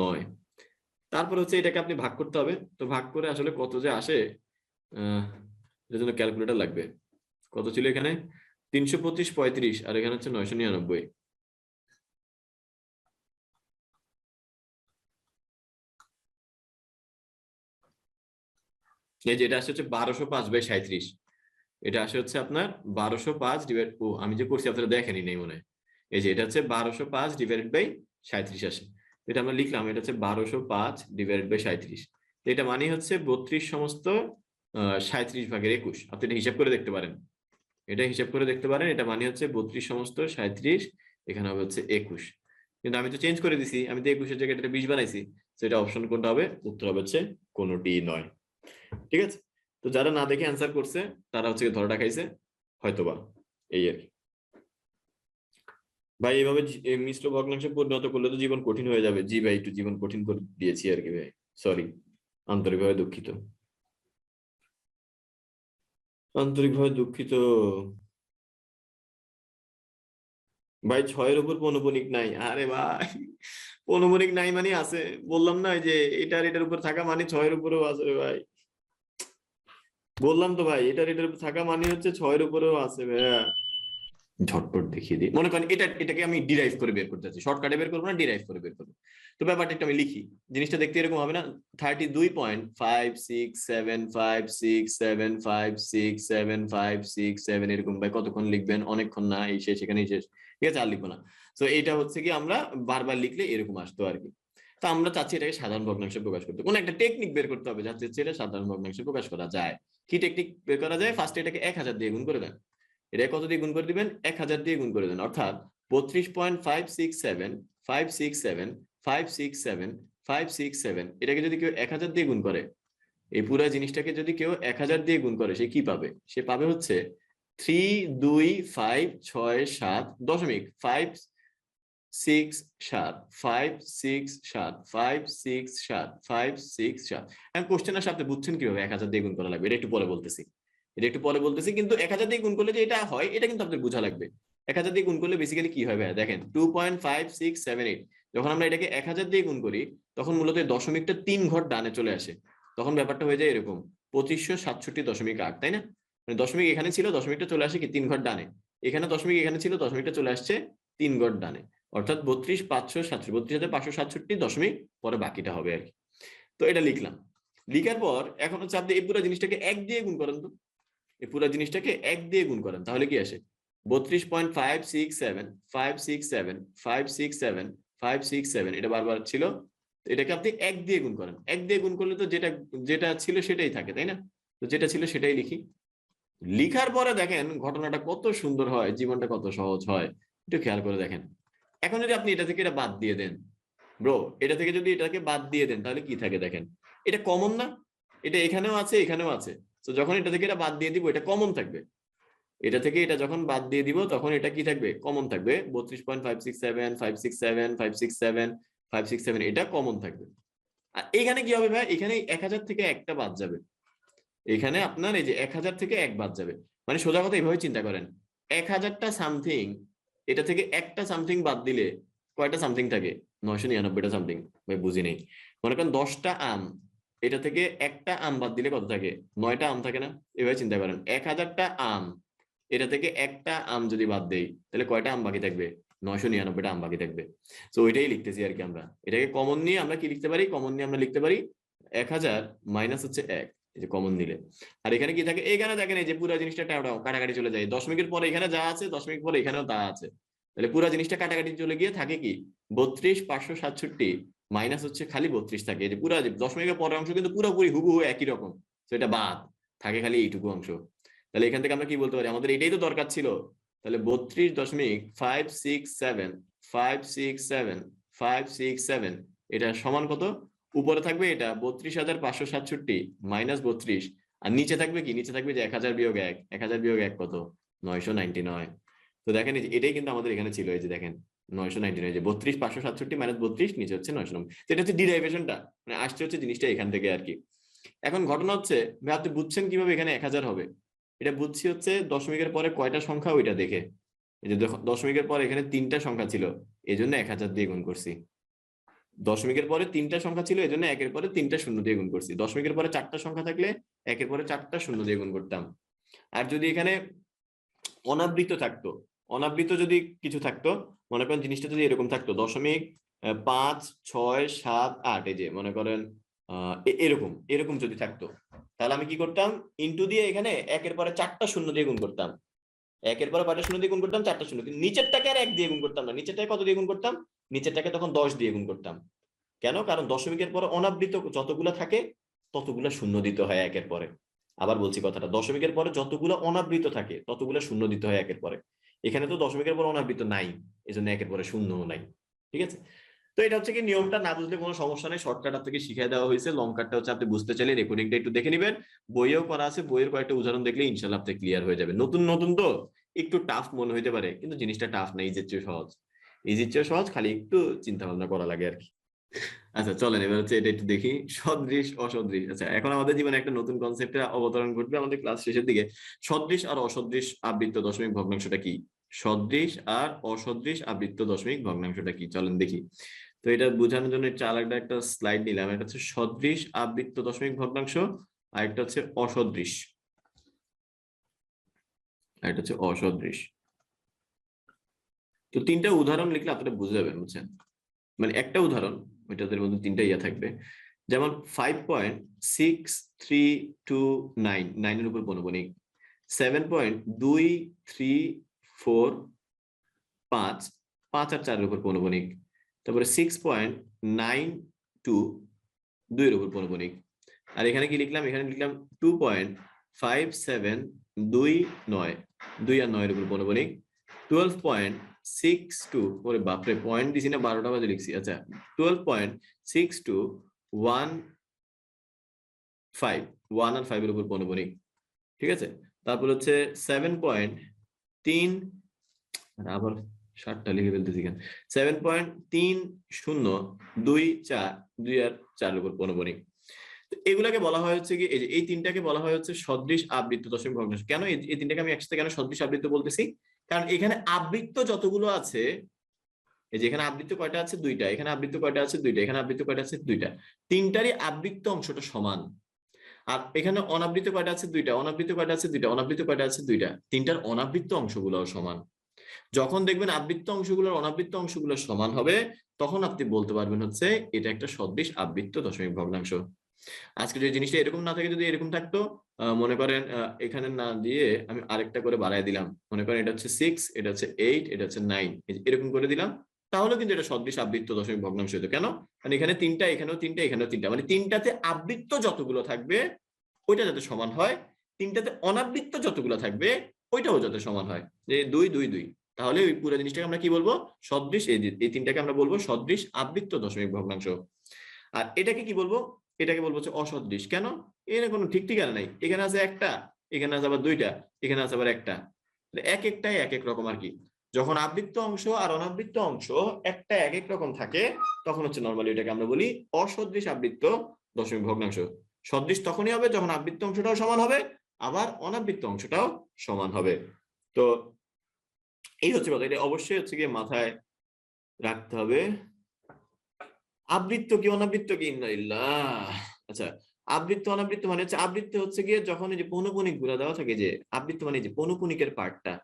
9। তারপর হচ্ছে এটাকে আপনি ভাগ করতে হবে, তো ভাগ করে আসলে কত যে আসে, এর জন্য ক্যালকুলেটর লাগবে। কত ছিল এখানে? 325 35, আর এখানে হচ্ছে 999। এই যে এটা আসছে হচ্ছে 1205/37, এটা আসে হচ্ছে আপনার 1205 ডিভাইড, ও আমি যে করছি আপনারা দেখেনি নেই মনে হয়। এই যে এটা হচ্ছে 1205/37 আসে, এটা আমরা লিখলাম, এটা হচ্ছে 1205/37। এটা মানে হচ্ছে 32 সমস্ত 37/21। আপনি এটা হিসাব করে দেখতে পারেন, এটা হিসাব করে দেখতে পারেন, এটা মানে হচ্ছে 32 সমস্ত 37, এখানে হবে হচ্ছে 21। কিন্তু আমি তো চেঞ্জ করে দিছি, আমি তো 21-এর জায়গায় এটা 20 বানাইছি, তো এটা অপশন কোনটা হবে? উত্তর হবে হচ্ছে কোনটি নয়। ঠিক আছে, তো যারা না দেখে অ্যান্সার করছে তারা হচ্ছে ধরাটা খাইছে হয়তোবা, এই আর কি। ভাই এইভাবে মিশ্র ভগ্নাংশে পরিণত করলে তো জীবন কঠিন হয়ে যাবে। জি ভাই, একটু জীবন কঠিন করে দিয়েছি আর কি ভাই, সরি, আন্তরিকভাবে দুঃখিত, আন্তরিকভাবে দুঃখিত। ভাই 6-এর উপর পৌনঃপুনিক নাই, আরে ভাই পৌনঃপুনিক নাই মানে আছে, বললাম না যে এটার উপর থাকা মানে 6-এর উপরেও আছে রে ভাই, বললাম তো ভাই, এটার উপর থাকা মানে হচ্ছে 6-এর উপরেও আছে ভাইয়া। ঝটপট দেখিয়ে দিই, মনে করেন এটাকে আমি ডিরাইভ করে বের করতে চাচ্ছি, শর্টকাটে বের করবো না, ডিরাইভ করে বের করবো। তো ব্যাপারটা একটু আমি লিখি, জিনিসটা দেখতে এরকম হবে না, 32.56756756757 এরকম। ভাই কতক্ষণ লিখবেন? অনেকক্ষণ না, এই শেষ, এখানেই শেষ, ঠিক আছে, আর লিখবো না। তো এটা হচ্ছে কি আমরা বারবার লিখলে এরকম আসতো আর কি। তো আমরা চাচ্ছি এটাকে সাধারণ ভগ্নাংশে প্রকাশ করতে, কোন একটা টেকনিক বের করতে হবে যাতে এটা সাধারণ ভগ্নাংশে প্রকাশ করা যায়। কি টেকনিক বের করা যায়? ফার্স্টে এটাকে 1000 দিয়ে গুণ করে দেন, এটা কত দিয়ে গুণ করে দিবেন? 1000 দিয়ে গুণ করে দেন, অর্থাৎ 32.567567567 এটাকে যদি কেউ 1000 দিয়ে গুণ করে, এই পুরো জিনিসটাকে যদি কেউ 1000 দিয়ে গুণ করে, সে কি পাবে? সে পাবে হচ্ছে 3 2 5 6 7 দশমিক 5 6 7 5 6 7 5 6 7 5 6 7। এখন কোশ্চেন আসলে আপনি বুঝছেন কিভাবে 1000 দিয়ে গুণ করা লাগবে, এটা একটু পরে বলতেছি। কিন্তু 1000 দিয়ে গুণ করলে যে এটা হয় এটা কিন্তু আপনাদের বোঝা লাগবে। 1000 দিয়ে গুণ করলে বেসিক্যালি কি হয় ভাই দেখেন 2.5678। যখন আমরা এটাকে 1000 দিয়ে গুণ করি তখন মূলত দশমিকটা 3 ঘর ডানে চলে আসে। তখন ব্যাপারটা হয়ে যায় এরকম 2567.8, তাই না? মানে দশমিক এখানে ছিল, দশমিকটা চলে আসে কি 3 ঘর ডানে। এখানে দশমিক এখানে ছিল, দশমিকটা চলে আসছে 3 ঘর ডানে। অর্থাৎ 32,567 দশমিক পরে বাকিটা হবে আর কি। তো এটা লিখলাম। লিখার পর এখন হচ্ছে আপনি এই পুরো জিনিসটাকে 1 দিয়ে গুণ করেন। তো এই পুরো জিনিসটাকে 1 দিয়ে গুণ করেন তাহলে কি আসে 32.567 এটা বারবার ছিল। এটাকে আপনি 1 দিয়ে গুণ করেন। 1 দিয়ে গুণ করলে তো যেটা যেটা ছিল সেটাই থাকে, তাই না? তো যেটা ছিল সেটাই লিখি। লিখার পরে দেখেন ঘটনাটা কত সুন্দর হয়, জীবনটা কত সহজ হয় একটু খেয়াল করে দেখেন। এখন যদি আপনি এটা থেকে এটা বাদ দিয়ে দেন ব্রো, এটা থেকে যদি এটাকে বাদ দিয়ে দেন তাহলে কি থাকে দেখেন, এটা কমন না? এটা এখানেও আছে এখানেও আছে। তো যখন এটা থেকে এটা বাদ দিয়ে দিব এটা কমন থাকবে। এটা থেকে এটা যখন বাদ দিয়ে দিব তখন এটা কি থাকবে, কমন থাকবে। 32.567 567 567 567 এটা কমন থাকবে। আর এখানে কি হবে ভাই, এখানে 1000 থেকে একটা বাদ যাবে। এখানে আপনার এই যে 1000 থেকে 1 বাদ যাবে। মানে সোজা কথা এইভাবে চিন্তা করেন, 1000টা সামথিং, এটা থেকে একটা সামথিং বাদ দিলে কয়টা সামথিং থাকে? 999টা সামথিং। ভাই বুঝি নেই। মনে করেন 10টা আম, এটা থেকে একটা আম বাদ দিলে কত থাকে? 9টা আম থাকে না? এভাবে চিন্তা করেন 1000টা আম, এটা থেকে একটা আম যদি বাদ দেই তাহলে কয়টা আম বাকি থাকবে? 999টা আম বাকি থাকবে। তো ওইটাই লিখতেছি আর কি আমরা। এটাকে কমন নিয়ে আমরা কি লিখতে পারি? কমন নিয়ে আমরা লিখতে পারি 1000 মাইনাস হচ্ছে 1, এই যে কমন নিলে। আর এখানে কি থাকে? এখানে দেখেন এই যে পুরো জিনিসটা কাটাকাটি চলে যায়। দশমিকের পরে এখানে যা আছে দশমিক পরে এখানেও তা আছে। তাহলে পুরো জিনিসটা কাটাকাটি চলে গিয়ে থাকে কি 32,567 মাইনাস হচ্ছে খালি 32 থাকে। এই যে পুরো দশমিকের পরের অংশ কিন্তু পুরোপুরি হুবহু একই রকম, তো এটা বাদ থাকে খালি এইটুকু অংশ। তাহলে এখান থেকে আমরা কি বলতে পারি, আমাদের এটাই তো দরকার ছিল। তাহলে 32.567 এটা সমান কত? উপরে থাকবে এটা 32,567 মাইনাস 32, আর নিচে থাকবে কি? নিচে থাকবে যে 1000 বিয়োগ 1, 1000 বিয়োগ 1 কত? 999। তো দেখেন এটাই কিন্তু আমাদের এখানে ছিল, এই যে দেখেন 999, যে 32,567 মাইনাস 32 নিচে হচ্ছে 999। এটা হচ্ছে ডিরাইভেশনটা, মানে আসছে হচ্ছে জিনিসটা এখান থেকে আর কি। এখন ঘটনা হচ্ছে ভাই আপনি বুঝছেন কিভাবে এখানে 1000 হবে? এটা বুঝছি হচ্ছে দশমিকের পরে কয়টা সংখ্যা ওইটা দেখে। এই যে দশমিকের পরে এখানে 3টা সংখ্যা ছিল, এই জন্য 1000 দিয়ে গুণ করছি। দশমিকের পরে 3টা সংখ্যা ছিল এই জন্য 1-এর পরে 3টা শূন্য দিয়ে গুণ করছি। দশমিকের পরে 4টা সংখ্যা থাকলে 1-এর পরে 4টা শূন্য দিয়ে গুণ করতাম। আর যদি এখানে অনাবৃত থাকতো, অনাবৃত যদি কিছু থাকতো, মনে করেন জিনিসটা যদি এরকম থাকতো 0.5 6 7 8, এই যে মনে করেন এরকম এরকম যদি থাকতো, তাহলে আমি কি করতাম? ইন্টু দিয়ে এখানে 1-এর পরে 4টা শূন্য দিয়ে গুণ করতাম। 1-এর পরে 5টা শূন্য দিয়ে গুণ করতাম, 4টা শূন্য। কিন্তু নিচেরটাকে আর 1 দিয়ে গুণ করতাম না। নিচেরটাকে কত দিয়ে গুণ করতাম? নিচেরটাকে তখন 10 দিয়ে গুণ করতাম। কেন? কারণ দশমিকের পরে অনাবৃত যতগুলো থাকে ততগুলো শূন্য দিতে হয় 1-এর পরে। আবার বলছি কথাটা, দশমিকের পরে যতগুলো অনাবৃত থাকে ততগুলো শূন্য দিতে হয় 1-এর পরে। এখানে তো দশমিকের পরে অনাবৃত নাই, এই জন্য 1-এর পরে শূন্যও নাই। ঠিক আছে? তো এটা হচ্ছে কি নিয়মটা, না বুঝলে কোনো সমস্যা নেই, শর্টকাট থেকে শিখিয়ে দেওয়া হয়েছে। লং কাটটা হচ্ছে আপনি বুঝতে চাইলে রেকর্ডিংটা একটু দেখে নেবেন, বইয়েও করা আছে, বইয়ের কয়েকটা উদাহরণ দেখলে ইনশাল্লাহ আপনি ক্লিয়ার হয়ে যাবে। নতুন নতুন তো একটু টাফ মনে হইতে পারে, কিন্তু জিনিসটা টাফ না, ইজির চেয়ে সহজ। ইজির চেয়ে সহজ, খালি একটু চিন্তা ভাবনা করা লাগে আর কি। আচ্ছা চলেন এবার হচ্ছে এটা একটু দেখি, সদৃশ অসদৃশ। আচ্ছা এখন আমাদের জীবনে একটা নতুন কনসেপ্টের অবতরণ ঘটবে আমাদের ক্লাস শেষের দিকে। সদৃশ আর অসদৃশ আবৃত্ত দশমিক ভগ্নাংশটা কি? সদৃশ আর অসদৃশ আবৃত্ত দশমিক ভগ্নাংশটা কি চলেন দেখি। তো এটা বোঝানোর জন্য একটু আলাদা একটা স্লাইড নিলাম। এটা হচ্ছে সদৃশ আবৃত্ত দশমিক ভগ্নাংশ, আর একটা হচ্ছে অসদৃশ, আর এটা হচ্ছে অসদৃশ। তো 3টা উদাহরণ লিখলে আপনারা বুঝে যাবেন, বুঝছেন? মানে একটা উদাহরণ, ওইটাদের মধ্যে 3টা ইয়া থাকবে। যেমন 5.6329 9-এর উপর পৌনঃপুনিক, 7.2345 5 আর 4-এর উপর পৌনঃপুনিক, তারপরে 6.92 2-এর উপর পৌনঃপুনিক। আর এখানে কি লিখলাম? এখানে লিখলাম 2.5729 2 আর 9-এর উপর পৌনঃপুনিক, 12.62, ওরে বাপরে পয়েন্ট দিছি না, 12টা বাজে লিখছি। আচ্ছা 12.6215 1 আর 5-এর উপর পৌনঃপুনিক। ঠিক আছে? তারপর হচ্ছে 7.3, আবার 7টা লিখে ফেলতেছি কেন, 7.3024, 2 আর 4 উপর পৌনঃপুনিক। এগুলাকে বলা হয় হচ্ছে কি, এই যে এই তিনটাকে বলা হয় হচ্ছে সদৃশ আবৃত্ত দশমিক ভগ্নাংশ। কেন এই তিনটাকে আমি একসাথে কেন সদৃশ আবৃত্ত বলতেছি, কারণ এখানে আবৃত্ত যতগুলো আছে, এই যে এখানে আবৃত্ত কয়টা আছে, 2টা, এখানে আবৃত্ত কয়টা আছে, 2টা, এখানে আবৃত্ত কয়টা আছে, 2টা, তিনটারই আবৃত্ত অংশটা সমান। আর এখানে অনাবৃত্ত কয়টা আছে, 2টা, অনাবৃত্ত কয়টা আছে, 2টা, অনাবৃত্ত কয়টা আছে, 2টা, তিনটার অনাবৃত্ত অংশগুলোও সমান। যখন দেখবেন আবৃত্ত অংশগুলোর অনাবৃত্ত অংশগুলো সমান হবে, তখন আপনি বলতে পারবেন হচ্ছে এটা একটা সদৃশ আবৃত্ত দশমিক ভগ্নাংশ। আজকে যে জিনিসটা এরকম না থাকে, যদি এরকম থাকতো, মনে করেন এখানে না দিয়ে আমি আরেকটা করে বাড়ায় দিলাম, মনে করেন এটা হচ্ছে 6, এটা হচ্ছে 8, এটা হচ্ছে 9, এরকম করে দিলাম, তাহলে কিন্তু এটা সদৃশ আবৃত্ত দশমিক ভগ্নাংশ হতো। কেন? কারণ এখানে 3টা, এখানেও 3টা, এখানেও 3টা, মানে 3টাতে আবৃত্ত যতগুলো থাকবে ওইটা যাতে সমান হয়, 3টাতে অনাবৃত্ত যতগুলো থাকবে ওইটাও যাতে সমান হয়, যে 2 2 2, তাহলে ওই পুরো জিনিসটাকে আমরা কি বলবো, সদৃশ, এই তিনটাকে আমরা বলবো সদৃশ আবৃত্ত দশমিক ভগ্নাংশ। আর এটাকে কি বলবো, এটাকে বলবো হচ্ছে অসদৃশ। কেন? এর কোনো ঠিক ঠিকানা নাই, এখানে আছে একটা, এখানে আছে আবার 2টা, এখানে আছে আবার একটা, এক একটাই এক এক রকম আর কি। যখন আবৃত্ত অংশ আর অনাবৃত্ত অংশ একটা এক এক রকম থাকে, তখন হচ্ছে নরমালি এটাকে আমরা বলি অসদৃশ আবৃত্ত দশমিক ভগ্নাংশ। সদৃশ তখনই হবে যখন আবৃত্ত অংশটাও সমান হবে, আবার অনাবৃত্ত অংশটাও সমান হবে। তো এই হচ্ছে কথা, এটা অবশ্যই হচ্ছে গিয়ে মাথায় রাখতে হবে। আবৃত্ত কি অনাবৃত্ত কি, ইন্নালিল্লাহ। আচ্ছা, আবৃত্ত অনাবৃত্ত মানে হচ্ছে, আবৃত্ত হচ্ছে গিয়ে যখন এই যে পৌনঃপুনিক গুলা দেওয়া থাকে, যে আবৃত্ত মানে যে পৌনঃপুনিকের পার্টটা,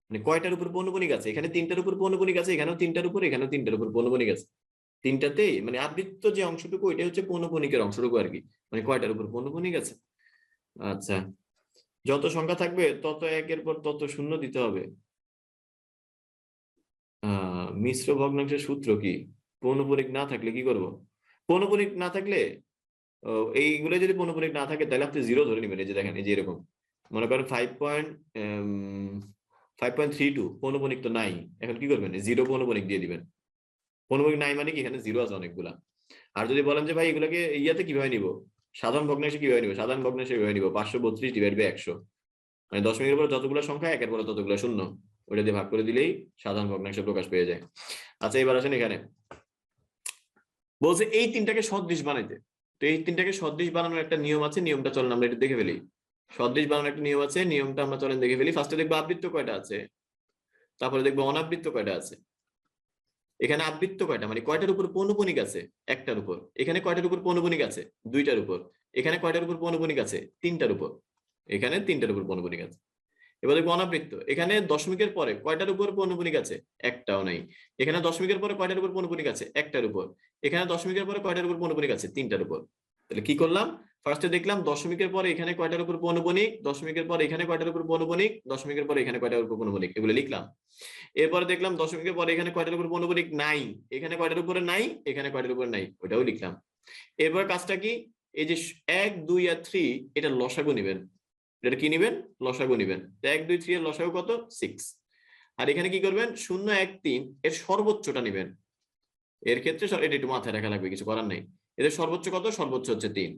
মানে কয়টার উপর পৌনঃপুনিক আছে, এখানে 3টার উপর পৌনঃপুনিক আছে, এখানেও 3টার উপর, এখানেও 3টার উপর পৌনঃপুনিক আছে, তিনটাতেই মানে আবৃত্ত যে অংশটুকু ওইটা হচ্ছে পৌনঃপুনিকের অংশটুকু আর কি, মানে কয়টার উপর পৌনঃপুনিক আছে। আচ্ছা, যত সংখ্যা থাকবে তত একের পর তত শূন্য দিতে হবে। মিশ্র ভগ্নাংশের সূত্র কি? পৌনঃপুনিক না থাকলে কি করব? পৌনঃপুনিক না থাকলে এইগুলো যদি পৌনঃপুনিক না থাকে তাহলে আপনি 0 ধরে নেবেন। এই যে দেখেন, এই যে এরকম মনে করেন 5.32 পৌনঃপুনিক তো নাই, এখন কি করবেন, 0 পৌনঃপুনিক দিয়ে দিবেন। পৌনঃপুনিক নাই মানে কি, এখানে 0 আছে অনেকগুলা। আর যদি বলেন যে ভাই এগুলোকে ইয়াতে কিভাবে নিব, সাধারণ ভগ্নাংশে কিভাবে নিব, সাধারণ ভগ্নাংশে কিভাবে নিব, 532/100, মানে দশমিকের উপর যতগুলো সংখ্যা একের পরে ততগুলো শূন্য, ওইটা দিয়ে ভাগ করে দিলেই সাধারণ ভগ্নাংশ প্রকাশ পেয়ে যায়। আচ্ছা, এবার আসেন এখানে বলছে এই তিনটাকে সদৃশ বানাইতে। তো এই তিনটাকে সদৃশ বানানোর একটা নিয়ম আছে, নিয়মটা চলেন আমরা এটা দেখে ফেলি। সদৃশ বানানোর একটা নিয়ম আছে, নিয়মটা আমরা চলেন দেখে ফেলি। ফার্স্টে দেখবো আবৃত্ত কয়টা আছে, তারপরে দেখবো অনাবৃত্ত কয়টা আছে। এখানে আবৃত্ত কয়টা, মানে কয়টার উপর পৌনঃপুনিক আছে, একটার উপর। এখানে কয়টার উপর পৌনঃপুনিক আছে, 2টার উপর। এখানে কয়টার উপর পৌনঃপুনিক আছে, 3টার উপর। এখানে 3টার উপর পৌনঃপুনিক আছে। এবার দেখবো অনাবৃত্ত, এখানে দশমিকের পরে কয়টার উপর পৌনঃপুনিক আছে, একটাও নাই। এখানে দশমিকের পরে কয়টার উপর পৌনঃপুনিক আছে, একটার উপর। এখানে দশমিকের পরে কয়টার উপর পৌনঃপুনিক আছে, 3টার উপর। তাহলে কি করলাম, ফার্স্টে দেখলাম দশমিকের পরে এখানে কয়টার উপর পৌনঃপুনিক, দশমিকের পরে এখানে কয়টার উপর পৌনঃপুনিক, দশমিকের পরে এখানে কয়টার উপর পৌনঃপুনিক, এগুলো লিখলাম। এরপরে দেখলাম দশমিকের পরে এখানে কয়টার উপর পৌনঃপুনিক নাই, এখানে কয়টার উপরে নাই, এখানে কয়টার উপরে নাই, ওটাও লিখলাম। এরপর কাজটা কি, এই যে 1 2 আর 3 এটা লসাগু নেবেন। এটা কি নেবেন, লসাগু নেবেন। 1 2 3 এর লসাগু কত, 6। আর এখানে কি করবেন, 0 1 3 এর সর্বোচ্চটা নেবেন। এর ক্ষেত্রে এটা একটু মাথায় রাখা লাগবে, কিছু করার নেই। এদের সর্বোচ্চ কত, সর্বোচ্চ হচ্ছে 3।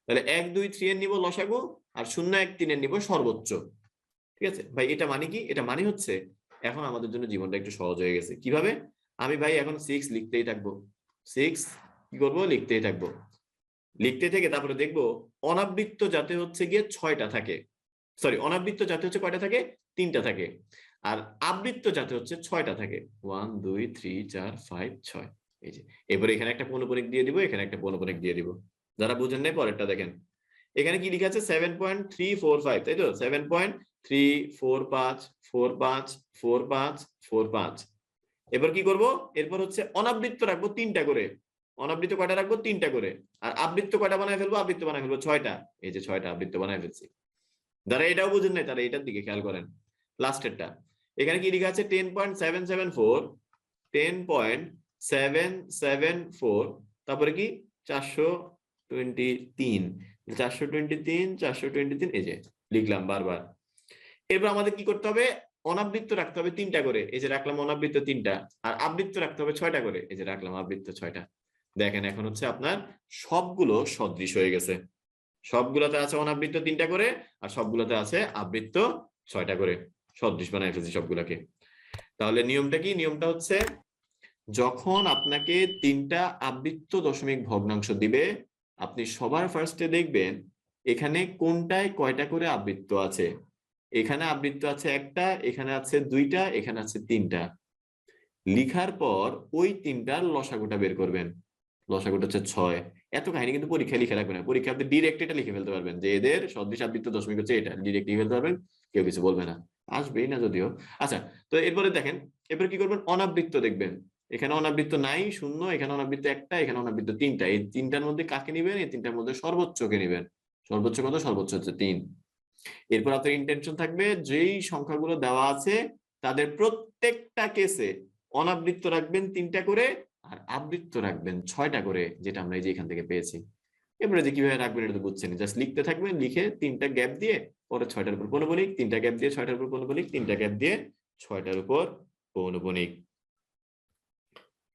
তাহলে 1 2 3 এর নিব লসাগু, আর 0 1 3 এর নিব সর্বোচ্চ। ঠিক আছে ভাই, এটা মানে কি, এটা মানে হচ্ছে এখন আমাদের জন্য জীবনটা একটু সহজ হয়ে গেছে। কিভাবে, আমি ভাই এখন 6 লিখতেই থাকবো, 6 কি করবো, লিখতেই থাকবো। লিখতে থেকে তারপরে দেখবো অনাবৃত্ত যাতে হচ্ছে গিয়ে 6টা থাকে, সরি অনাবৃত্ত যাতে হচ্ছে কয়টা থাকে, 3টা থাকে। আর আবৃত্ত যাতে হচ্ছে 6টা থাকে, 1 2 3 4 5 6। এই যে এবারে এখানে একটা পৌনঃপুনিক দিয়ে দিব, এখানে একটা পৌনঃপুনিক দিয়ে দিব। যারা বুঝেন নাই পরেরটা দেখেন, এখানে কি লেখা আছে 7.345, তাই তো, 7.345454545। এবার কি করব, এরপর হচ্ছে অনাবৃত্ত রাখবো 3টা করে। অনাবৃত্ত কয়টা রাখবো, 3টা করে। আর আবৃত্ত কয়টা বানায় ফেলবো, আবৃত্ত বানায় ফেলবো 6টা। এই যে 6টা আবৃত্ত বানায় ফেলছি। যারা এটাও বুঝেন নাই তারা এটার দিকে খেয়াল করেন, লাস্টেরটা। এখানে কি লেখা আছে 10.774, 10.774, তারপরে কি 423, 423 423, এই যে লিখলাম বারবার। এরপর আমাদের কি করতে হবে, অনাবৃত্ত রাখতে হবে 3টা করে, এই যে রাখলাম অনাবৃত্ত 3টা। আর আবৃত্ত রাখতে হবে 6টা করে, এই যে রাখলাম আবৃত্ত 6টা। দেখেন এখন হচ্ছে আপনার সবগুলো সদৃশ হয়ে গেছে। সবগুলোতে আছে অনাবৃত্ত 3টা করে, আর সবগুলোতে আছে আবৃত্ত 6টা করে। সদৃশ বানায় ফেলছি সবগুলাকে। তাহলে নিয়মটা কি? নিয়মটা হচ্ছে যখন আপনাকে 3টা আবৃত্ত দশমিক ভগ্নাংশ দিবে, আপনি সবার ফার্স্টে দেখবেন এখানে কোনটায় কয়টা করে আবৃত্ত আছে। এখানে আবৃত্ত আছে 1টা, এখানে আছে 2টা, এখানে আছে 3টা। লিখার পর ওই 3টার লসাগুটা বের করবেন। লসাগুটা হচ্ছে 6। এত কাহিনী কিন্তু পরীক্ষায় লিখে রাখবেন না, পরীক্ষা আপনি ডিরেক্ট এটা লিখে ফেলতে পারবেন যে এদের সদৃশ আবৃত্ত দশমিক হচ্ছে এটা, ডিরেক্ট লিখে ফেলতে পারবেন, কেউ কিছু বলবে না, আসবেই না যদিও। আচ্ছা, তো এরপরে দেখেন, এরপর কি করবেন, অনাবৃত্ত দেখবেন। এখানে অনাবৃত্ত নাই, শূন্য। এখানে অনাবৃত্ত 1টা, এখানে অনাবৃত্ত 3টা। এই 3টার মধ্যে কাকে নিবেন? এই 3টার মধ্যে সর্বোচ্চকে নিবেন। সর্বোচ্চ কত? সর্বোচ্চ হচ্ছে 3। এরপর আপনার ইন্টেনশন থাকবে যেই সংখ্যাগুলো দেওয়া আছে তাদের প্রত্যেকটা কেসে অনাবৃত্ত রাখবেন 3টা করে, আর আবৃত্ত রাখবেন 6টা করে, যেটা আমরা এই যে এখান থেকে পেয়েছি। এবারে যে কিভাবে রাখবেন এটা তো বুঝছেন, জাস্ট লিখতে থাকবেন, লিখে 3টা গ্যাপ দিয়ে পরে 6টার উপর পৌনঃপুনিক, 3টা গ্যাপ দিয়ে 6টার উপর পৌনঃপুনিক, 3টা গ্যাপ দিয়ে 6টার উপর পৌনঃপুনিক।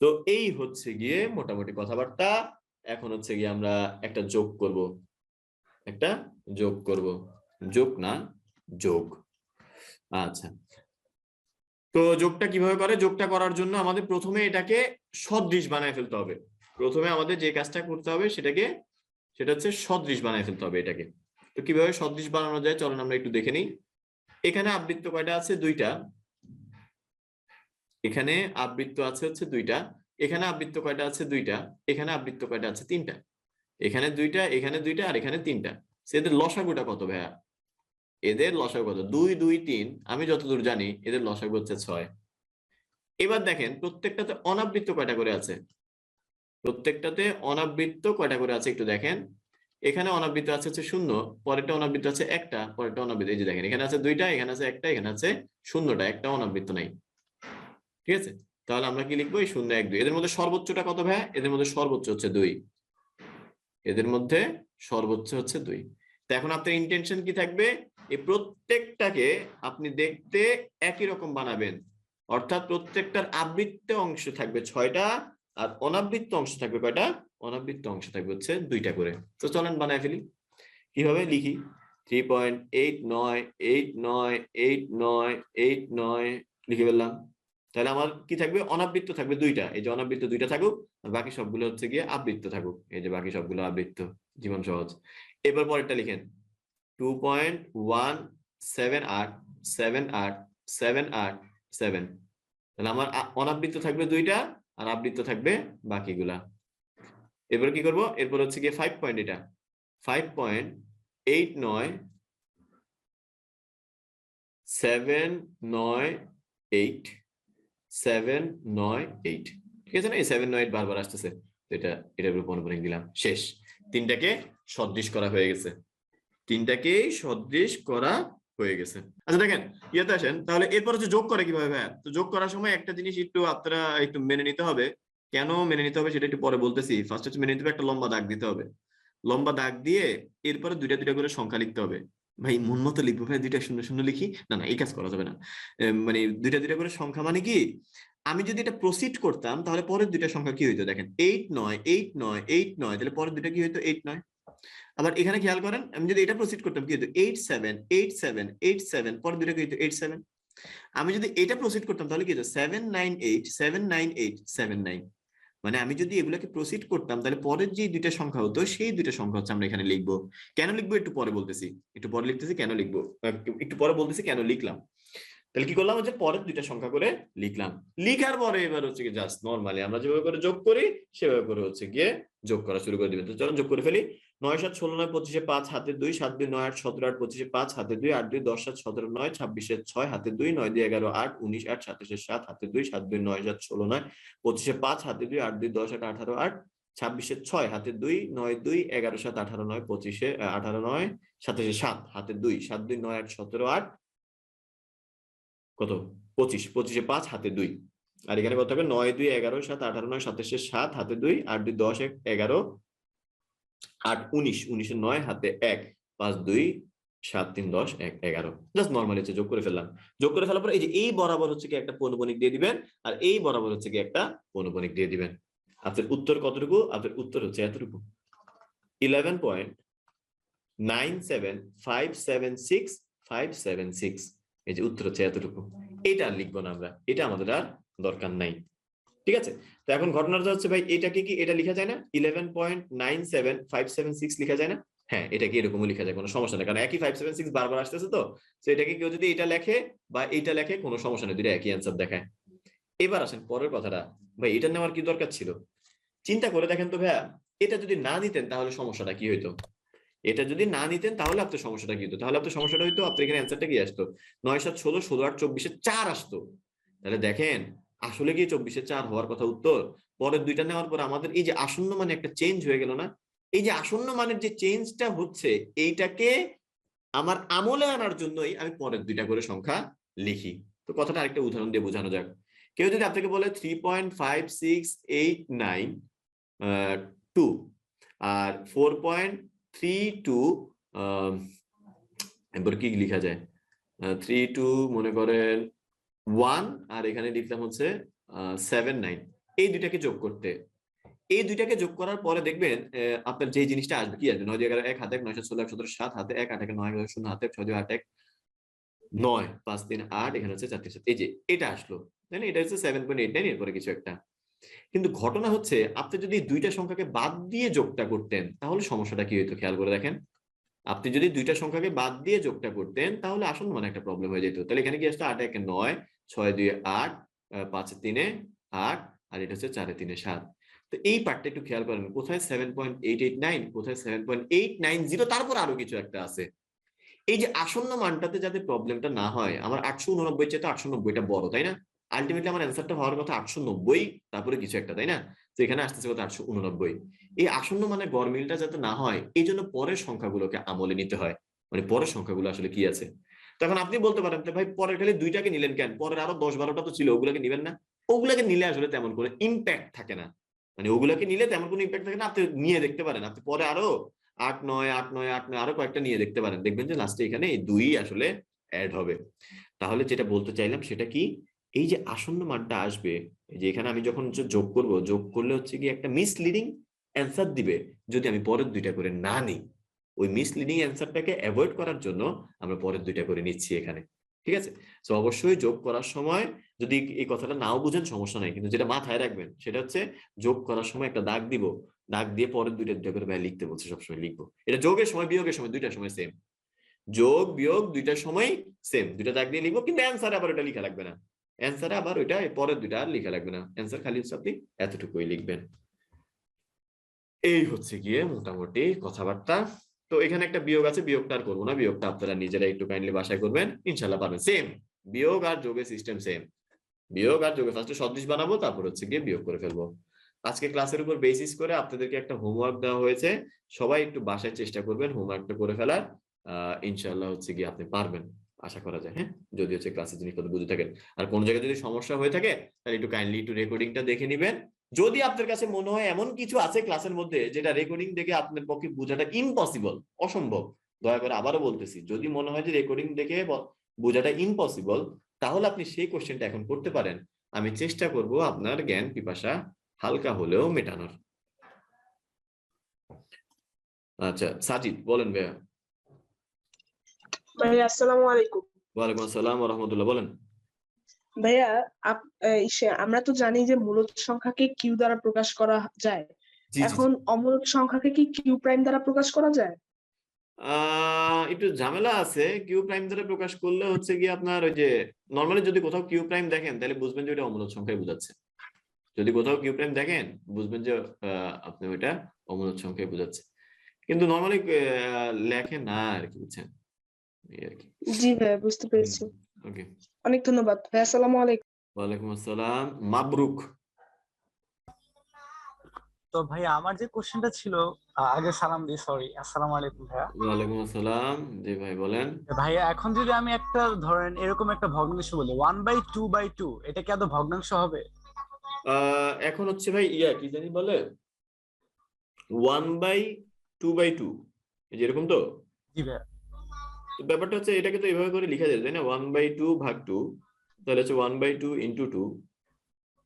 তো এই হচ্ছে গিয়ে মোটামুটি কথাবার্তা। এখন হচ্ছে গিয়ে আমরা একটা যোগ করব, একটা যোগ করব, যোগ না যোগ। আচ্ছা, তো যোগটা কিভাবে করে? যোগটা করার জন্য আমাদের প্রথমে এটাকে সদৃশ বানায় ফেলতে হবে। প্রথমে আমাদের যে কাজটা করতে হবে সেটা হচ্ছে সদৃশ বানায় ফেলতে হবে এটাকে। তো কিভাবে সদৃশ বানানো যায় চলেন আমরা একটু দেখে নিই। এখানে আবৃত্ত কয়টা আছে? 2টা। এখানে আবৃত্ত আছে হচ্ছে 2টা। এখানে আবৃত্ত কয়টা আছে? 2টা। এখানে আবৃত্ত কয়টা আছে? 3টা। এখানে 2টা, এখানে 2টা, আর এখানে 3টা। এদের লসাগুটা কত ভাইয়া? এদের লসাগু কত? 2 2 3। আমি যতদূর জানি এদের লসাগু হচ্ছে 6। এবার দেখেন প্রত্যেকটাতে অনাবৃত্ত কয়টা করে আছে? প্রত্যেকটাতে অনাবৃত্ত কয়টা করে আছে একটু দেখেন। এখানে অনাবৃত্ত আছে হচ্ছে 0, পরেরটা অনাবৃত্ত আছে 1টা, পরেরটা অনাবৃত্ত এই যে দেখেন এখানে আছে 2টা, এখানে আছে 1টা, এখানে আছে 0টা, একটা অনাবৃত্ত নাই। ঠিক আছে, তাহলে আমরা কি লিখবো? এই 0 1 2। এদের মধ্যে সর্বোচ্চটা কত ভাই? এদের মধ্যে সর্বোচ্চ হচ্ছে 2। এদের মধ্যে সর্বোচ্চ হচ্ছে 2। তো এখন আপনার ইন্টেনশন কি থাকবে? এই প্রত্যেকটাকে আপনি দেখতে একই রকম বানাবেন, অর্থাৎ প্রত্যেকটার আবৃত্ত অংশ থাকবে 6টা, আর অনাবৃত্ত অংশ থাকবে কয়টা? অনাবৃত্ত অংশ থাকবে হচ্ছে 2টা করে। তো চলেন বানায় ফেলি। কিভাবে লিখি? 3.898989 লিখে ফেললাম। তাহলে আমার কি থাকবে? অনাবৃত্ত থাকবে 2টা। এই যে অনাবৃত্ত 2টা থাকুক, আর বাকি সবগুলো হচ্ছে গিয়ে আবৃত্ত থাকুক। এই যে বাকি সবগুলো আবৃত্ত। জীবন সহজ। এবার পরেরটা লিখেন, 2.178787 তাহলে আমার অনাবৃত্ত থাকবে 2টা, আর আবৃত্ত থাকবে বাকিগুলা। এবার কি করব? এরপর হচ্ছে গিয়ে 5 পয়েন্ট, এটা 5.898798 ঠিক আছে না? এই 798 বারবার আসতেছে, এটা এটার উপর পৌনঃপুনিক দিলাম, শেষ। 3টাকে সদৃশ করা হয়ে গেছে। 3টাকেই সদৃশ করা হয়ে গেছে। আচ্ছা দেখেন, ইয়েতে আসেন তাহলে। এরপর হচ্ছে যোগ করে কিভাবে ভাইয়া? তো যোগ করার সময় একটা জিনিস একটু আপনারা একটু মেনে নিতে হবে। কেন মেনে নিতে হবে সেটা একটু পরে বলতেছি। ফার্স্ট হচ্ছে মেনে নিতে হবে, একটা লম্বা দাগ দিতে হবে। লম্বা দাগ দিয়ে এরপরে 2টা 2টা করে সংখ্যা লিখতে হবে। ভাই মন মতো লিখবো ভাই, 2টা 0 0 লিখি? না না, এই কাজ করা যাবে না। মানে 2টা 2টা করে সংখ্যা মানে কি, আমি যদি এটা প্রসিড করতাম তাহলে পরের 2টা সংখ্যা কি হইতো দেখেন, 8 9 8 9 8 9, তাহলে পরের 2টা কি হইতো? 8 9। আবার এখানে খেয়াল করেন, আমি যদি এটা প্রসিড করতাম কি হতো? 8 7 8 7 8 7, পরের 2টা কি হইতো? 8 7। আমি যদি এটা প্রসিড করতাম তাহলে কি হতো? 7 9 8 7 9 8 7 9। মানে আমি যদি এগুলোকে প্রসিড করতাম তাহলে পরের যে 2টা সংখ্যা হতো সেই 2টা সংখ্যা হচ্ছে আমরা এখানে লিখবো। কেন লিখবো একটু পরে বলতেছি, একটু পরে লিখতেছি কেন লিখবো, একটু পরে বলতেছি কেন লিখলাম। তাহলে কি করলাম? হচ্ছে পরের 2টা সংখ্যা করে লিখলাম। লিখার পরে এবার হচ্ছে কি জাস্ট নরমালি আমরা যেভাবে করে যোগ করি সেভাবে করে হচ্ছে গিয়ে যোগ করা শুরু করে দিবেন। তো চলুন যোগ করে ফেলি। 9 7 16 9 25 5 হাতে 2 7 2 9 8 17 8 25 5 হাতে 2 8 2 10 7 17 9 26 6 হাতে 2 9 2 11 8 19 8 27 7 হাতে 2 7 2 9 7 16 9 25 5 হাতে 2 8 2 10 8 18 8 26 6 হাতে 2 9 2 11 7 18 9 25 18 9 27 7 হাতে 2 7 2 9 8 17 8 কত? 25 25 5 হাতে 2। আর এখানে কত থাকবে? 9 2 11 7 18 9 27 7 হাতে 2 8 2 10 11 8 19 19 9 হাতে 1 5 2 7 3 10 1 11। জাস্ট নরমালি হচ্ছে যোগ করে ফেললাম। যোগ করে ফেলার পর এই যে এই বরাবর হচ্ছে কি একটা পৌনঃপুনিক দিয়ে দিবেন, আর এই বরাবর হচ্ছে কি একটা পৌনঃপুনিক দিয়ে দিবেন। আপনার উত্তর কতটুকু? আপনার উত্তর হচ্ছে এতটুকু, 11.98787। 97576 এই যে উত্তর হচ্ছে এতটুকু। এটা আর লিখবো না আমরা, এটা আমাদের আর দরকার নাই। ঠিক আছে, তো এখন ঘটনাটা হচ্ছে ভাই এটাকে কি এটা লেখা যায় না 11.97576 লেখা যায় না? হ্যাঁ, এটা কি এরকমও লেখা যায়, কোনো সমস্যা নেই, কারণ একই 576 বারবার আসতেছে। তো এটাকে কেউ যদি এটা লেখে বা এটা লেখে কোনো সমস্যা নেই, দুইটা একই অ্যান্সার দেখায়। এবার আসেন পরের কথাটা, ভাই এটা নেওয়ার কি দরকার ছিল? চিন্তা করে দেখেন তো ভাইয়া, এটা যদি না নিতেন তাহলে সমস্যাটা কি হইতো? এটা যদি না নিতেন তাহলে আপনার সমস্যাটা কি হতো? তাহলে আপনার সমস্যাটা হইতো আপনার এখানে অ্যান্সারটা কি আসতো? 9 7 16 16 8 24 4 আসতো। তাহলে দেখেন আসলে কি 24 4 হওয়ার কথা উত্তর। পরের দুইটা নেওয়ার পর আমাদের এই যে আসন্ন মানে একটা চেঞ্জ হয়ে গেল না? এই যে আসন্ন মানের যে চেঞ্জটা হচ্ছে, এইটাকে আমার আমলে আনার জন্যই আমি পরের দুইটা করে সংখ্যা লিখি। তো কথাটা আরেকটা উদাহরণ দিয়ে বোঝানো যাক। কেউ যদি আপনাকে বলে 3.5689 আর 4.32 এরপর কি লিখা যায় 32 মনে করেন 1 আর এখানে লিখলাম হচ্ছে 79, এই দুইটাকে যোগ করতে, এই দুইটাকে যোগ করার পরে দেখবেন আপনার যে জিনিসটা আসবে কি আসবে 9 2 11 1 হাতে 9 16 1 17 7 হাতে 1 8 1 9 0 হাতে 6 2 8 1 9 5 3 8 এখানে হচ্ছে 4 3 7, এই যে এটা আসলো, তাই না? এটা হচ্ছে 7.89 এরপরে কিছু একটা। কিন্তু ঘটনা হচ্ছে আপনি যদি দুইটা সংখ্যাকে বাদ দিয়ে যোগটা করতেন তাহলে সমস্যাটা কি হতো খেয়াল করে দেখেন। আপনি যদি দুইটা সংখ্যাকে বাদ দিয়ে যোগটা করতেন তাহলে আসন্ন মানে একটা প্রবলেম হয়ে যেত। তাহলে এখানে কি আসতো 8 1 9 6 2 8 5 3 8 আর এটা হচ্ছে 4 3 7। তো এই পার্টটা একটু খেয়াল করেন, কোথায় 7.889 কোথায় 7.890, তারপর আরো কিছু একটা আছে। এই যে আসন্ন মানটাতে যাতে প্রবলেমটা না হয়, আমার 889 চেয়ে তো 890টা বড়, তাই না? আলটিমেটলি আমার অ্যান্সারটা হওয়ার কথা 890 তারপরে কিছু একটা, তাই না? তো এখানে আসতেছে কত 889। এই আসন্ন মানে গড়মিলটা যাতে না হয় এই জন্য পরের সংখ্যাগুলোকে আমলে নিতে হয়, মানে পরের সংখ্যাগুলো আসলে কি আছে। তখন আপনি বলতে পারেন ভাই পরের খালি দুইটাকে নিলেন কেন, পরের আরো 10-12টা তো ছিল, ওগুলোকে নিবেন না? ওগুলোকে নিলে আসলে তেমন কোনো ইম্প্যাক্ট থাকে না, মানে ওগুলোকে নিলে তেমন কোনো ইম্প্যাক্ট থাকে না। আপনি নিয়ে দেখতে পারেন, আপনি পরে আরো 8 9 8 9 8 9 আরো কয়েকটা নিয়ে দেখতে পারেন, দেখবেন যে লাস্টে এখানে এই দুই আসলে অ্যাড হবে। তাহলে যেটা বলতে চাইলাম সেটা কি, এই যে আসন্ন মানটা আসবে, এই যে এখানে আমি যখন যোগ করব, যোগ করলে হচ্ছে কি একটা মিসলিডিং অ্যান্সার দিবে যদি আমি পরের দুইটা করে না নিই। ওই মিসলিডিং অ্যান্সারটাকে অ্যাভয়েড করার জন্য আমরা পরের দুইটা করে নিচ্ছি এখানে। ঠিক আছে, তো অবশ্যই যোগ করার সময় যদি এই কথাটা নাও বুঝেন সমস্যা নাই, কিন্তু যেটা মাথায় রাখবেন সেটা হচ্ছে যোগ করার সময় একটা দাগ দিব, দাগ দিয়ে পরের দুইটা দুইটা করে ভাই লিখতে বলছে, সবসময় লিখবো। এটা যোগের সময় বিয়োগের সময় দুইটার সময় সেম, যোগ বিয়োগ দুইটার সময় সেম, দুইটা দাগ দিয়ে লিখবো, কিন্তু অ্যান্সারে আবার ওটা লেখা লাগবে না, অ্যান্সারে আবার ওইটা পরের দুইটা আর লেখা লাগবে না, অ্যান্সার খালি হচ্ছে আপনি এতটুকুই লিখবেন। এই হচ্ছে গিয়ে মোটামুটি কথাবার্তা। তো এখানে একটা বিয়োগ আছে, বিয়োগটা আর করবো না, বিয়োগটা আপনারা নিজেরা একটু কাইন্ডলি বাসায় করবেন, ইনশাল্লাহ পারবেন। সেম বিয়োগ আর যোগের সিস্টেম সেম, বিয়োগ আর যোগে ফার্স্টে সদৃশ বানাবো তারপর হচ্ছে গিয়ে বিয়োগ করে ফেলবো। আজকে ক্লাসের উপর বেসিস করে আপনাদেরকে একটা হোমওয়ার্ক দেওয়া হয়েছে, সবাই একটু বাসায় চেষ্টা করবেন হোমওয়ার্কটা করে ফেলার। ইনশাআল্লাহ হচ্ছে গিয়ে আপনি পারবেন, আশা করা যায়। হ্যাঁ, যদি হচ্ছে ক্লাসের জিনিসপত্র বুঝে থাকেন, আর কোনো জায়গায় যদি সমস্যা হয়ে থাকে তাহলে একটু কাইন্ডলি একটু রেকর্ডিংটা দেখে নিবেন। যদি আপনার কাছে মনে হয় এমন কিছু আছে ক্লাসের মধ্যে যেটা রেকর্ডিং দেখে আপনার পক্ষে বোঝাটা ইম্পসিবল, অসম্ভব, দয়া করে আবারও বলতেছি, যদি মনে হয় যে রেকর্ডিং দেখে বোঝাটা ইম্পসিবল, তাহলে আপনি সেই কোশ্চেনটা এখন করতে পারেন। আমি চেষ্টা করব আপনার জ্ঞান পিপাসা হালকা হলেও মেটানোর। আচ্ছা সাজিদ বলেন ভাইয়া। ভাইয়া আসসালামু আলাইকুম। ওয়ালাইকুম আসসালাম ওয়া রাহমাতুল্লাহ, বলেন। ভাইয়া আমরা তো জানি যে মূলদ সংখ্যাকে কিউ দ্বারা প্রকাশ করা যায়, জি জি এখন অমূলদ সংখ্যাকে কি কিউ প্রাইম দ্বারা প্রকাশ করা যায়? একটু ঝামেলা আছে, কিউ প্রাইম দ্বারা প্রকাশ করলে হচ্ছে কি আপনার ওই যে নরমালি যদি কোথাও কিউ প্রাইম দেখেন তাহলে বুঝবেন যে ওটা অমূলদ সংখ্যাই বোঝাচ্ছে। যদি কোথাও কিউ প্রাইম দেখেন বুঝবেন যে আপনি ওইটা অমূলদ সংখ্যাই বোঝাচ্ছে, কিন্তু নরমালি লেখে না আর কি, বুঝছেন এই আর কি। জি ভাইয়া বুঝতে পেরেছি। ওকে, অনেক ধন্যবাদ ভাইয়া, আসসালামু আলাইকুম। ওয়ালাইকুম আসসালাম, মাবরুক। তো ভাইয়া আমার যে কোশ্চেনটা ছিল, আগে সালাম দিই, সরি, আসসালামু আলাইকুম ভাইয়া। ওয়ালাইকুম আসসালাম, জি ভাই বলেন। ভাইয়া এখন যদি আমি একটা ধরেন এরকম একটা ভগ্নাংশ বলি 1/2/2, এটা কি আদৌ ভগ্নাংশ হবে? এখন হচ্ছে ভাই কি জানি বলে 1/2/2, যেরকম তো। জি ভাইয়া। ব্যাপারটা হচ্ছে এটাকে তো এইভাবে করে লেখা যায়, তাই না? 1/2/2, তাহলে হচ্ছে 1/2 × 2।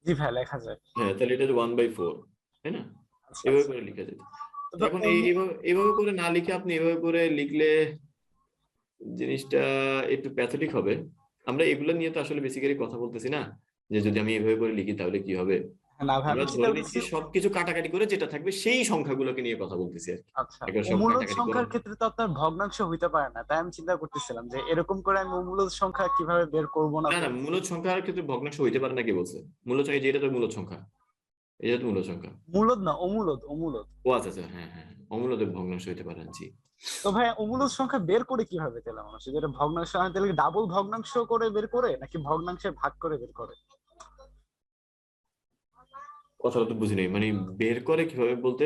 জি ভাইয়া লেখা যায়। হ্যাঁ, তাহলে এটা হচ্ছে 1/4, তাই না? আচ্ছা এভাবে আচ্ছা। করে লেখা যায়। তবে এখন এইভাবে করে না লিখে আপনি এভাবে করে লিখলে জিনিসটা একটু প্যাথেটিক হবে। আমরা এগুলো নিয়ে তো আসলে বেসিক্যালি কথা বলতেছি না, যে যদি আমি এভাবে করে লিখি তাহলে কি হবে। না ভাই, আমরা আমি চিন্তা ধরে করতেছি নিচ্ছি সবকিছু কাটাকাটি করে যেটা থাকবে সেই সংখ্যাগুলোকে নিয়ে কথা বলতেছি আর কি। আচ্ছা, একবার সব অমূলদ কাটাকাটি করে সংখ্যার ক্ষেত্রে তো আপনার ভগ্নাংশ হইতে পারে না, তাই আমি চিন্তা করতেছিলাম যে এরকম করে আমি অমূলদ সংখ্যা কিভাবে বের করব না না না, করব। মূলদ সংখ্যার ক্ষেত্রে ভগ্নাংশ হইতে পারে না কে বলছে? মূলদ সংখ্যা যেটা তো মূলদ সংখ্যা, এটা তো মূলদ সংখ্যা। মূলদ না, অমূলদ, অমূলদ। ও আচ্ছা আচ্ছা, হ্যাঁ হ্যাঁ, অমূলদের ভগ্নাংশ হইতে পারে, জি। তো ভাই অমূলদ সংখ্যা বের করে কিভাবে তাহলে মানুষ, যেটা ভগ্নাংশ হয় তাহলে ডাবল ভগ্নাংশ করে বের করে নাকি ভগ্নাংশে ভাগ করে বের করে? কথাটা তো বুঝি নাই, মানে বের করে কিভাবে বলতে?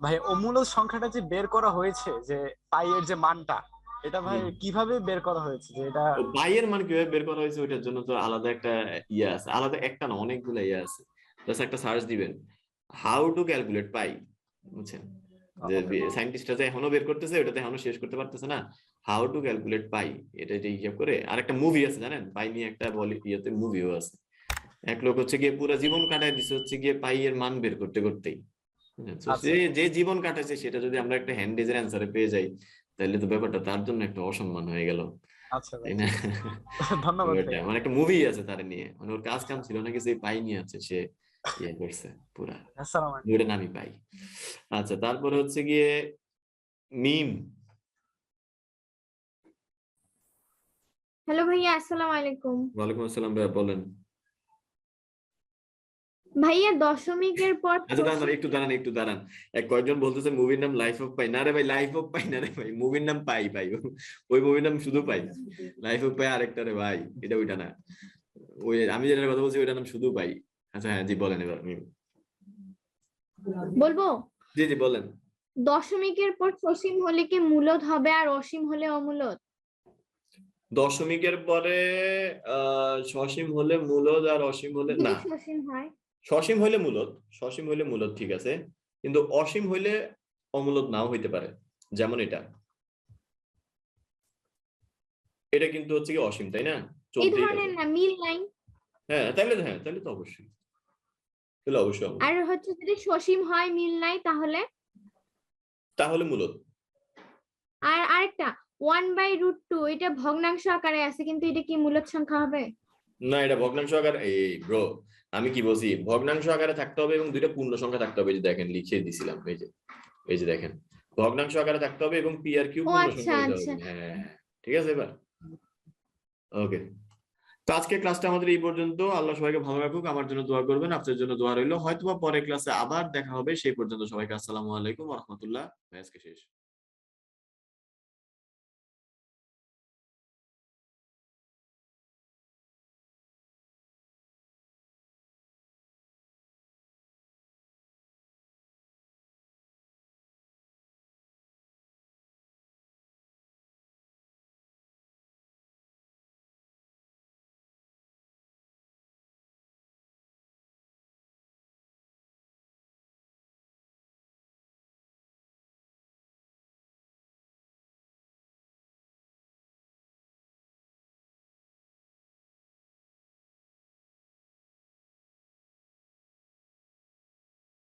ভাই অমূলদ সংখ্যাটা যে বের করা হয়েছে, যে পাই এর যে মানটা, এটা ভাই কিভাবে বের করা হয়েছে, যে এটা ও পাই এর মান কিভাবে বের করা হয়েছে ওইটার জন্য তো আলাদা একটা ইয়ে আছে, আলাদা একটা না অনেকগুলো ইয়ে আছে। জাস্ট একটা সার্চ দিবেন, হাউ টু ক্যালকুলেট পাই, বুঝছেন? যে সায়েন্টিস্টরা যে এখনো বের করতেছে, ওটাতে এখনো শেষ করতে পারতেছে না। হাউ টু ক্যালকুলেট পাই, এটা যে হিসাব করে। আর একটা মুভি আছে জানেন, পাই নিয়ে একটা বলি ইয়েতে মুভিও আছে। এক লোক হচ্ছে গিয়ে পুরো জীবন কাটায় দিচ্ছে হচ্ছে গিয়ে পাই এর মান বের করতে করতেই। বুঝছেন? তো আচ্ছা যে জীবন কাটাচ্ছে সেটা যদি আমরা একটা হ্যান্ডেজের অ্যান্সারে পেয়ে যাই, তাহলে তো ব্যাপারটা তার জন্য একটা অসম্মান হয়ে গেল, আচ্ছা ভাই, তাই না? ঠিক আছে। ধন্যবাদ ওটা ভাই। মানে একটা মুভি আছে তার নিয়ে, মানে ওর কাজ কাম ছিল নাকি, যে পাই নিয়ে আছে সে ইয়ে করছে পুরা, আসসালামু আলাইকুম। ওইটা নামই পাই। আচ্ছা, তারপরে হচ্ছে গিয়ে মিম। হ্যালো ভাইয়া, আসসালামু আলাইকুম। ওয়ালাইকুম আসসালাম ভাইয়া, বলেন। ভাইয়া দশমিকের পর আচ্ছা দাঁড়ান, একটু দাঁড়ান। কয়েকজন বলতেছে মুভির নাম লাইফ অফ পাই। না রে ভাই, লাইফ অফ পাই না রে ভাই, মুভির নাম পাই পাই, ওই মুভির নাম শুধু পাই। লাইফ অফ পাই আরেকটা রে ভাই, এটা ওইটা না। ওই আমি যেটার কথা বলছি ওইটার নাম শুধু পাই। আচ্ছা হ্যাঁ, জি বলেন এবার। বলবো, জি জি বলেন। দশমিকের পর সসীম হলে কি মূলদ হবে আর অসীম হলে অমূলদ? দশমিকের পরে সসীম হলে মূলদ আর অসীম হলে যদি না। সসীম হয়, সসীম হইলে মূলদ, সসীম হইলে মূলদ, ঠিক আছে। কিন্তু অসীম হইলে অমূলদ নাও হইতে পারে। যেমন এটা, এটা কিন্তু হচ্ছে কি অসীম, তাই না? এই চলতেই ধরনের থাকে। না, মিল নাই। হ্যাঁ তাহলে তো অবশ্যই, তাহলে অবশ্যই অমূলদ। আর হচ্ছে যদি সসীম হয় মিল নাই তাহলে? তাহলে মূলদ। আর আরেকটা 1/√2, এটা ভগ্নাংশ আকারে আছে, কিন্তু এটা কি মূলদ সংখ্যা হবে? না, এটা ভগ্নাংশ আকারে। এই ব্রো, আমি কি বলছি, ভগ্নাংশ আকারে থাকতে হবে এবং দুইটা পূর্ণ সংখ্যা থাকতে হবে। এই যে দেখেন লিখে দিছিলাম, এই যে দেখেন, ভগ্নাংশ আকারে থাকতে হবে এবং পি আর কিউ ও পূর্ণ আচ্ছা সংখ্যা হতে আচ্ছা। হবে। হ্যাঁ ঠিক আছে এবার। ওকে, তো আজকে ক্লাসটা আমাদের এই পর্যন্ত। আল্লাহ সবাইকে ভালো রাখুক, আমার জন্য দোয়া করবেন, আপনার জন্য দোয়া রইলো। হয়তোবা পরের ক্লাসে আবার দেখা হবে, সেই পর্যন্ত সবাইকে আসসালামু আলাইকুম ওয়া রাহমাতুল্লাহ। আজকে শেষ।